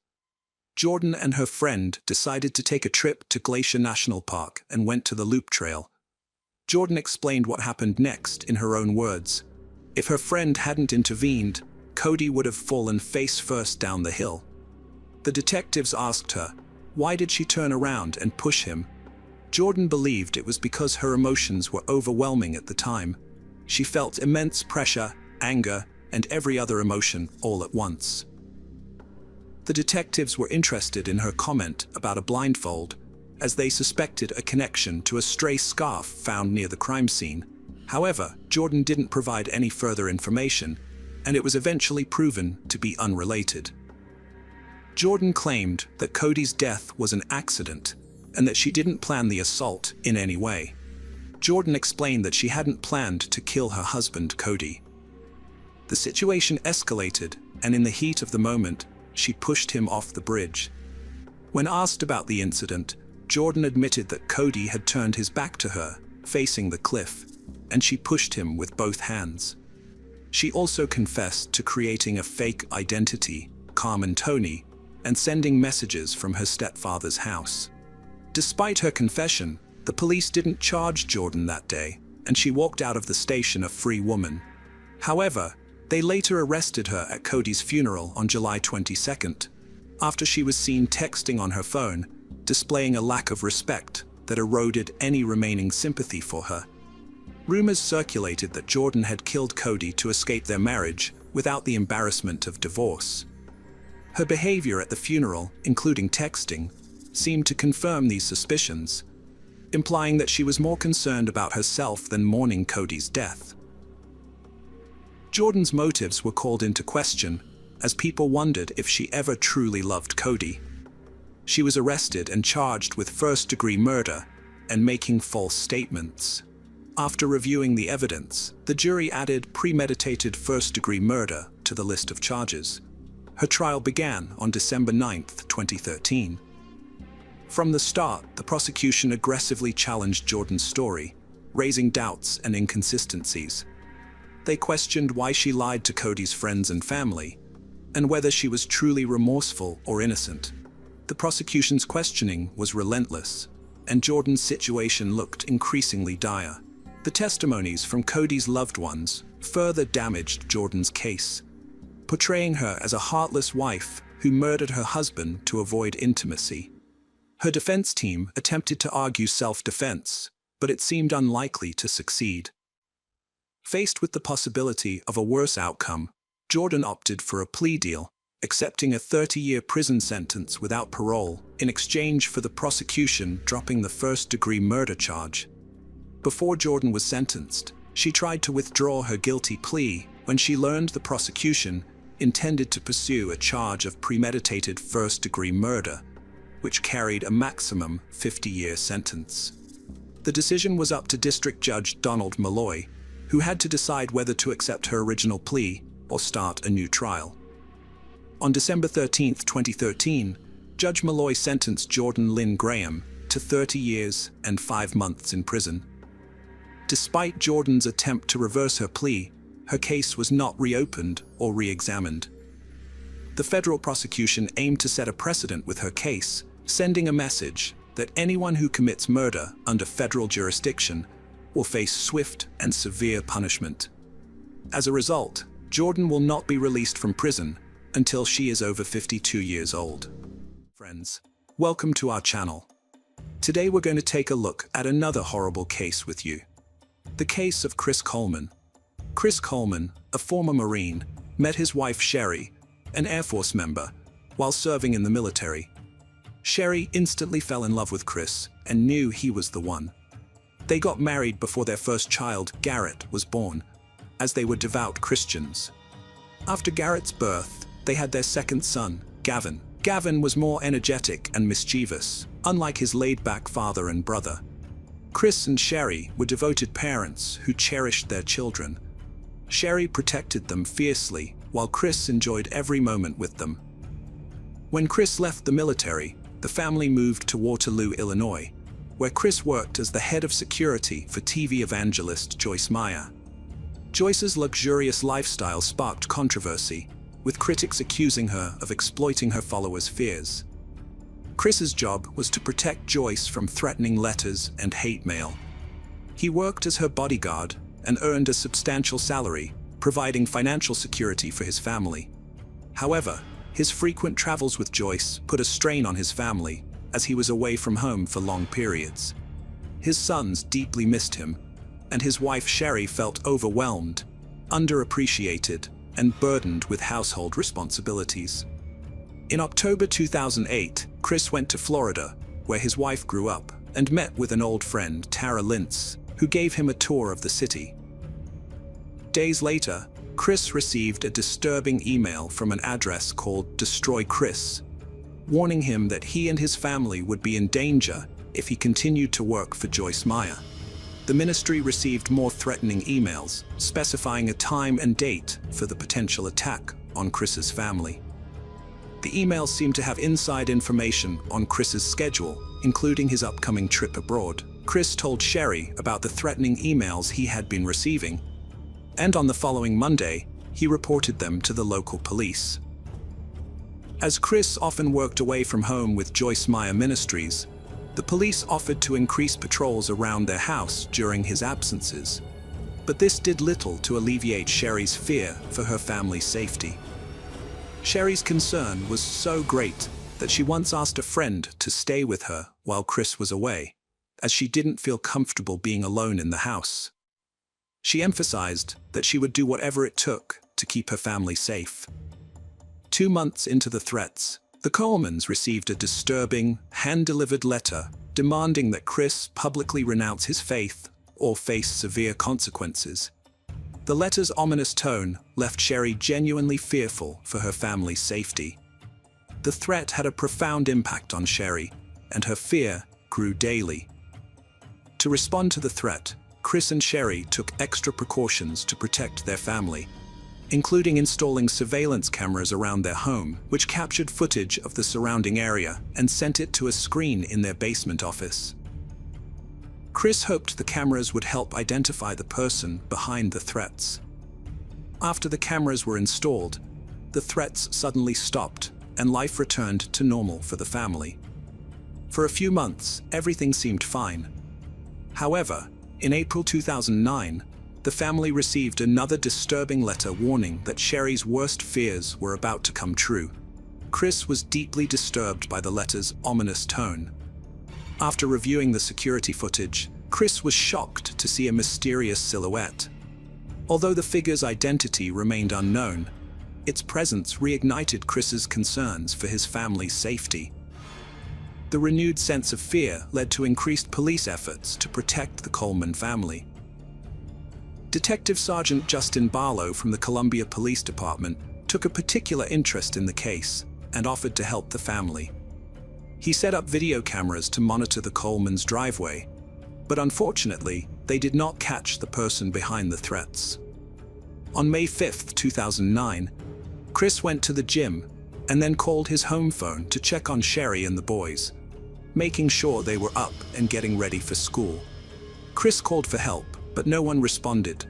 Jordan and her friend decided to take a trip to Glacier National Park and went to the Loop Trail. Jordan explained what happened next in her own words. If her friend hadn't intervened, Cody would have fallen face first down the hill. The detectives asked her, why did she turn around and push him? Jordan believed it was because her emotions were overwhelming at the time. She felt immense pressure, anger, and every other emotion all at once. The detectives were interested in her comment about a blindfold, as they suspected a connection to a stray scarf found near the crime scene. However, Jordan didn't provide any further information, and it was eventually proven to be unrelated. Jordan claimed that Cody's death was an accident, and that she didn't plan the assault in any way. Jordan explained that she hadn't planned to kill her husband, Cody. The situation escalated, and in the heat of the moment, she pushed him off the bridge. When asked about the incident, Jordan admitted that Cody had turned his back to her, facing the cliff, and she pushed him with both hands. She also confessed to creating a fake identity, Carmen Tony, and sending messages from her stepfather's house. Despite her confession, the police didn't charge Jordan that day, and she walked out of the station a free woman. However, they later arrested her at Cody's funeral on July 22nd, after she was seen texting on her phone, displaying a lack of respect that eroded any remaining sympathy for her. Rumors circulated that Jordan had killed Cody to escape their marriage without the embarrassment of divorce. Her behavior at the funeral, including texting, seemed to confirm these suspicions, implying that she was more concerned about herself than mourning Cody's death. Jordan's motives were called into question, as people wondered if she ever truly loved Cody. She was arrested and charged with first-degree murder and making false statements. After reviewing the evidence, the jury added premeditated first-degree murder to the list of charges. Her trial began on December 9, 2013. From the start, the prosecution aggressively challenged Jordan's story, raising doubts and inconsistencies. They questioned why she lied to Cody's friends and family, and whether she was truly remorseful or innocent. The prosecution's questioning was relentless, and Jordan's situation looked increasingly dire. The testimonies from Cody's loved ones further damaged Jordan's case, portraying her as a heartless wife who murdered her husband to avoid intimacy. Her defense team attempted to argue self-defense, but it seemed unlikely to succeed. Faced with the possibility of a worse outcome, Jordan opted for a plea deal, accepting a 30-year prison sentence without parole in exchange for the prosecution dropping the first-degree murder charge. Before Jordan was sentenced, she tried to withdraw her guilty plea when she learned the prosecution intended to pursue a charge of premeditated first-degree murder, which carried a maximum 50-year sentence. The decision was up to District Judge Donald Malloy, who had to decide whether to accept her original plea or start a new trial. On December 13, 2013, Judge Malloy sentenced Jordan Lynn Graham to 30 years and 5 months in prison. Despite Jordan's attempt to reverse her plea, her case was not reopened or re-examined. The federal prosecution aimed to set a precedent with her case, sending a message that anyone who commits murder under federal jurisdiction will face swift and severe punishment. As a result, Jordan will not be released from prison until she is over 52 years old. Friends, welcome to our channel. Today we're going to take a look at another horrible case with you. The case of Chris Coleman. Chris Coleman, a former Marine, met his wife Sherry, an Air Force member, while serving in the military. Sherry instantly fell in love with Chris and knew he was the one. They got married before their first child, Garrett, was born, as they were devout Christians. After Garrett's birth, they had their second son, Gavin. Gavin was more energetic and mischievous, unlike his laid-back father and brother. Chris and Sherry were devoted parents who cherished their children. Sherry protected them fiercely, while Chris enjoyed every moment with them. When Chris left the military, the family moved to Waterloo, Illinois, where Chris worked as the head of security for TV evangelist Joyce Meyer. Joyce's luxurious lifestyle sparked controversy, with critics accusing her of exploiting her followers' fears. Chris's job was to protect Joyce from threatening letters and hate mail. He worked as her bodyguard and earned a substantial salary, providing financial security for his family. However, his frequent travels with Joyce put a strain on his family, as he was away from home for long periods. His sons deeply missed him, and his wife Sherry felt overwhelmed, underappreciated, and burdened with household responsibilities. In October 2008, Chris went to Florida, where his wife grew up, and met with an old friend, Tara Lintz, who gave him a tour of the city. Days later, Chris received a disturbing email from an address called Destroy Chris, warning him that he and his family would be in danger if he continued to work for Joyce Meyer. The ministry received more threatening emails, specifying a time and date for the potential attack on Chris's family. The emails seemed to have inside information on Chris's schedule, including his upcoming trip abroad. Chris told Sherry about the threatening emails he had been receiving, and on the following Monday, he reported them to the local police. As Chris often worked away from home with Joyce Meyer Ministries, the police offered to increase patrols around their house during his absences. But this did little to alleviate Sherry's fear for her family's safety. Sherry's concern was so great that she once asked a friend to stay with her while Chris was away, as she didn't feel comfortable being alone in the house. She emphasized that she would do whatever it took to keep her family safe. 2 months into the threats, the Colemans received a disturbing, hand-delivered letter demanding that Chris publicly renounce his faith or face severe consequences. The letter's ominous tone left Sherry genuinely fearful for her family's safety. The threat had a profound impact on Sherry, and her fear grew daily. To respond to the threat, Chris and Sherry took extra precautions to protect their family, including installing surveillance cameras around their home, which captured footage of the surrounding area and sent it to a screen in their basement office. Chris hoped the cameras would help identify the person behind the threats. After the cameras were installed, the threats suddenly stopped and life returned to normal for the family. For a few months, everything seemed fine. However, in April 2009, the family received another disturbing letter warning that Sherry's worst fears were about to come true. Chris was deeply disturbed by the letter's ominous tone. After reviewing the security footage, Chris was shocked to see a mysterious silhouette. Although the figure's identity remained unknown, its presence reignited Chris's concerns for his family's safety. The renewed sense of fear led to increased police efforts to protect the Coleman family. Detective Sergeant Justin Barlow from the Columbia Police Department took a particular interest in the case and offered to help the family. He set up video cameras to monitor the Coleman's driveway, but unfortunately, they did not catch the person behind the threats. On May 5, 2009, Chris went to the gym and then called his home phone to check on Sherry and the boys, making sure they were up and getting ready for school. Chris called for help, but no one responded.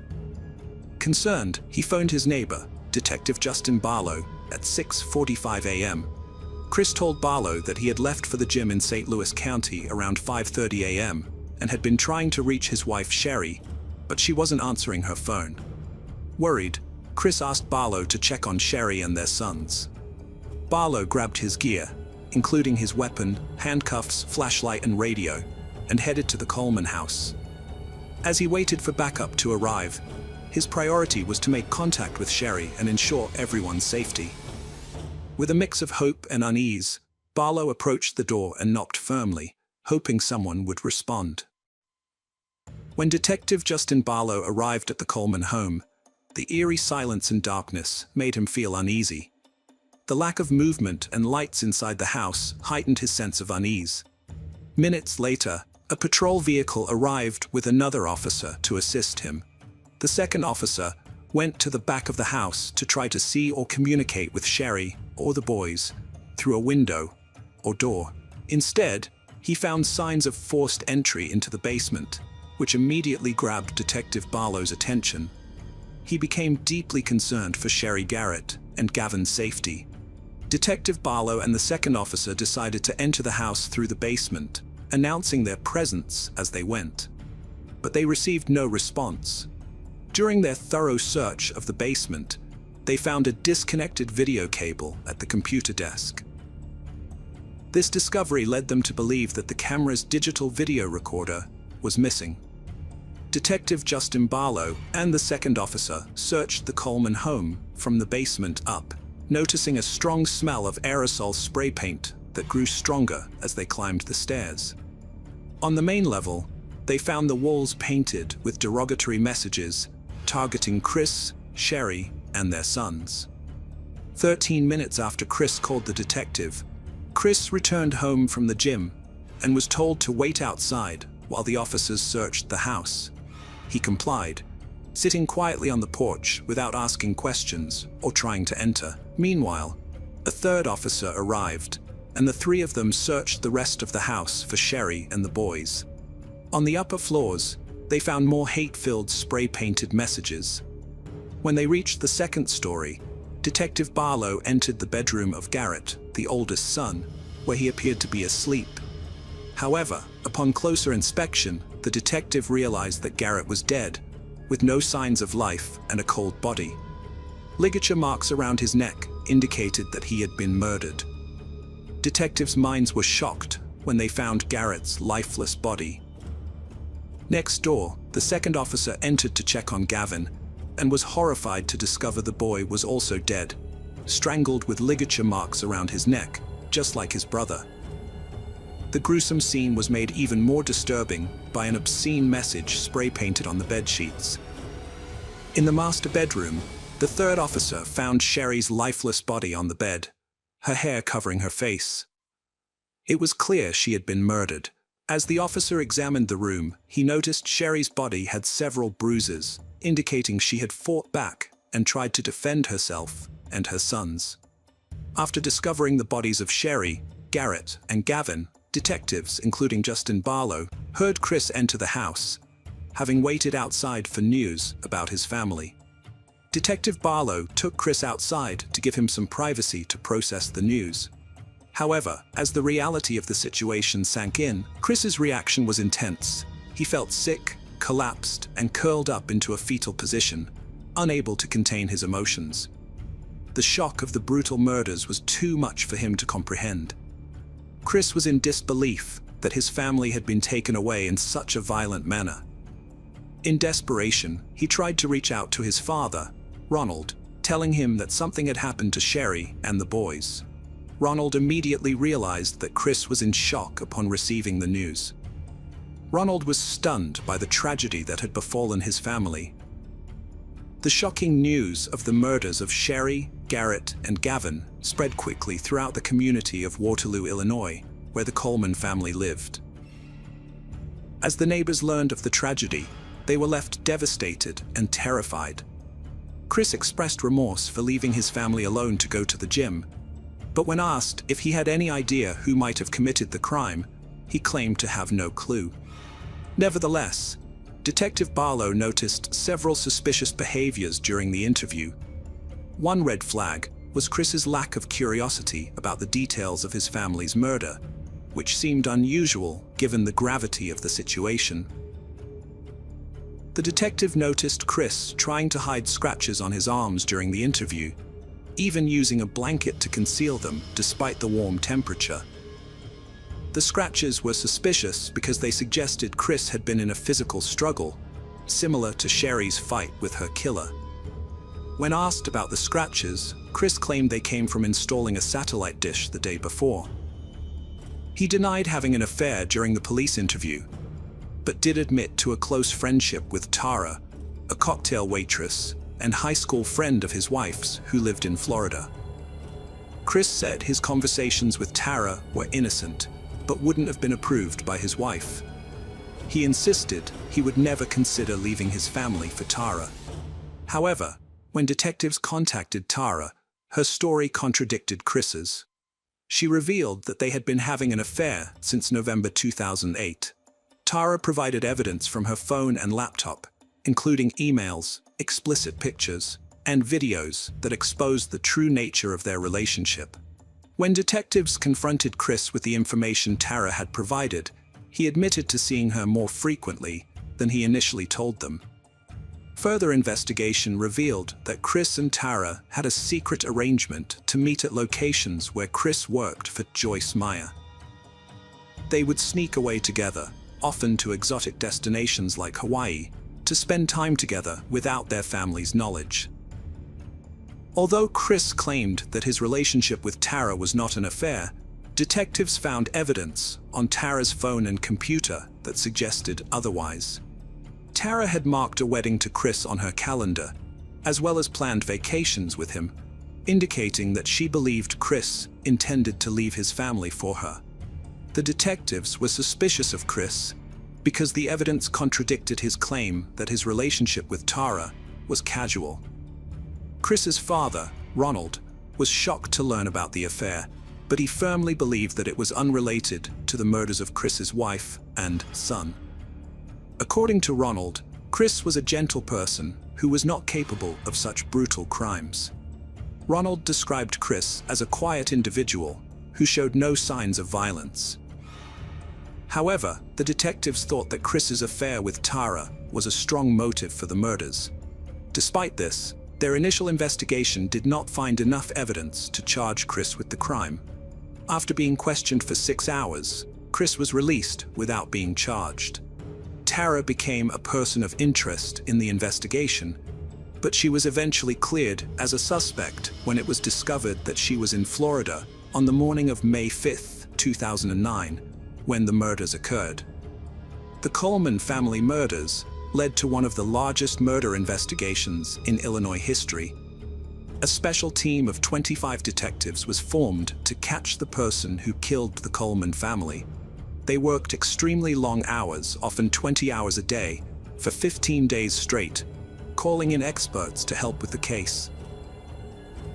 Concerned, he phoned his neighbor, Detective Justin Barlow, at 6:45 a.m. Chris told Barlow that he had left for the gym in St. Louis County around 5:30 a.m. and had been trying to reach his wife Sherry, but she wasn't answering her phone. Worried, Chris asked Barlow to check on Sherry and their sons. Barlow grabbed his gear, including his weapon, handcuffs, flashlight, and radio, and headed to the Coleman house. As he waited for backup to arrive, his priority was to make contact with Sherry and ensure everyone's safety. With a mix of hope and unease, Barlow approached the door and knocked firmly, hoping someone would respond. When Detective Justin Barlow arrived at the Coleman home, the eerie silence and darkness made him feel uneasy. The lack of movement and lights inside the house heightened his sense of unease. Minutes later, a patrol vehicle arrived with another officer to assist him. The second officer went to the back of the house to try to see or communicate with Sherry or the boys through a window or door. Instead, he found signs of forced entry into the basement, which immediately grabbed Detective Barlow's attention. He became deeply concerned for Sherry Garrett and Gavin's safety. Detective Barlow and the second officer decided to enter the house through the basement, announcing their presence as they went. but they received no response. During their thorough search of the basement, they found a disconnected video cable at the computer desk. This discovery led them to believe that the camera's digital video recorder was missing. Detective Justin Barlow and the second officer searched the Coleman home from the basement up, noticing a strong smell of aerosol spray paint that grew stronger as they climbed the stairs. On the main level, they found the walls painted with derogatory messages targeting Chris, Sherry, and their sons. 13 minutes after Chris called the detective, Chris returned home from the gym and was told to wait outside while the officers searched the house. He complied, sitting quietly on the porch without asking questions or trying to enter. Meanwhile, a third officer arrived, and the three of them searched the rest of the house for Sherry and the boys. On the upper floors, they found more hate-filled spray-painted messages. When they reached the second story, Detective Barlow entered the bedroom of Garrett, the oldest son, where he appeared to be asleep. However, upon closer inspection, the detective realized that Garrett was dead, with no signs of life and a cold body. Ligature marks around his neck indicated that he had been murdered. Detectives' minds were shocked when they found Garrett's lifeless body. Next door, the second officer entered to check on Gavin and was horrified to discover the boy was also dead, strangled with ligature marks around his neck, just like his brother. The gruesome scene was made even more disturbing by an obscene message spray-painted on the bedsheets. In the master bedroom, the third officer found Sherry's lifeless body on the bed, her hair covering her face. It was clear she had been murdered. As the officer examined the room, he noticed Sherry's body had several bruises, indicating she had fought back and tried to defend herself and her sons. After discovering the bodies of Sherry, Garrett, and Gavin, detectives, including Justin Barlow, heard Chris enter the house, having waited outside for news about his family. Detective Barlow took Chris outside to give him some privacy to process the news. However, as the reality of the situation sank in, Chris's reaction was intense. He felt sick, collapsed, and curled up into a fetal position, unable to contain his emotions. The shock of the brutal murders was too much for him to comprehend. Chris was in disbelief that his family had been taken away in such a violent manner. In desperation, he tried to reach out to his father, Ronald, telling him that something had happened to Sherry and the boys. Ronald immediately realized that Chris was in shock upon receiving the news. Ronald was stunned by the tragedy that had befallen his family. The shocking news of the murders of Sherry, Garrett, and Gavin spread quickly throughout the community of Waterloo, Illinois, where the Coleman family lived. As the neighbors learned of the tragedy, they were left devastated and terrified. Chris expressed remorse for leaving his family alone to go to the gym, but when asked if he had any idea who might have committed the crime, he claimed to have no clue. Nevertheless, Detective Barlow noticed several suspicious behaviors during the interview. One red flag was Chris's lack of curiosity about the details of his family's murder, which seemed unusual given the gravity of the situation. The detective noticed Chris trying to hide scratches on his arms during the interview, even using a blanket to conceal them despite the warm temperature. The scratches were suspicious because they suggested Chris had been in a physical struggle, similar to Sherry's fight with her killer. When asked about the scratches, Chris claimed they came from installing a satellite dish the day before. He denied having an affair during the police interview, but did admit to a close friendship with Tara, a cocktail waitress and high school friend of his wife's who lived in Florida. Chris said his conversations with Tara were innocent, but wouldn't have been approved by his wife. He insisted he would never consider leaving his family for Tara. However, when detectives contacted Tara, her story contradicted Chris's. She revealed that they had been having an affair since November 2008. Tara provided evidence from her phone and laptop, including emails, explicit pictures, and videos that exposed the true nature of their relationship. When detectives confronted Chris with the information Tara had provided, he admitted to seeing her more frequently than he initially told them. Further investigation revealed that Chris and Tara had a secret arrangement to meet at locations where Chris worked for Joyce Meyer. They would sneak away together, often to exotic destinations like Hawaii, to spend time together without their family's knowledge. Although Chris claimed that his relationship with Tara was not an affair, detectives found evidence on Tara's phone and computer that suggested otherwise. Tara had marked a wedding to Chris on her calendar, as well as planned vacations with him, indicating that she believed Chris intended to leave his family for her. The detectives were suspicious of Chris because the evidence contradicted his claim that his relationship with Tara was casual. Chris's father, Ronald, was shocked to learn about the affair, but he firmly believed that it was unrelated to the murders of Chris's wife and son. According to Ronald, Chris was a gentle person who was not capable of such brutal crimes. Ronald described Chris as a quiet individual who showed no signs of violence. However, the detectives thought that Chris's affair with Tara was a strong motive for the murders. Despite this, their initial investigation did not find enough evidence to charge Chris with the crime. After being questioned for 6 hours, Chris was released without being charged. Tara became a person of interest in the investigation, but she was eventually cleared as a suspect when it was discovered that she was in Florida on the morning of May 5, 2009, when the murders occurred. The Coleman family murders led to one of the largest murder investigations in Illinois history. A special team of 25 detectives was formed to catch the person who killed the Coleman family. They worked extremely long hours, often 20 hours a day, for 15 days straight, calling in experts to help with the case.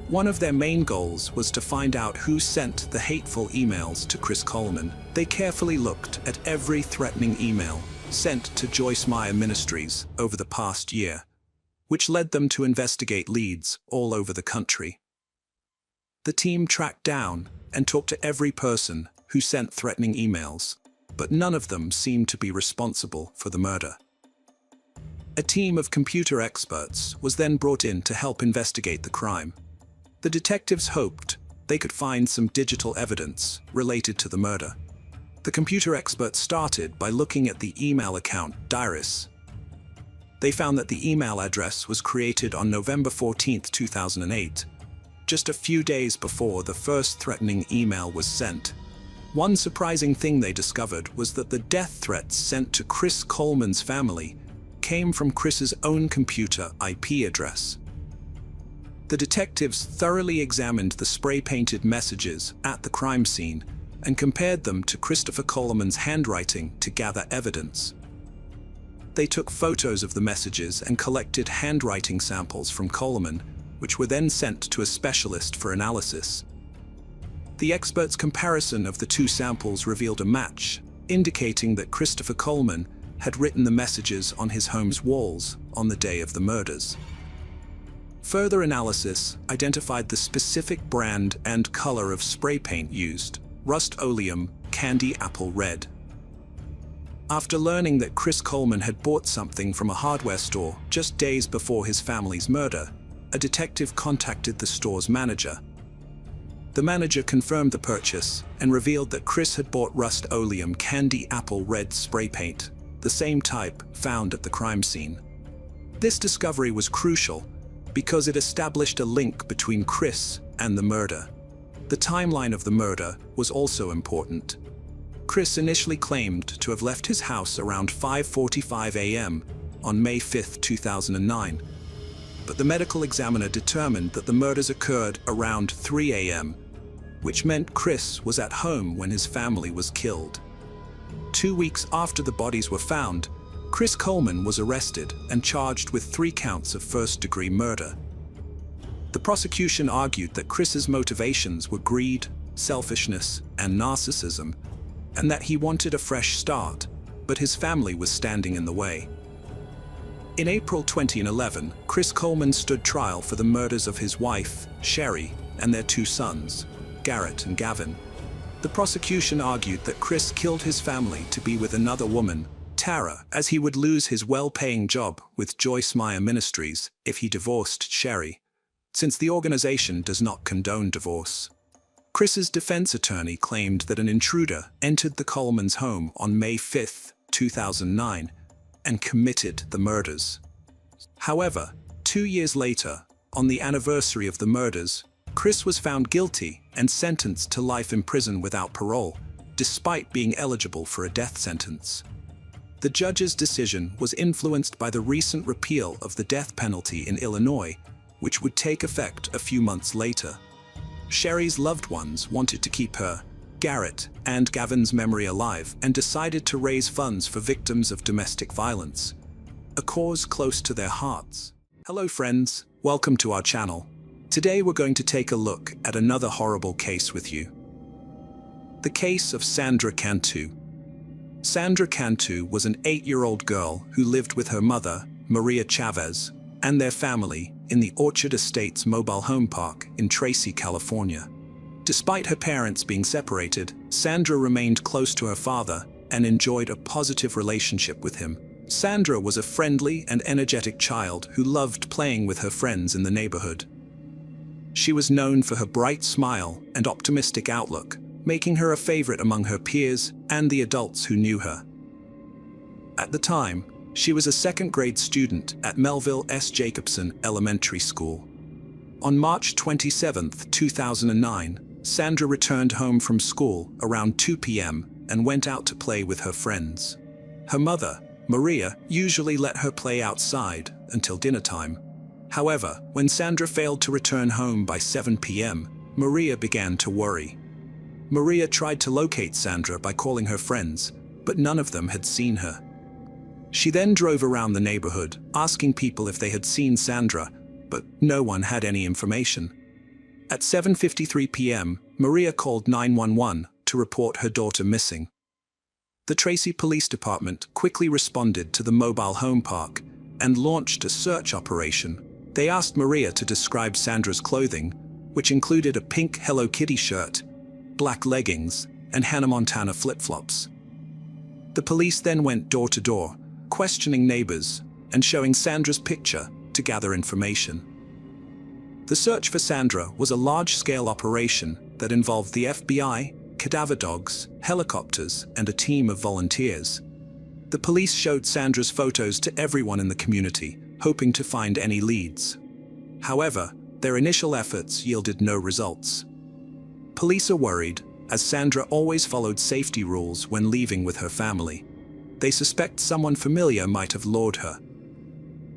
One of their main goals was to find out who sent the hateful emails to Chris Coleman. They carefully looked at every threatening email sent to Joyce Meyer Ministries over the past year, which led them to investigate leads all over the country. The team tracked down and talked to every person who sent threatening emails, but none of them seemed to be responsible for the murder. A team of computer experts was then brought in to help investigate the crime. The detectives hoped they could find some digital evidence related to the murder. The computer experts started by looking at the email account Diris. They found that the email address was created on November 14, 2008, just a few days before the first threatening email was sent. One surprising thing they discovered was that the death threats sent to Chris Coleman's family came from Chris's own computer IP address. The detectives thoroughly examined the spray-painted messages at the crime scene and compared them to Christopher Coleman's handwriting to gather evidence. They took photos of the messages and collected handwriting samples from Coleman, which were then sent to a specialist for analysis. The expert's comparison of the two samples revealed a match, indicating that Christopher Coleman had written the messages on his home's walls on the day of the murders. Further analysis identified the specific brand and color of spray paint used, Rust-Oleum Candy Apple Red. After learning that Chris Coleman had bought something from a hardware store just days before his family's murder, a detective contacted the store's manager. The manager confirmed the purchase and revealed that Chris had bought Rust-Oleum Candy Apple Red spray paint, the same type found at the crime scene. This discovery was crucial because it established a link between Chris and the murder. The timeline of the murder was also important. Chris initially claimed to have left his house around 5:45 a.m. on May 5, 2009, but the medical examiner determined that the murders occurred around 3 a.m., which meant Chris was at home when his family was killed. 2 weeks after the bodies were found, Chris Coleman was arrested and charged with 3 counts of first-degree murder. The prosecution argued that Chris's motivations were greed, selfishness, and narcissism, and that he wanted a fresh start, but his family was standing in the way. In April 2011, Chris Coleman stood trial for the murders of his wife, Sherry, and their 2 sons, Garrett and Gavin. The prosecution argued that Chris killed his family to be with another woman, terror, as he would lose his well-paying job with Joyce Meyer Ministries if he divorced Sherry, since the organization does not condone divorce. Chris's defense attorney claimed that an intruder entered the Colemans' home on May 5, 2009, and committed the murders. However, 2 years later, on the anniversary of the murders, Chris was found guilty and sentenced to life in prison without parole, despite being eligible for a death sentence. The judge's decision was influenced by the recent repeal of the death penalty in Illinois, which would take effect a few months later. Sherry's loved ones wanted to keep her, Garrett, and Gavin's memory alive and decided to raise funds for victims of domestic violence, a cause close to their hearts. Hello friends, welcome to our channel. Today we're going to take a look at another horrible case with you. The case of Sandra Cantu. Sandra Cantu was an 8-year-old girl who lived with her mother, Maria Chavez, and their family in the Orchard Estates mobile home park in Tracy, California. Despite her parents being separated, Sandra remained close to her father and enjoyed a positive relationship with him. Sandra was a friendly and energetic child who loved playing with her friends in the neighborhood. She was known for her bright smile and optimistic outlook, making her a favorite among her peers and the adults who knew her. At the time, she was a second-grade student at Melville S. Jacobson Elementary School. On March 27, 2009, Sandra returned home from school around 2 p.m. and went out to play with her friends. Her mother, Maria, usually let her play outside until dinner time. However, when Sandra failed to return home by 7 p.m., Maria began to worry. Maria tried to locate Sandra by calling her friends, but none of them had seen her. She then drove around the neighborhood, asking people if they had seen Sandra, but no one had any information. At 7:53 p.m., Maria called 911 to report her daughter missing. The Tracy Police Department quickly responded to the mobile home park and launched a search operation. They asked Maria to describe Sandra's clothing, which included a pink Hello Kitty shirt, black leggings, and Hannah Montana flip-flops. The police then went door to door, questioning neighbors and showing Sandra's picture to gather information. The search for Sandra was a large-scale operation that involved the FBI, cadaver dogs, helicopters, and a team of volunteers. The police showed Sandra's photos to everyone in the community, hoping to find any leads. However, their initial efforts yielded no results. Police are worried, as Sandra always followed safety rules when leaving with her family. They suspect someone familiar might have lured her.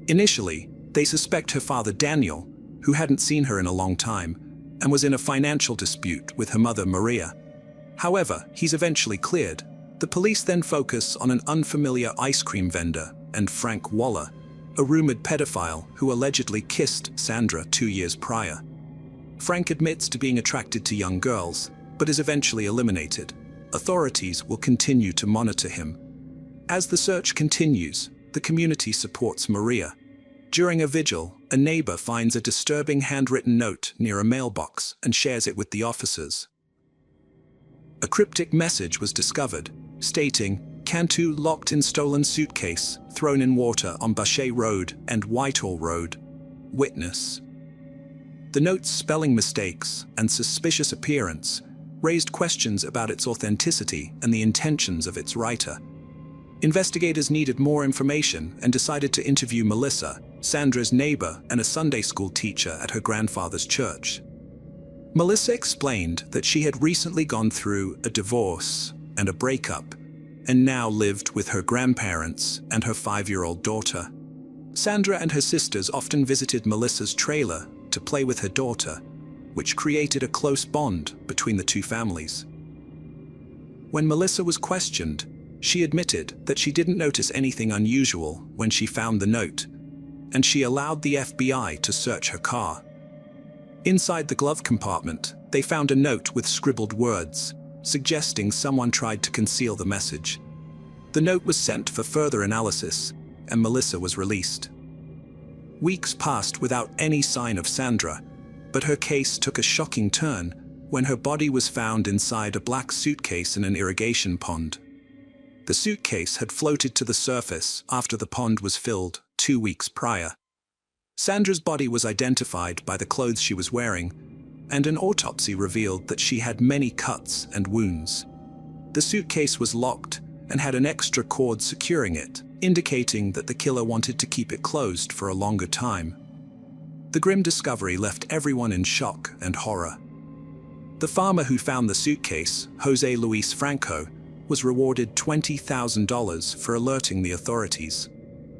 Initially, they suspect her father Daniel, who hadn't seen her in a long time, and was in a financial dispute with her mother Maria. However, he's eventually cleared. The police then focus on an unfamiliar ice cream vendor and Frank Waller, a rumored pedophile who allegedly kissed Sandra 2 years prior. Frank admits to being attracted to young girls, but is eventually eliminated. Authorities will continue to monitor him. As the search continues, the community supports Maria. During a vigil, a neighbor finds a disturbing handwritten note near a mailbox and shares it with the officers. A cryptic message was discovered, stating, "Cantu locked in stolen suitcase, thrown in water on Boucher Road and Whitehall Road. Witness." The note's spelling mistakes and suspicious appearance raised questions about its authenticity and the intentions of its writer. Investigators needed more information and decided to interview Melissa, Sandra's neighbor and a Sunday school teacher at her grandfather's church. Melissa explained that she had recently gone through a divorce and a breakup, and now lived with her grandparents and her 5-year-old daughter. Sandra and her sisters often visited Melissa's trailer to play with her daughter, which created a close bond between the two families. When Melissa was questioned, she admitted that she didn't notice anything unusual when she found the note, and she allowed the FBI to search her car. Inside the glove compartment, they found a note with scribbled words, suggesting someone tried to conceal the message. The note was sent for further analysis, and Melissa was released. Weeks passed without any sign of Sandra, but her case took a shocking turn when her body was found inside a black suitcase in an irrigation pond. The suitcase had floated to the surface after the pond was filled 2 weeks prior. Sandra's body was identified by the clothes she was wearing, and an autopsy revealed that she had many cuts and wounds. The suitcase was locked and had an extra cord securing it, indicating that the killer wanted to keep it closed for a longer time. The grim discovery left everyone in shock and horror. The farmer who found the suitcase, Jose Luis Franco, was rewarded $20,000 for alerting the authorities.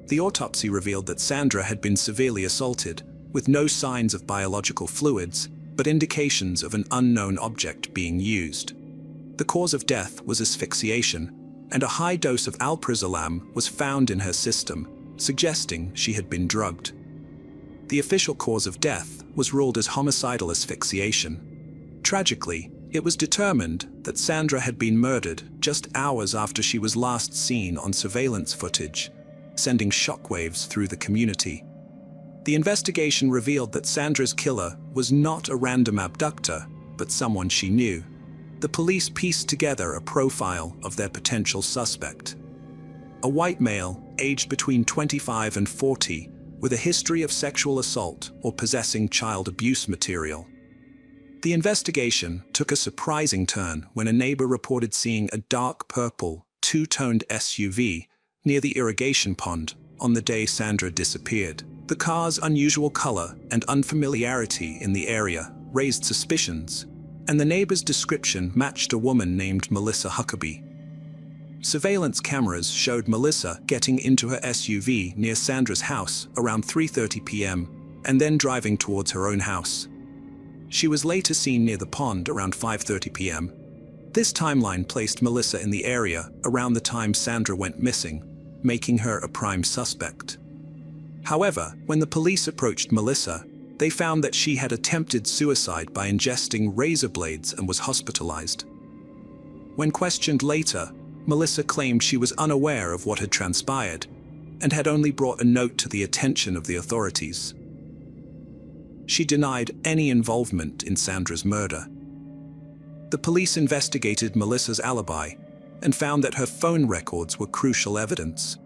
The autopsy revealed that Sandra had been severely assaulted, with no signs of biological fluids, but indications of an unknown object being used. The cause of death was asphyxiation, and a high dose of alprazolam was found in her system, suggesting she had been drugged. The official cause of death was ruled as homicidal asphyxiation. Tragically, it was determined that Sandra had been murdered just hours after she was last seen on surveillance footage, sending shockwaves through the community. The investigation revealed that Sandra's killer was not a random abductor, but someone she knew. The police pieced together a profile of their potential suspect. A white male, aged between 25 and 40, with a history of sexual assault or possessing child abuse material. The investigation took a surprising turn when a neighbor reported seeing a dark purple, two-toned SUV near the irrigation pond on the day Sandra disappeared. The car's unusual color and unfamiliarity in the area raised suspicions, and the neighbor's description matched a woman named Melissa Huckabee. Surveillance cameras showed Melissa getting into her SUV near Sandra's house around 3:30 p.m. and then driving towards her own house. She was later seen near the pond around 5:30 p.m. This timeline placed Melissa in the area around the time Sandra went missing, making her a prime suspect. However, when the police approached Melissa, they found that she had attempted suicide by ingesting razor blades and was hospitalized. When questioned later, Melissa claimed she was unaware of what had transpired and had only brought a note to the attention of the authorities. She denied any involvement in Sandra's murder. The police investigated Melissa's alibi and found that her phone records were crucial evidence.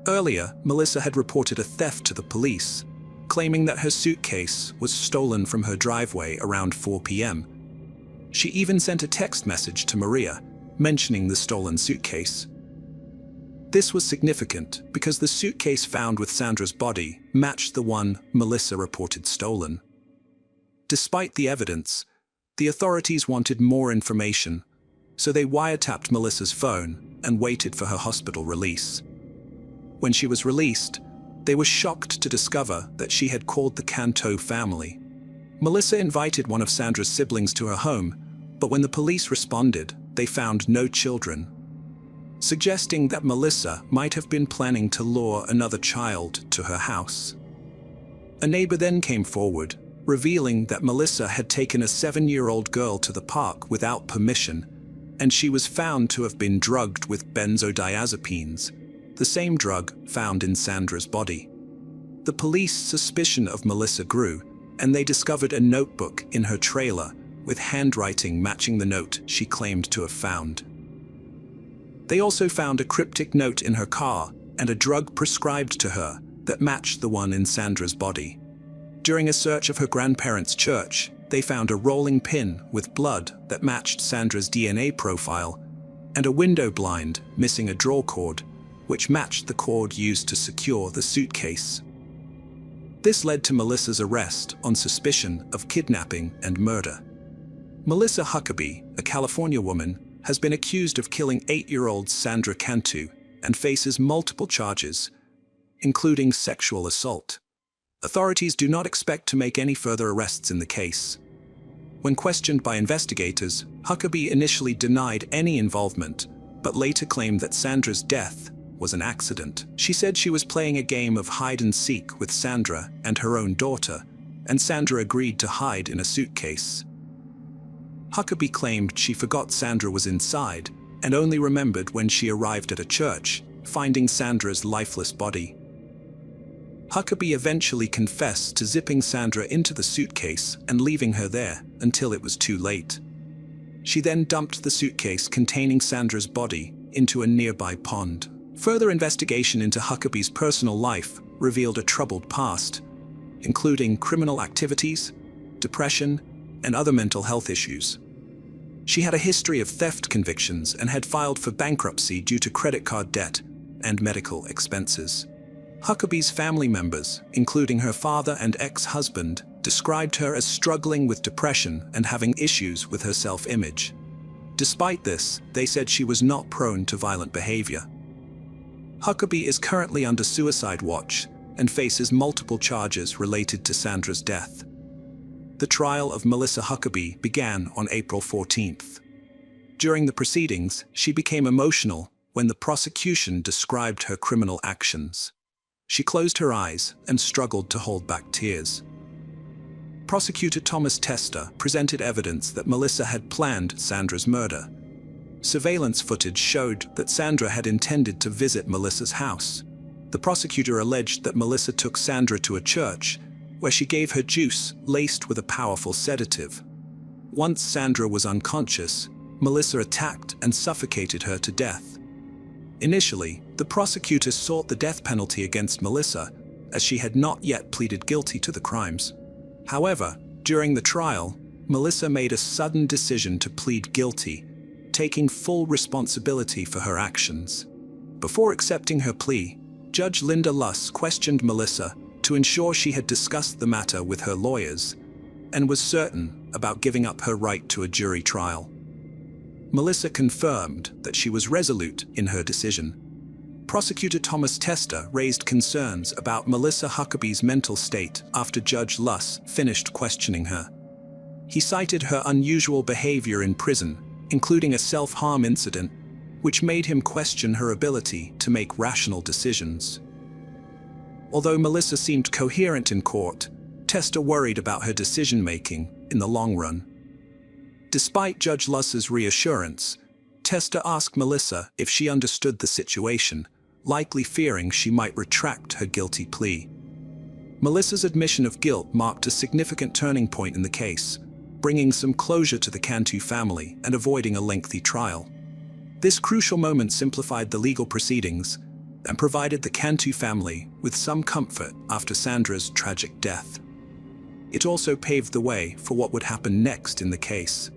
Earlier, Melissa had reported a theft to the police, claiming that her suitcase was stolen from her driveway around 4 p.m. She even sent a text message to Maria, mentioning the stolen suitcase. This was significant because the suitcase found with Sandra's body matched the one Melissa reported stolen. Despite the evidence, the authorities wanted more information, so they wiretapped Melissa's phone and waited for her hospital release. When she was released, they were shocked to discover that she had called the Canto family. Melissa invited one of Sandra's siblings to her home, but when the police responded, they found no children, suggesting that Melissa might have been planning to lure another child to her house. A neighbor then came forward, revealing that Melissa had taken a 7-year-old girl to the park without permission, and she was found to have been drugged with benzodiazepines, the same drug found in Sandra's body. The police suspicion of Melissa grew, and they discovered a notebook in her trailer with handwriting matching the note she claimed to have found. They also found a cryptic note in her car and a drug prescribed to her that matched the one in Sandra's body. During a search of her grandparents' church, they found a rolling pin with blood that matched Sandra's DNA profile and a window blind missing a draw cord, which matched the cord used to secure the suitcase. This led to Melissa's arrest on suspicion of kidnapping and murder. Melissa Huckabee, a California woman, has been accused of killing 8-year-old Sandra Cantu and faces multiple charges, including sexual assault. Authorities do not expect to make any further arrests in the case. When questioned by investigators, Huckabee initially denied any involvement, but later claimed that Sandra's death was an accident. She said she was playing a game of hide-and-seek with Sandra and her own daughter, and Sandra agreed to hide in a suitcase. Huckabee claimed she forgot Sandra was inside and only remembered when she arrived at a church, finding Sandra's lifeless body. Huckabee eventually confessed to zipping Sandra into the suitcase and leaving her there until it was too late. She then dumped the suitcase containing Sandra's body into a nearby pond. Further investigation into Huckabee's personal life revealed a troubled past, including criminal activities, depression, and other mental health issues. She had a history of theft convictions and had filed for bankruptcy due to credit card debt and medical expenses. Huckabee's family members, including her father and ex-husband, described her as struggling with depression and having issues with her self-image. Despite this, they said she was not prone to violent behavior. Huckabee is currently under suicide watch and faces multiple charges related to Sandra's death. The trial of Melissa Huckabee began on April 14th. During the proceedings, she became emotional when the prosecution described her criminal actions. She closed her eyes and struggled to hold back tears. Prosecutor Thomas Tester presented evidence that Melissa had planned Sandra's murder. Surveillance footage showed that Sandra had intended to visit Melissa's house. The prosecutor alleged that Melissa took Sandra to a church where she gave her juice laced with a powerful sedative. Once Sandra was unconscious, Melissa attacked and suffocated her to death. Initially, the prosecutor sought the death penalty against Melissa, as she had not yet pleaded guilty to the crimes. However, during the trial, Melissa made a sudden decision to plead guilty, taking full responsibility for her actions. Before accepting her plea, Judge Linda Luss questioned Melissa to ensure she had discussed the matter with her lawyers and was certain about giving up her right to a jury trial. Melissa confirmed that she was resolute in her decision. Prosecutor Thomas Tester raised concerns about Melissa Huckabee's mental state after Judge Luss finished questioning her. He cited her unusual behavior in prison, including a self-harm incident, which made him question her ability to make rational decisions. Although Melissa seemed coherent in court, Tester worried about her decision-making in the long run. Despite Judge Luss's reassurance, Tester asked Melissa if she understood the situation, likely fearing she might retract her guilty plea. Melissa's admission of guilt marked a significant turning point in the case, bringing some closure to the Cantu family and avoiding a lengthy trial. This crucial moment simplified the legal proceedings and provided the Cantu family with some comfort after Sandra's tragic death. It also paved the way for what would happen next in the case.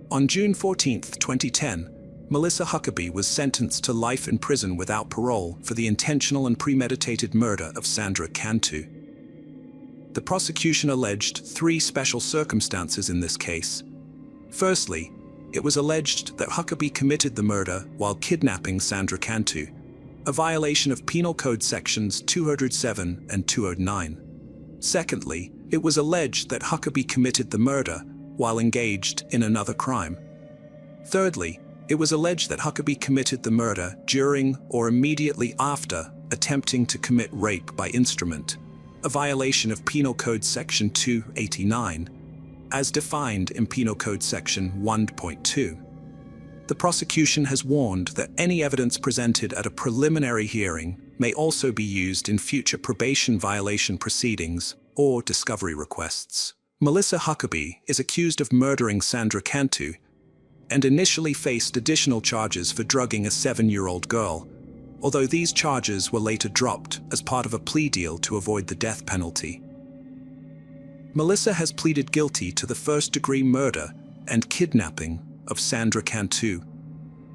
On June 14, 2010, Melissa Huckabee was sentenced to life in prison without parole for the intentional and premeditated murder of Sandra Cantu. The prosecution alleged 3 special circumstances in this case. Firstly, it was alleged that Huckabee committed the murder while kidnapping Sandra Cantu, a violation of Penal Code Sections 207 and 209. Secondly, it was alleged that Huckabee committed the murder while engaged in another crime. Thirdly, it was alleged that Huckabee committed the murder during or immediately after attempting to commit rape by instrument, a violation of Penal Code Section 289, as defined in Penal Code Section 1.2. The prosecution has warned that any evidence presented at a preliminary hearing may also be used in future probation violation proceedings or discovery requests. Melissa Huckabee is accused of murdering Sandra Cantu and initially faced additional charges for drugging a 7-year-old girl, although these charges were later dropped as part of a plea deal to avoid the death penalty. Melissa has pleaded guilty to the first-degree murder and kidnapping of Sandra Cantu.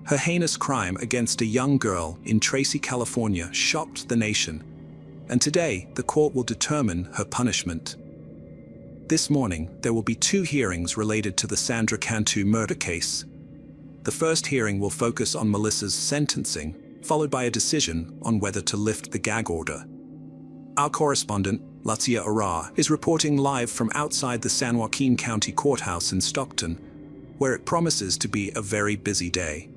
Her heinous crime against a young girl in Tracy, California shocked the nation, and today the court will determine her punishment. This morning, there will be 2 hearings related to the Sandra Cantu murder case. The first hearing will focus on Melissa's sentencing, followed by a decision on whether to lift the gag order. Our correspondent, Lizzi Marriott, is reporting live from outside the San Joaquin County Courthouse in Stockton, where it promises to be a very busy day.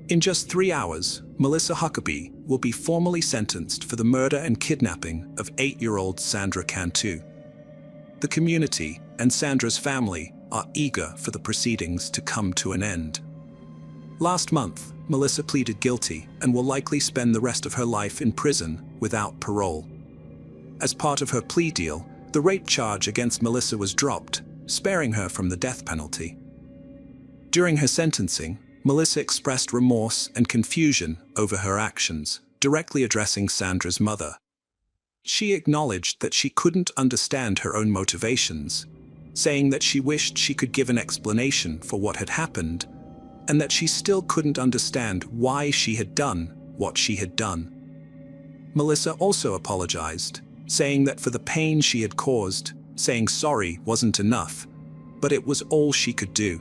In just 3 hours, Melissa Huckabee will be formally sentenced for the murder and kidnapping of 8-year-old Sandra Cantu. The community and Sandra's family are eager for the proceedings to come to an end. Last month, Melissa pleaded guilty and will likely spend the rest of her life in prison without parole. As part of her plea deal, the rape charge against Melissa was dropped, sparing her from the death penalty. During her sentencing, Melissa expressed remorse and confusion over her actions, directly addressing Sandra's mother. She acknowledged that she couldn't understand her own motivations, saying that she wished she could give an explanation for what had happened, and that she still couldn't understand why she had done what she had done. Melissa also apologized, saying that for the pain she had caused, saying sorry wasn't enough, but it was all she could do.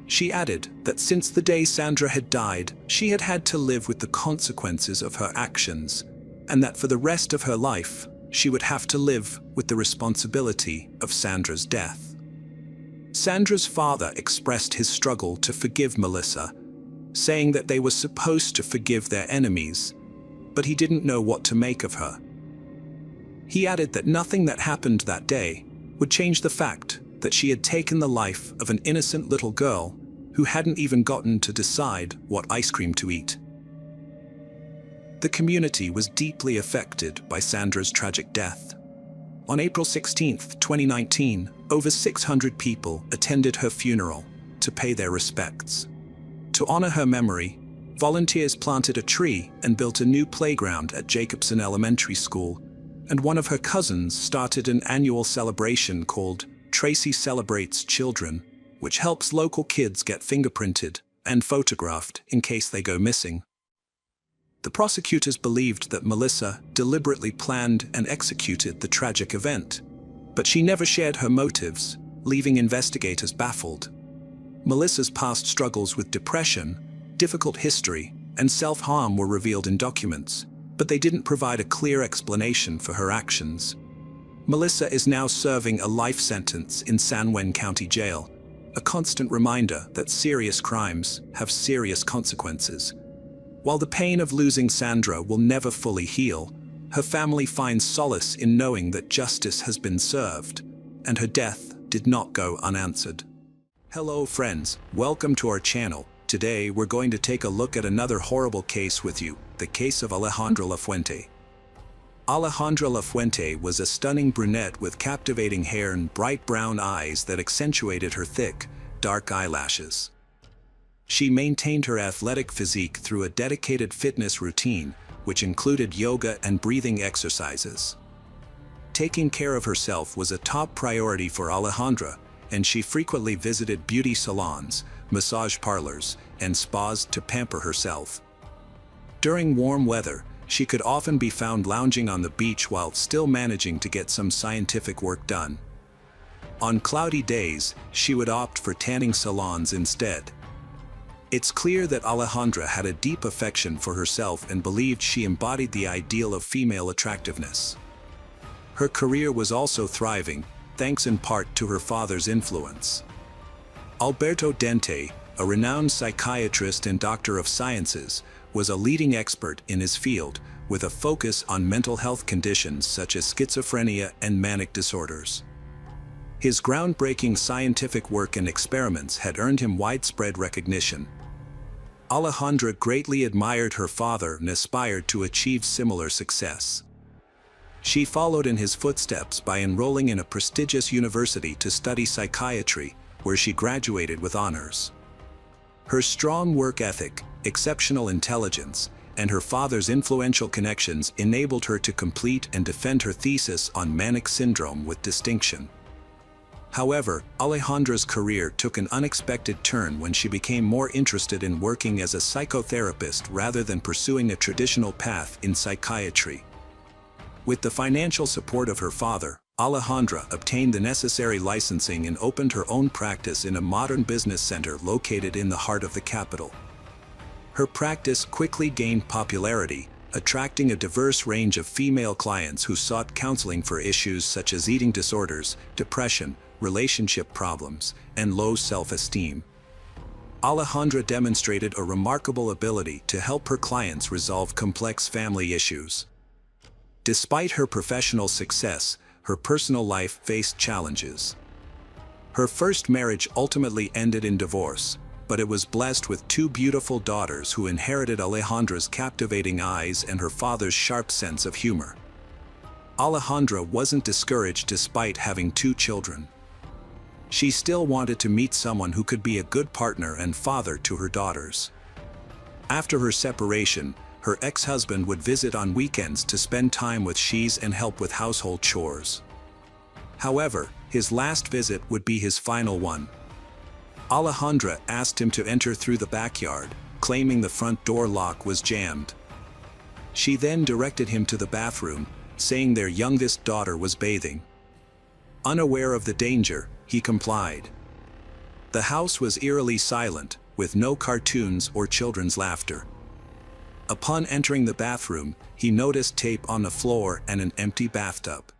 She added that since the day Sandra had died, she had had to live with the consequences of her actions, and that for the rest of her life, she would have to live with the responsibility of Sandra's death. Sandra's father expressed his struggle to forgive Melissa, saying that they were supposed to forgive their enemies, but he didn't know what to make of her. He added that nothing that happened that day would change the fact that she had taken the life of an innocent little girl who hadn't even gotten to decide what ice cream to eat. The community was deeply affected by Sandra's tragic death. On April 16, 2019, over 600 people attended her funeral to pay their respects. To honor her memory, volunteers planted a tree and built a new playground at Jacobson Elementary School, and one of her cousins started an annual celebration called Tracy Celebrates Children, which helps local kids get fingerprinted and photographed in case they go missing. The prosecutors believed that Melissa deliberately planned and executed the tragic event, but she never shared her motives, leaving investigators baffled. Melissa's past struggles with depression, difficult history, and self-harm were revealed in documents, but they didn't provide a clear explanation for her actions. Melissa is now serving a life sentence in San Juan County Jail, a constant reminder that serious crimes have serious consequences. While the pain of losing Sandra will never fully heal, her family finds solace in knowing that justice has been served, and her death did not go unanswered. Hello friends, welcome to our channel. Today we're going to take a look at another horrible case with you, the case of Alejandra Lafuente. Alejandra Lafuente was a stunning brunette with captivating hair and bright brown eyes that accentuated her thick, dark eyelashes. She maintained her athletic physique through a dedicated fitness routine, which included yoga and breathing exercises. Taking care of herself was a top priority for Alejandra, and she frequently visited beauty salons, massage parlors, and spas to pamper herself. During warm weather, she could often be found lounging on the beach while still managing to get some scientific work done. On cloudy days, she would opt for tanning salons instead. It's clear that Alejandra had a deep affection for herself and believed she embodied the ideal of female attractiveness. Her career was also thriving, thanks in part to her father's influence. Alberto Dente, a renowned psychiatrist and doctor of sciences, was a leading expert in his field, with a focus on mental health conditions such as schizophrenia and manic disorders. His groundbreaking scientific work and experiments had earned him widespread recognition. Alejandra greatly admired her father and aspired to achieve similar success. She followed in his footsteps by enrolling in a prestigious university to study psychiatry, where she graduated with honors. Her strong work ethic, exceptional intelligence, and her father's influential connections enabled her to complete and defend her thesis on manic syndrome with distinction. However, Alejandra's career took an unexpected turn when she became more interested in working as a psychotherapist rather than pursuing a traditional path in psychiatry. With the financial support of her father, Alejandra obtained the necessary licensing and opened her own practice in a modern business center located in the heart of the capital. Her practice quickly gained popularity, attracting a diverse range of female clients who sought counseling for issues such as eating disorders, depression, relationship problems, and low self-esteem. Alejandra demonstrated a remarkable ability to help her clients resolve complex family issues. Despite her professional success, her personal life faced challenges. Her first marriage ultimately ended in divorce, but it was blessed with two beautiful daughters who inherited Alejandra's captivating eyes and her father's sharp sense of humor. Alejandra wasn't discouraged despite having two children. She still wanted to meet someone who could be a good partner and father to her daughters. After her separation, her ex-husband would visit on weekends to spend time with Shees and help with household chores. However, his last visit would be his final one. Alejandra asked him to enter through the backyard, claiming the front door lock was jammed. She then directed him to the bathroom, saying their youngest daughter was bathing. Unaware of the danger, he complied. The house was eerily silent, with no cartoons or children's laughter. Upon entering the bathroom, he noticed tape on the floor and an empty bathtub.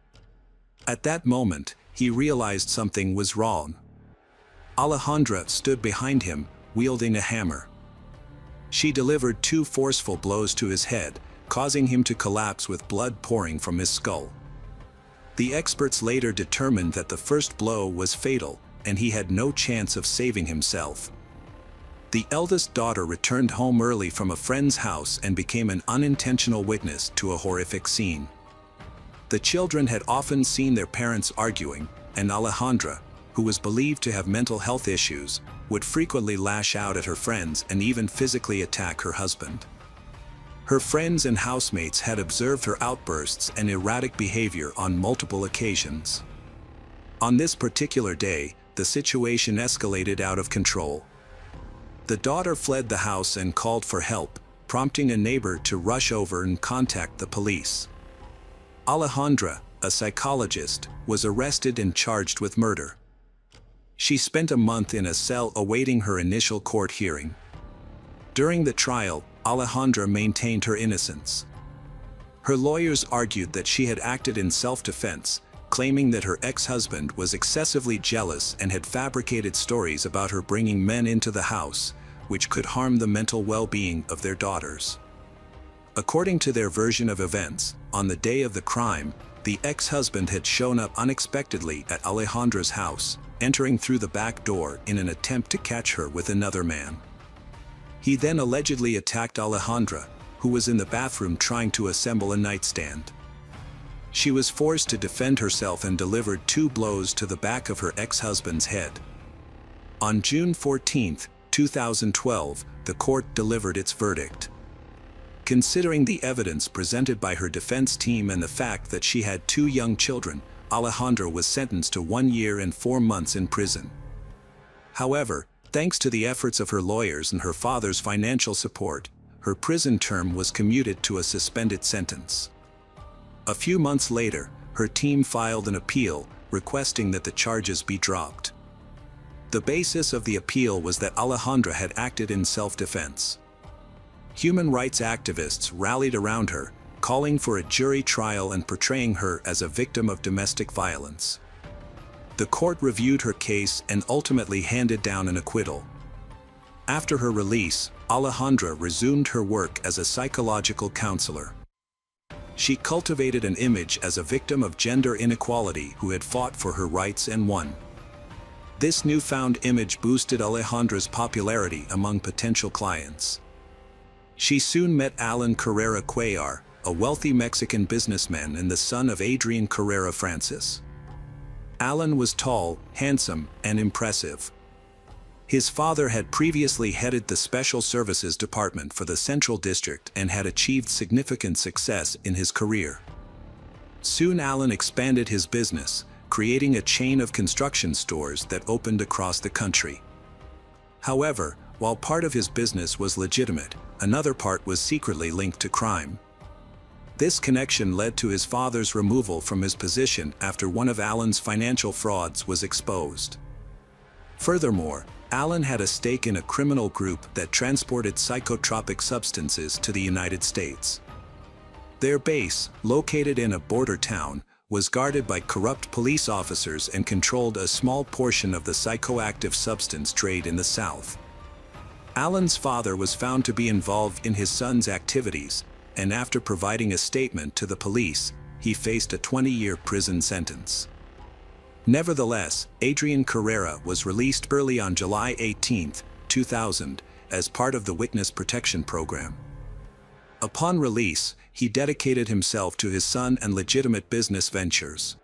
At that moment, he realized something was wrong. Alejandra stood behind him, wielding a hammer. She delivered 2 forceful blows to his head, causing him to collapse with blood pouring from his skull. The experts later determined that the first blow was fatal, and he had no chance of saving himself. The eldest daughter returned home early from a friend's house and became an unintentional witness to a horrific scene. The children had often seen their parents arguing, and Alejandra, who was believed to have mental health issues, would frequently lash out at her friends and even physically attack her husband. Her friends and housemates had observed her outbursts and erratic behavior on multiple occasions. On this particular day, the situation escalated out of control. The daughter fled the house and called for help, prompting a neighbor to rush over and contact the police. Alejandra, a psychologist, was arrested and charged with murder. She spent a month in a cell awaiting her initial court hearing. During the trial, Alejandra maintained her innocence. Her lawyers argued that she had acted in self-defense, claiming that her ex-husband was excessively jealous and had fabricated stories about her bringing men into the house, which could harm the mental well-being of their daughters. According to their version of events, on the day of the crime, the ex-husband had shown up unexpectedly at Alejandra's house, entering through the back door in an attempt to catch her with another man. He then allegedly attacked Alejandra, who was in the bathroom trying to assemble a nightstand. She was forced to defend herself and delivered 2 blows to the back of her ex-husband's head. On June 14, 2012, the court delivered its verdict. Considering the evidence presented by her defense team and the fact that she had 2 young children, Alejandra was sentenced to 1 year and 4 months in prison. However, thanks to the efforts of her lawyers and her father's financial support, her prison term was commuted to a suspended sentence. A few months later, her team filed an appeal, requesting that the charges be dropped. The basis of the appeal was that Alejandra had acted in self-defense. Human rights activists rallied around her, calling for a jury trial and portraying her as a victim of domestic violence. The court reviewed her case and ultimately handed down an acquittal. After her release, Alejandra resumed her work as a psychological counselor. She cultivated an image as a victim of gender inequality who had fought for her rights and won. This newfound image boosted Alejandra's popularity among potential clients. She soon met Alan Carrera Cuellar, a wealthy Mexican businessman and the son of Adrian Carrera Francis. Alan was tall, handsome, and impressive. His father had previously headed the Special Services Department for the Central District and had achieved significant success in his career. Soon Alan expanded his business, creating a chain of construction stores that opened across the country. However, while part of his business was legitimate, another part was secretly linked to crime. This connection led to his father's removal from his position after one of Alan's financial frauds was exposed. Furthermore, Alan had a stake in a criminal group that transported psychotropic substances to the United States. Their base, located in a border town, was guarded by corrupt police officers and controlled a small portion of the psychoactive substance trade in the South. Alan's father was found to be involved in his son's activities, and after providing a statement to the police, he faced a 20-year prison sentence. Nevertheless, Adrian Carrera was released early on July 18, 2000, as part of the Witness Protection Program. Upon release, he dedicated himself to his son and legitimate business ventures.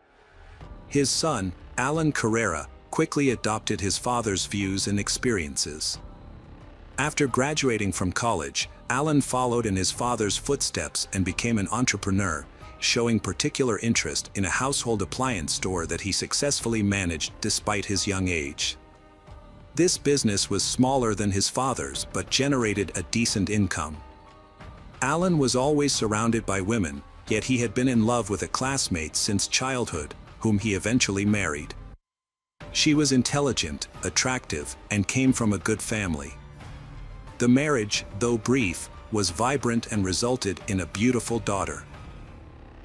His son, Alan Carrera quickly adopted his father's views and experiences. After graduating from college, Alan followed in his father's footsteps and became an entrepreneur, showing particular interest in a household appliance store that he successfully managed despite his young age. This business was smaller than his father's but generated a decent income. Alan was always surrounded by women, yet he had been in love with a classmate since childhood, whom he eventually married. She was intelligent, attractive, and came from a good family. The marriage, though brief, was vibrant and resulted in a beautiful daughter.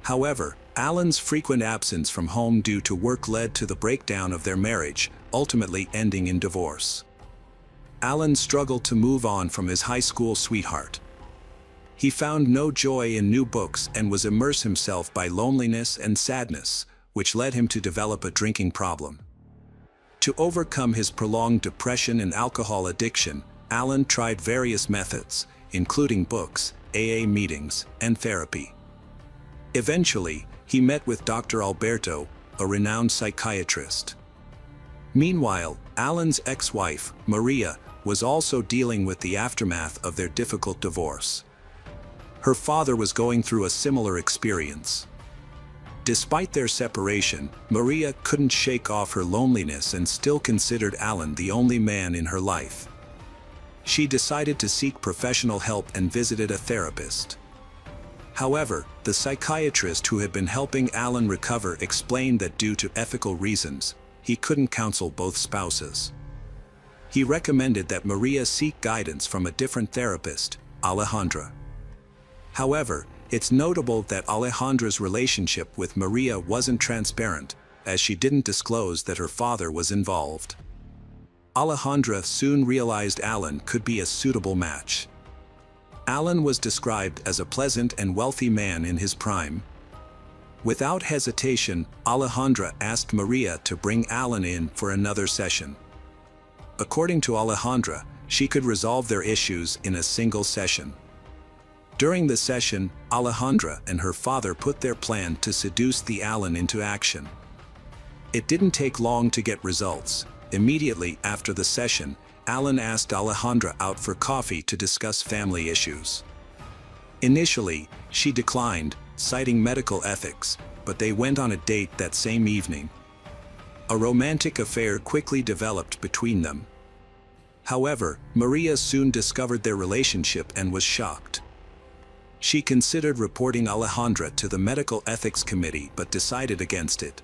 However, Alan's frequent absence from home due to work led to the breakdown of their marriage, ultimately ending in divorce. Alan struggled to move on from his high school sweetheart. He found no joy in new books and was immersed himself by loneliness and sadness, which led him to develop a drinking problem. To overcome his prolonged depression and alcohol addiction, Alan tried various methods, including books, AA meetings, and therapy. Eventually, he met with Dr. Alberto, a renowned psychiatrist. Meanwhile, Alan's ex-wife, Maria, was also dealing with the aftermath of their difficult divorce. Her father was going through a similar experience. Despite their separation, Maria couldn't shake off her loneliness and still considered Alan the only man in her life. She decided to seek professional help and visited a therapist. However, the psychiatrist who had been helping Alan recover explained that due to ethical reasons, he couldn't counsel both spouses. He recommended that Maria seek guidance from a different therapist, Alejandra. However, it's notable that Alejandra's relationship with Maria wasn't transparent, as she didn't disclose that her father was involved. Alejandra soon realized Alan could be a suitable match. Alan was described as a pleasant and wealthy man in his prime. Without hesitation, Alejandra asked Maria to bring Alan in for another session. According to Alejandra, she could resolve their issues in a single session. During the session, Alejandra and her father put their plan to seduce the Alan into action. It didn't take long to get results. Immediately after the session, Alan asked Alejandra out for coffee to discuss family issues. Initially, she declined, citing medical ethics, but they went on a date that same evening. A romantic affair quickly developed between them. However, Maria soon discovered their relationship and was shocked. She considered reporting Alejandra to the medical ethics committee but decided against it.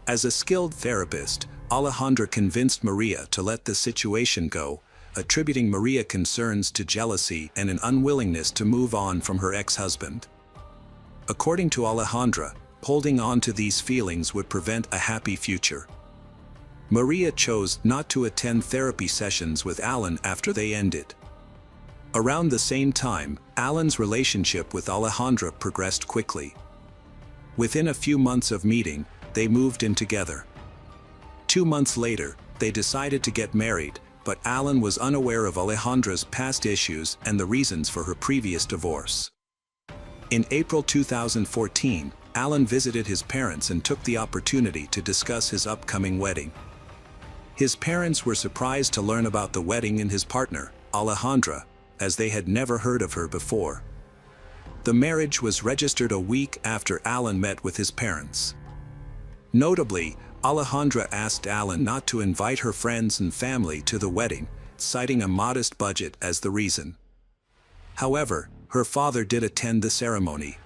As a skilled therapist, Alejandra convinced Maria to let the situation go, attributing Maria concerns to jealousy and an unwillingness to move on from her ex-husband. According to Alejandra, holding on to these feelings would prevent a happy future. Maria chose not to attend therapy sessions with Alan after they ended. Around the same time, Alan's relationship with Alejandra progressed quickly. Within a few months of meeting, they moved in together. 2 months later, they decided to get married, but Alan was unaware of Alejandra's past issues and the reasons for her previous divorce. In April 2014, Alan visited his parents and took the opportunity to discuss his upcoming wedding. His parents were surprised to learn about the wedding and his partner, Alejandra, as they had never heard of her before. The marriage was registered a week after Alan met with his parents. Notably, Alejandra asked Alan not to invite her friends and family to the wedding, citing a modest budget as the reason. However, her father did attend the ceremony.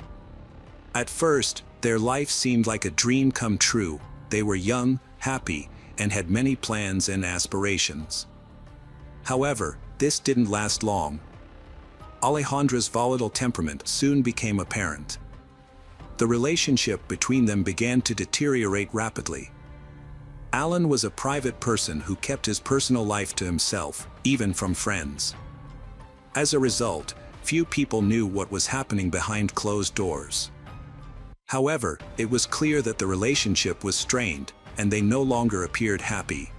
At first, their life seemed like a dream come true. They were young, happy, and had many plans and aspirations. However, this didn't last long. Alejandra's volatile temperament soon became apparent. The relationship between them began to deteriorate rapidly. Alan was a private person who kept his personal life to himself, even from friends. As a result, few people knew what was happening behind closed doors. However, it was clear that the relationship was strained, and they no longer appeared happy.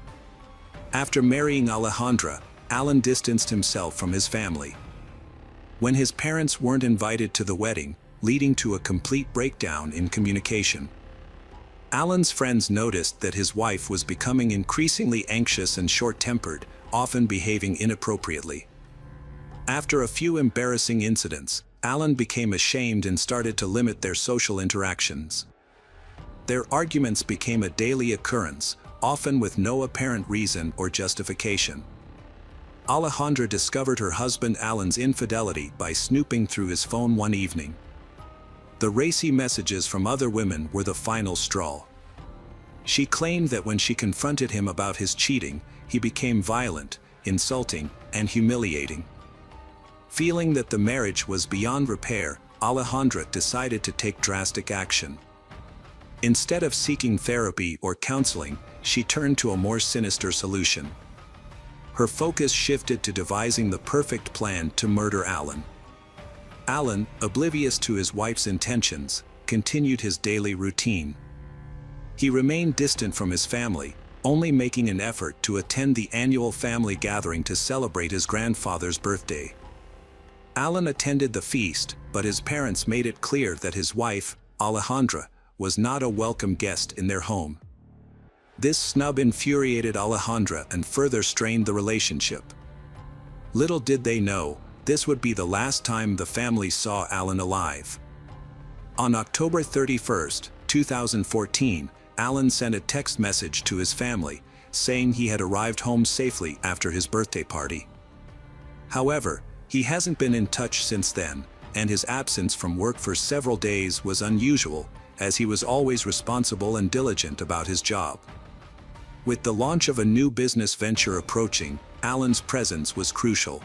After marrying Alejandra, Alan distanced himself from his family. When his parents weren't invited to the wedding, leading to a complete breakdown in communication. Alan's friends noticed that his wife was becoming increasingly anxious and short-tempered, often behaving inappropriately. After a few embarrassing incidents, Alan became ashamed and started to limit their social interactions. Their arguments became a daily occurrence, often with no apparent reason or justification. Alejandra discovered her husband Alan's infidelity by snooping through his phone one evening. The racy messages from other women were the final straw. She claimed that when she confronted him about his cheating, he became violent, insulting, and humiliating. Feeling that the marriage was beyond repair, Alejandra decided to take drastic action. Instead of seeking therapy or counseling, she turned to a more sinister solution. Her focus shifted to devising the perfect plan to murder Alan. Alan, oblivious to his wife's intentions, continued his daily routine. He remained distant from his family, only making an effort to attend the annual family gathering to celebrate his grandfather's birthday. Alan attended the feast, but his parents made it clear that his wife, Alejandra, was not a welcome guest in their home. This snub infuriated Alejandra and further strained the relationship. Little did they know, this would be the last time the family saw Alan alive. On October 31, 2014, Alan sent a text message to his family, saying he had arrived home safely after his birthday party. However, he hasn't been in touch since then, and his absence from work for several days was unusual, as he was always responsible and diligent about his job. With the launch of a new business venture approaching, Alan's presence was crucial.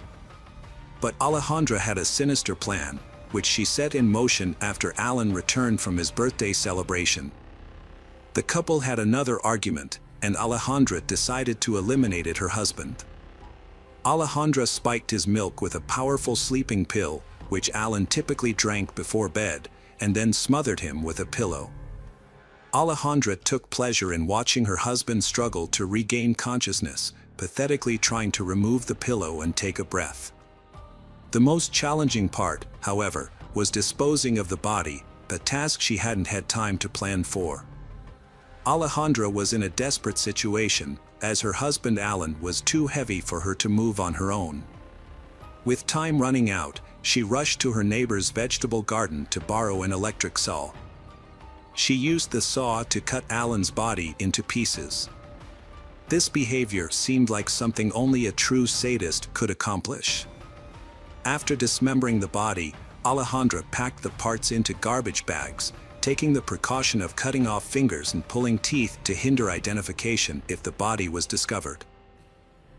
But Alejandra had a sinister plan, which she set in motion after Alan returned from his birthday celebration. The couple had another argument, and Alejandra decided to eliminate her husband. Alejandra spiked his milk with a powerful sleeping pill, which Alan typically drank before bed, and then smothered him with a pillow. Alejandra took pleasure in watching her husband struggle to regain consciousness, pathetically trying to remove the pillow and take a breath. The most challenging part, however, was disposing of the body, a task she hadn't had time to plan for. Alejandra was in a desperate situation, as her husband Alan was too heavy for her to move on her own. With time running out, she rushed to her neighbor's vegetable garden to borrow an electric saw. She used the saw to cut Alan's body into pieces. This behavior seemed like something only a true sadist could accomplish. After dismembering the body, Alejandra packed the parts into garbage bags, taking the precaution of cutting off fingers and pulling teeth to hinder identification if the body was discovered.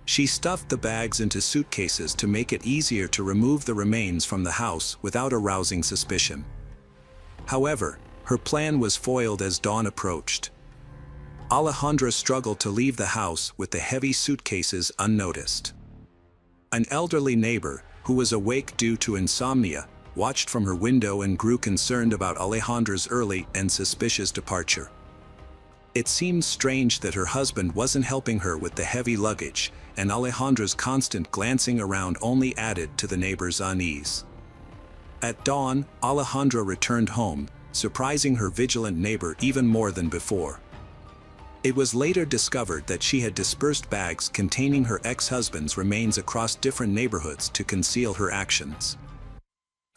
She stuffed the bags into suitcases to make it easier to remove the remains from the house without arousing suspicion. However, her plan was foiled as dawn approached. Alejandra struggled to leave the house with the heavy suitcases unnoticed. An elderly neighbor, who was awake due to insomnia, watched from her window and grew concerned about Alejandra's early and suspicious departure. It seemed strange that her husband wasn't helping her with the heavy luggage, and Alejandra's constant glancing around only added to the neighbor's unease. At dawn, Alejandra returned home, surprising her vigilant neighbor even more than before. It was later discovered that she had dispersed bags containing her ex-husband's remains across different neighborhoods to conceal her actions.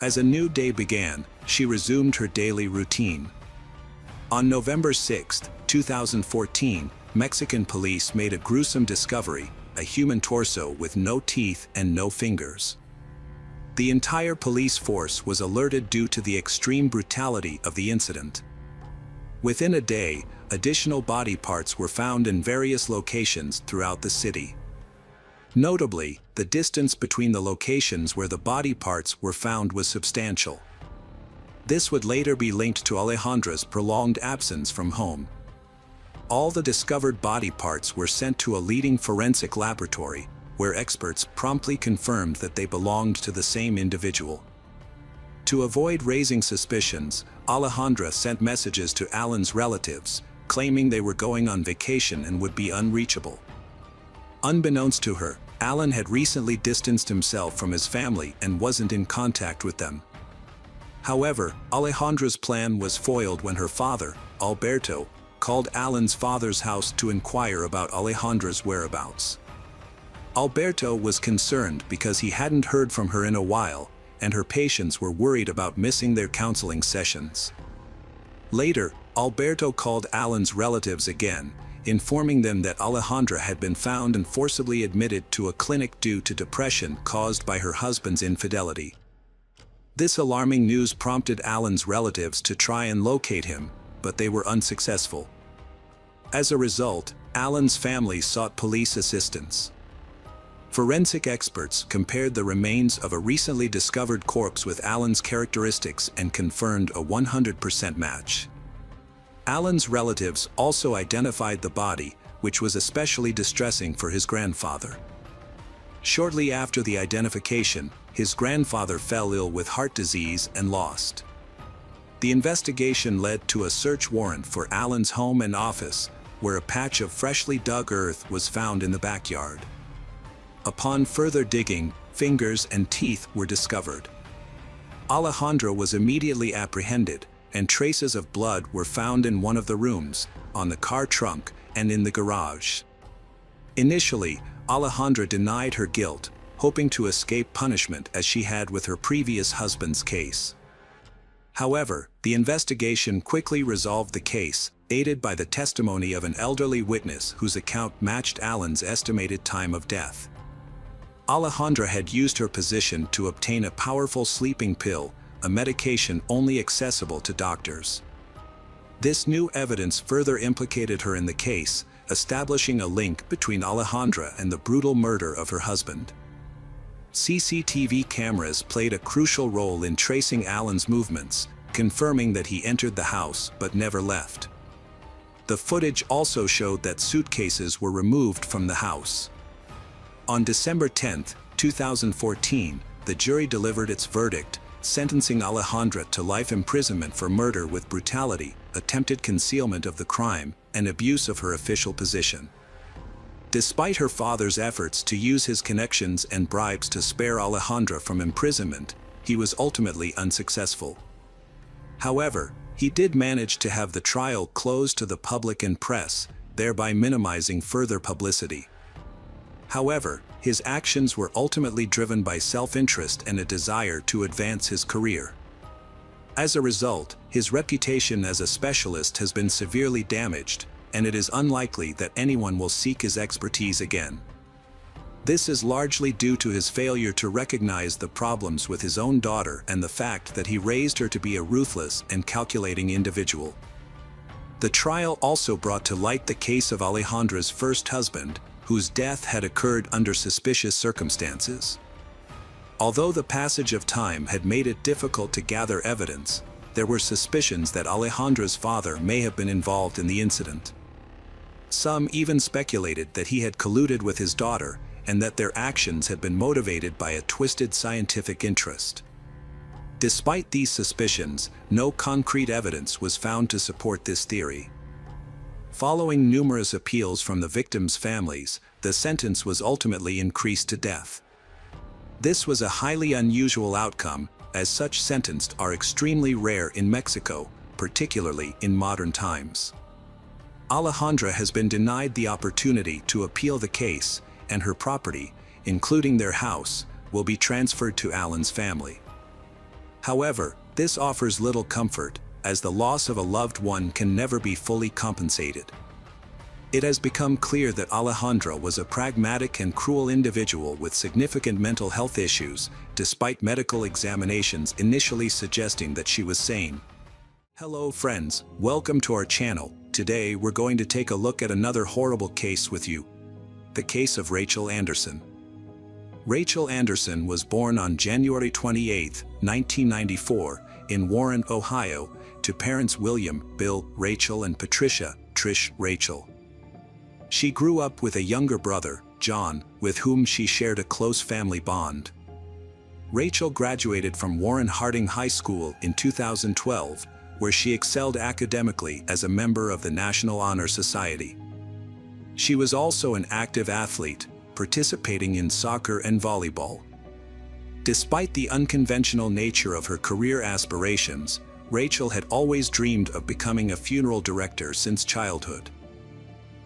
As a new day began, she resumed her daily routine. On November 6, 2014, Mexican police made a gruesome discovery, a human torso with no teeth and no fingers. The entire police force was alerted due to the extreme brutality of the incident. Within a day, additional body parts were found in various locations throughout the city. Notably, the distance between the locations where the body parts were found was substantial. This would later be linked to Alejandra's prolonged absence from home. All the discovered body parts were sent to a leading forensic laboratory, where experts promptly confirmed that they belonged to the same individual. To avoid raising suspicions, Alejandra sent messages to Alan's relatives, claiming they were going on vacation and would be unreachable. Unbeknownst to her, Alan had recently distanced himself from his family and wasn't in contact with them. However, Alejandra's plan was foiled when her father, Alberto, called Alan's father's house to inquire about Alejandra's whereabouts. Alberto was concerned because he hadn't heard from her in a while, and her patients were worried about missing their counseling sessions. Later, Alberto called Alan's relatives again, informing them that Alejandra had been found and forcibly admitted to a clinic due to depression caused by her husband's infidelity. This alarming news prompted Alan's relatives to try and locate him, but they were unsuccessful. As a result, Alan's family sought police assistance. Forensic experts compared the remains of a recently discovered corpse with Alan's characteristics and confirmed a 100% match. Alan's relatives also identified the body, which was especially distressing for his grandfather. Shortly after the identification, his grandfather fell ill with heart disease and lost. The investigation led to a search warrant for Alan's home and office, where a patch of freshly dug earth was found in the backyard. Upon further digging, fingers and teeth were discovered. Alejandra was immediately apprehended, and traces of blood were found in one of the rooms, on the car trunk, and in the garage. Initially, Alejandra denied her guilt, hoping to escape punishment as she had with her previous husband's case. However, the investigation quickly resolved the case, aided by the testimony of an elderly witness whose account matched Alan's estimated time of death. Alejandra had used her position to obtain a powerful sleeping pill, a medication only accessible to doctors. This new evidence further implicated her in the case, establishing a link between Alejandra and the brutal murder of her husband. CCTV cameras played a crucial role in tracing Alan's movements, confirming that he entered the house but never left. The footage also showed that suitcases were removed from the house. On December 10, 2014, the jury delivered its verdict, sentencing Alejandra to life imprisonment for murder with brutality, attempted concealment of the crime, and abuse of her official position. Despite her father's efforts to use his connections and bribes to spare Alejandra from imprisonment, he was ultimately unsuccessful. However, he did manage to have the trial closed to the public and press, thereby minimizing further publicity. However, his actions were ultimately driven by self-interest and a desire to advance his career. As a result, his reputation as a specialist has been severely damaged, and it is unlikely that anyone will seek his expertise again. This is largely due to his failure to recognize the problems with his own daughter and the fact that he raised her to be a ruthless and calculating individual. The trial also brought to light the case of Alejandra's first husband, whose death had occurred under suspicious circumstances. Although the passage of time had made it difficult to gather evidence, there were suspicions that Alejandra's father may have been involved in the incident. Some even speculated that he had colluded with his daughter and that their actions had been motivated by a twisted scientific interest. Despite these suspicions, no concrete evidence was found to support this theory. Following numerous appeals from the victims' families, the sentence was ultimately increased to death. This was a highly unusual outcome, as such sentenced are extremely rare in Mexico, particularly in modern times. Alejandra has been denied the opportunity to appeal the case, and her property, including their house, will be transferred to Alan's family. However, this offers little comfort, as the loss of a loved one can never be fully compensated. It has become clear that Alejandra was a pragmatic and cruel individual with significant mental health issues, despite medical examinations initially suggesting that she was sane. Hello friends, welcome to our channel. Today we're going to take a look at another horrible case with you. The case of Rachel Anderson. Rachel Anderson was born on January 28, 1994, in Warren, Ohio, to parents William, Bill, Rachel, and Patricia, Trish, Rachel. She grew up with a younger brother, John, with whom she shared a close family bond. Rachel graduated from Warren Harding High School in 2012, where she excelled academically as a member of the National Honor Society. She was also an active athlete, participating in soccer and volleyball. Despite the unconventional nature of her career aspirations, Rachel had always dreamed of becoming a funeral director since childhood.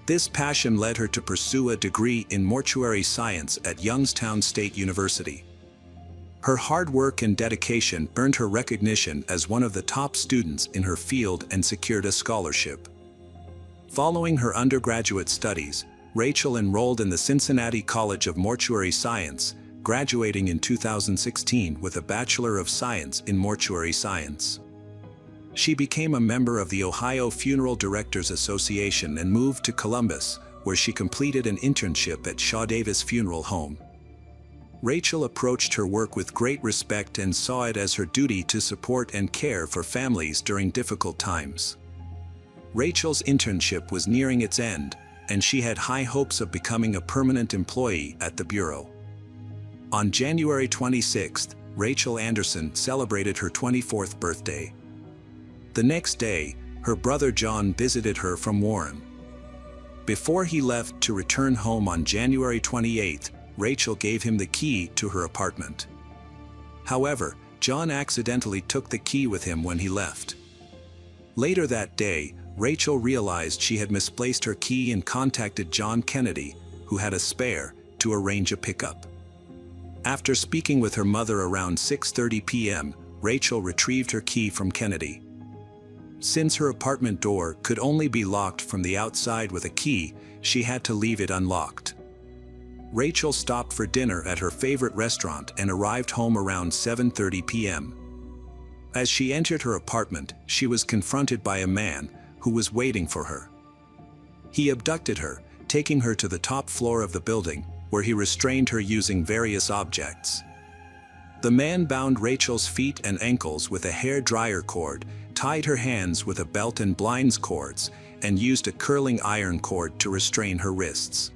This passion led her to pursue a degree in mortuary science at Youngstown State University. Her hard work and dedication earned her recognition as one of the top students in her field and secured a scholarship. Following her undergraduate studies, Rachel enrolled in the Cincinnati College of Mortuary Science, graduating in 2016 with a Bachelor of Science in Mortuary Science. She became a member of the Ohio Funeral Directors Association and moved to Columbus, where she completed an internship at Shaw Davis Funeral Home. Rachel approached her work with great respect and saw it as her duty to support and care for families during difficult times. Rachel's internship was nearing its end, and she had high hopes of becoming a permanent employee at the Bureau. On January 26, Rachel Anderson celebrated her 24th birthday. The next day, her brother John visited her from Warren. Before he left to return home on January 28, Rachel gave him the key to her apartment. However, John accidentally took the key with him when he left. Later that day, Rachel realized she had misplaced her key and contacted John Kennedy, who had a spare, to arrange a pickup. After speaking with her mother around 6:30 p.m., Rachel retrieved her key from Kennedy. Since her apartment door could only be locked from the outside with a key, she had to leave it unlocked. Rachel stopped for dinner at her favorite restaurant and arrived home around 7:30 p.m. As she entered her apartment, she was confronted by a man who was waiting for her. He abducted her, taking her to the top floor of the building, where he restrained her using various objects. The man bound Rachel's feet and ankles with a hair dryer cord, tied her hands with a belt and blinds cords, and used a curling iron cord to restrain her wrists.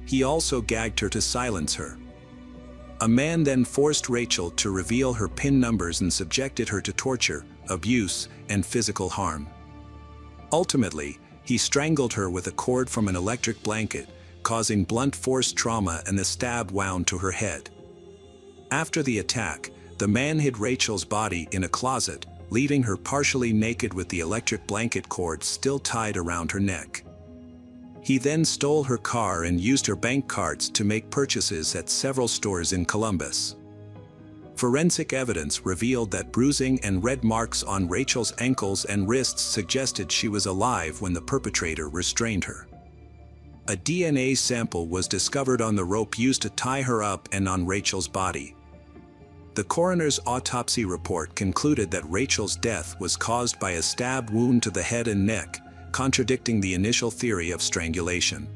He also gagged her to silence her. A man then forced Rachel to reveal her PIN numbers and subjected her to torture, abuse, and physical harm. Ultimately, he strangled her with a cord from an electric blanket, causing blunt force trauma, and the stab wound to her head. After the attack, the man hid Rachel's body in a closet, leaving her partially naked with the electric blanket cord still tied around her neck. He then stole her car and used her bank cards to make purchases at several stores in Columbus. Forensic evidence revealed that bruising and red marks on Rachel's ankles and wrists suggested she was alive when the perpetrator restrained her. A DNA sample was discovered on the rope used to tie her up and on Rachel's body. The coroner's autopsy report concluded that Rachel's death was caused by a stab wound to the head and neck, contradicting the initial theory of strangulation.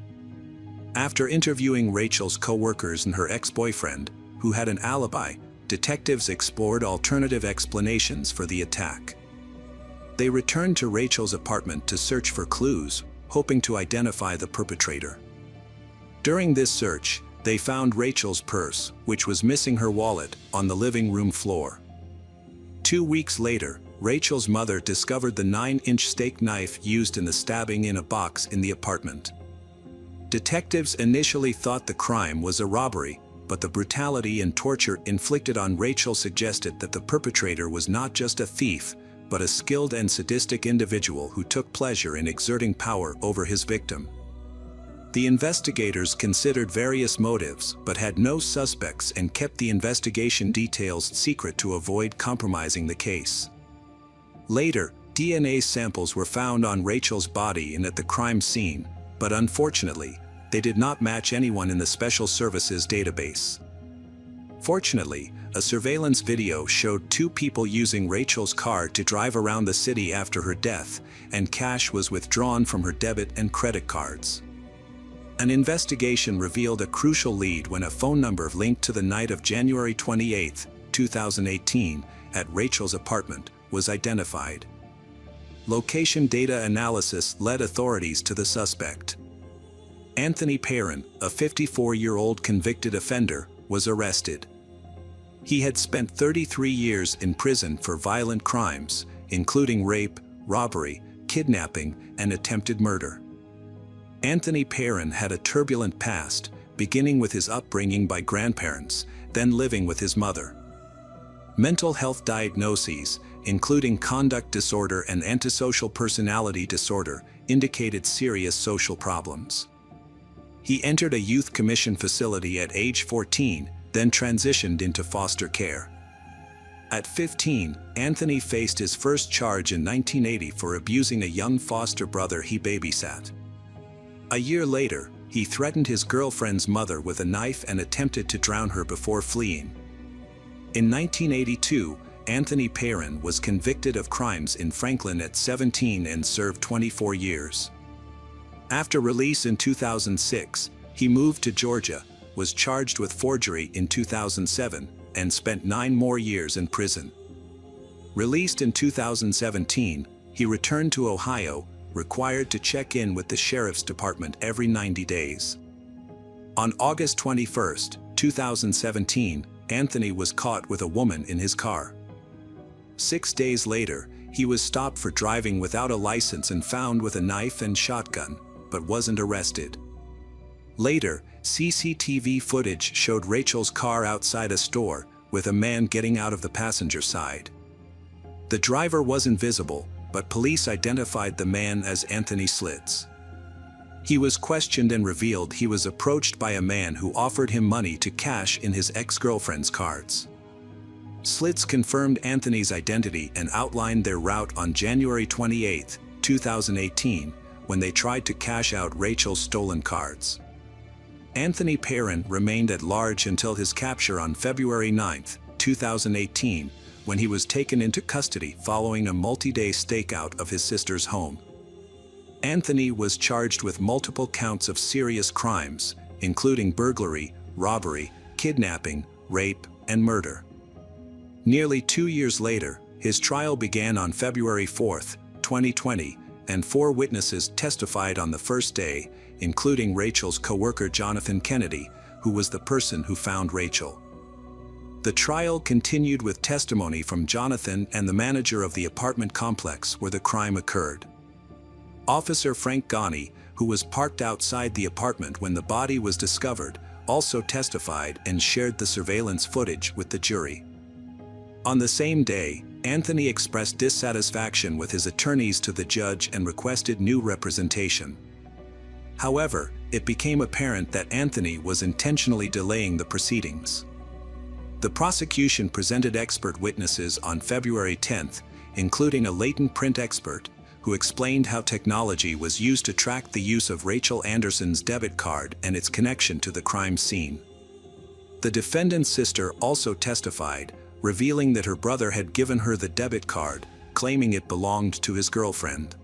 After interviewing Rachel's co-workers and her ex-boyfriend, who had an alibi, detectives explored alternative explanations for the attack. They returned to Rachel's apartment to search for clues, hoping to identify the perpetrator. During this search, they found Rachel's purse, which was missing her wallet, on the living room floor. 2 weeks later, Rachel's mother discovered the 9-inch steak knife used in the stabbing in a box in the apartment. Detectives initially thought the crime was a robbery, but the brutality and torture inflicted on Rachel suggested that the perpetrator was not just a thief, but a skilled and sadistic individual who took pleasure in exerting power over his victim. The investigators considered various motives but had no suspects and kept the investigation details secret to avoid compromising the case. Later, DNA samples were found on Rachel's body and at the crime scene, but unfortunately, they did not match anyone in the Special Services database. Fortunately, a surveillance video showed 2 people using Rachel's car to drive around the city after her death, and cash was withdrawn from her debit and credit cards. An investigation revealed a crucial lead when a phone number linked to the night of January 28, 2018, at Rachel's apartment, was identified. Location data analysis led authorities to the suspect. Anthony Perrin, a 54-year-old convicted offender, was arrested. He had spent 33 years in prison for violent crimes, including rape, robbery, kidnapping, and attempted murder. Anthony Perrin had a turbulent past, beginning with his upbringing by grandparents, then living with his mother. Mental health diagnoses, including conduct disorder and antisocial personality disorder, indicated serious social problems. He entered a youth commission facility at age 14, then transitioned into foster care. At 15, Anthony faced his first charge in 1980 for abusing a young foster brother he babysat. A year later, he threatened his girlfriend's mother with a knife and attempted to drown her before fleeing. In 1982, Anthony Perrin was convicted of crimes in Franklin at 17 and served 24 years. After release in 2006, he moved to Georgia, was charged with forgery in 2007, and spent 9 more years in prison. Released in 2017, he returned to Ohio, required to check in with the sheriff's department every 90 days. On August 21, 2017, Anthony was caught with a woman in his car. 6 days later, he was stopped for driving without a license and found with a knife and shotgun, but wasn't arrested. Later, CCTV footage showed Rachel's car outside a store, with a man getting out of the passenger side. The driver wasn't visible, but police identified the man as Anthony Slits. He was questioned and revealed he was approached by a man who offered him money to cash in his ex-girlfriend's cards. Slits confirmed Anthony's identity and outlined their route on January 28, 2018, when they tried to cash out Rachel's stolen cards. Anthony Perrin remained at large until his capture on February 9, 2018, when he was taken into custody following a multi-day stakeout of his sister's home. Anthony was charged with multiple counts of serious crimes, including burglary, robbery, kidnapping, rape, and murder. Nearly 2 years later, his trial began on February 4, 2020, and 4 witnesses testified on the first day, including Rachel's co-worker Jonathan Kennedy, who was the person who found Rachel. The trial continued with testimony from Jonathan and the manager of the apartment complex where the crime occurred. Officer Frank Ghani, who was parked outside the apartment when the body was discovered, also testified and shared the surveillance footage with the jury. On the same day, Anthony expressed dissatisfaction with his attorneys to the judge and requested new representation. However, it became apparent that Anthony was intentionally delaying the proceedings. The prosecution presented expert witnesses on February 10, including a latent print expert, who explained how technology was used to track the use of Rachel Anderson's debit card and its connection to the crime scene. The defendant's sister also testified, revealing that her brother had given her the debit card, claiming it belonged to his girlfriend.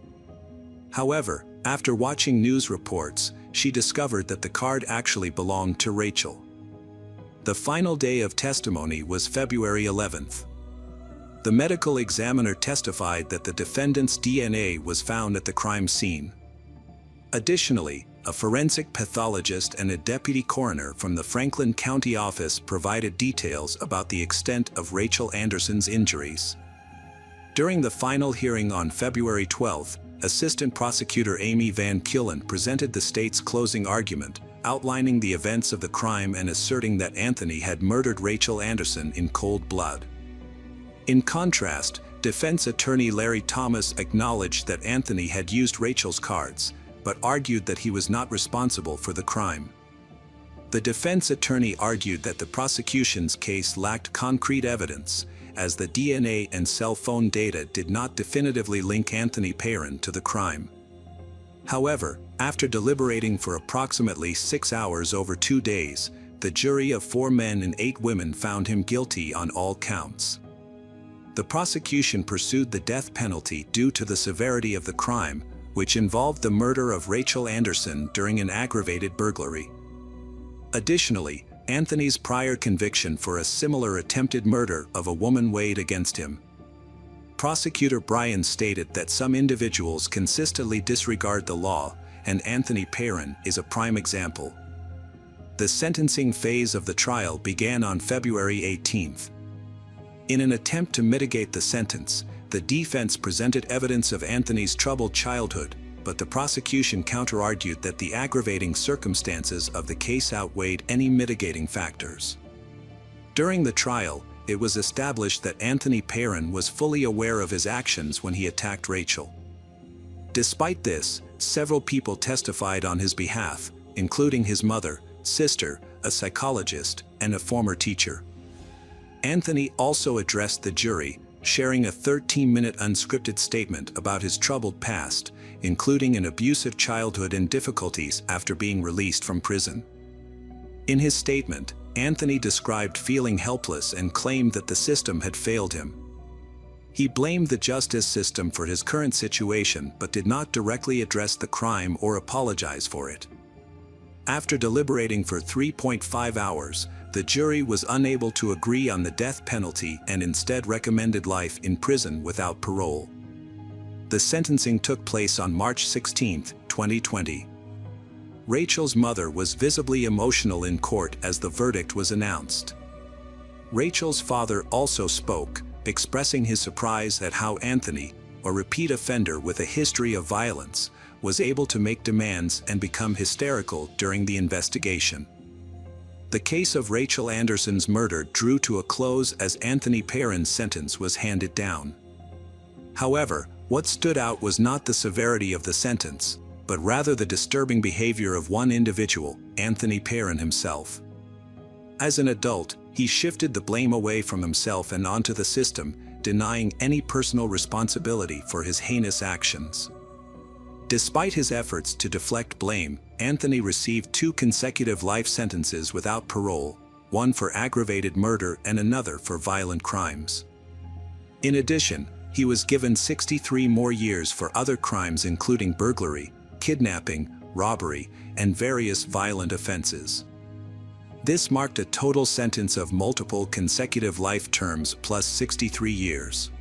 However, after watching news reports, she discovered that the card actually belonged to Rachel. The final day of testimony was February 11th. The medical examiner testified that the defendant's DNA was found at the crime scene. Additionally, a forensic pathologist and a deputy coroner from the Franklin County office provided details about the extent of Rachel Anderson's injuries. During the final hearing on February 12, Assistant Prosecutor Amy Van Killen presented the state's closing argument, outlining the events of the crime and asserting that Anthony had murdered Rachel Anderson in cold blood. In contrast, defense attorney Larry Thomas acknowledged that Anthony had used Rachel's cards, but argued that he was not responsible for the crime. The defense attorney argued that the prosecution's case lacked concrete evidence, as the DNA and cell phone data did not definitively link Anthony Perrin to the crime. However, after deliberating for approximately 6 hours over 2 days, the jury of 4 men and 8 women found him guilty on all counts. The prosecution pursued the death penalty due to the severity of the crime, which involved the murder of Rachel Anderson during an aggravated burglary. Additionally, Anthony's prior conviction for a similar attempted murder of a woman weighed against him. Prosecutor Bryan stated that some individuals consistently disregard the law, and Anthony Perrin is a prime example. The sentencing phase of the trial began on February 18th. In an attempt to mitigate the sentence, the defense presented evidence of Anthony's troubled childhood, but the prosecution counter-argued that the aggravating circumstances of the case outweighed any mitigating factors. During the trial, it was established that Anthony Perrin was fully aware of his actions when he attacked Rachel. Despite this, several people testified on his behalf, including his mother, sister, a psychologist, and a former teacher. Anthony also addressed the jury, sharing a 13-minute unscripted statement about his troubled past, including an abusive childhood and difficulties after being released from prison. In his statement, Anthony described feeling helpless and claimed that the system had failed him. He blamed the justice system for his current situation but did not directly address the crime or apologize for it. After deliberating for 3.5 hours, the jury was unable to agree on the death penalty and instead recommended life in prison without parole. The sentencing took place on March 16, 2020. Rachel's mother was visibly emotional in court as the verdict was announced. Rachel's father also spoke, expressing his surprise at how Anthony, a repeat offender with a history of violence, was able to make demands and become hysterical during the investigation. The case of Rachel Anderson's murder drew to a close as Anthony Perrin's sentence was handed down. However, what stood out was not the severity of the sentence, but rather the disturbing behavior of one individual, Anthony Perrin himself. As an adult, he shifted the blame away from himself and onto the system, denying any personal responsibility for his heinous actions. Despite his efforts to deflect blame, Anthony received 2 consecutive life sentences without parole, one for aggravated murder and another for violent crimes. In addition, he was given 63 more years for other crimes including burglary, kidnapping, robbery, and various violent offenses. This marked a total sentence of multiple consecutive life terms plus 63 years.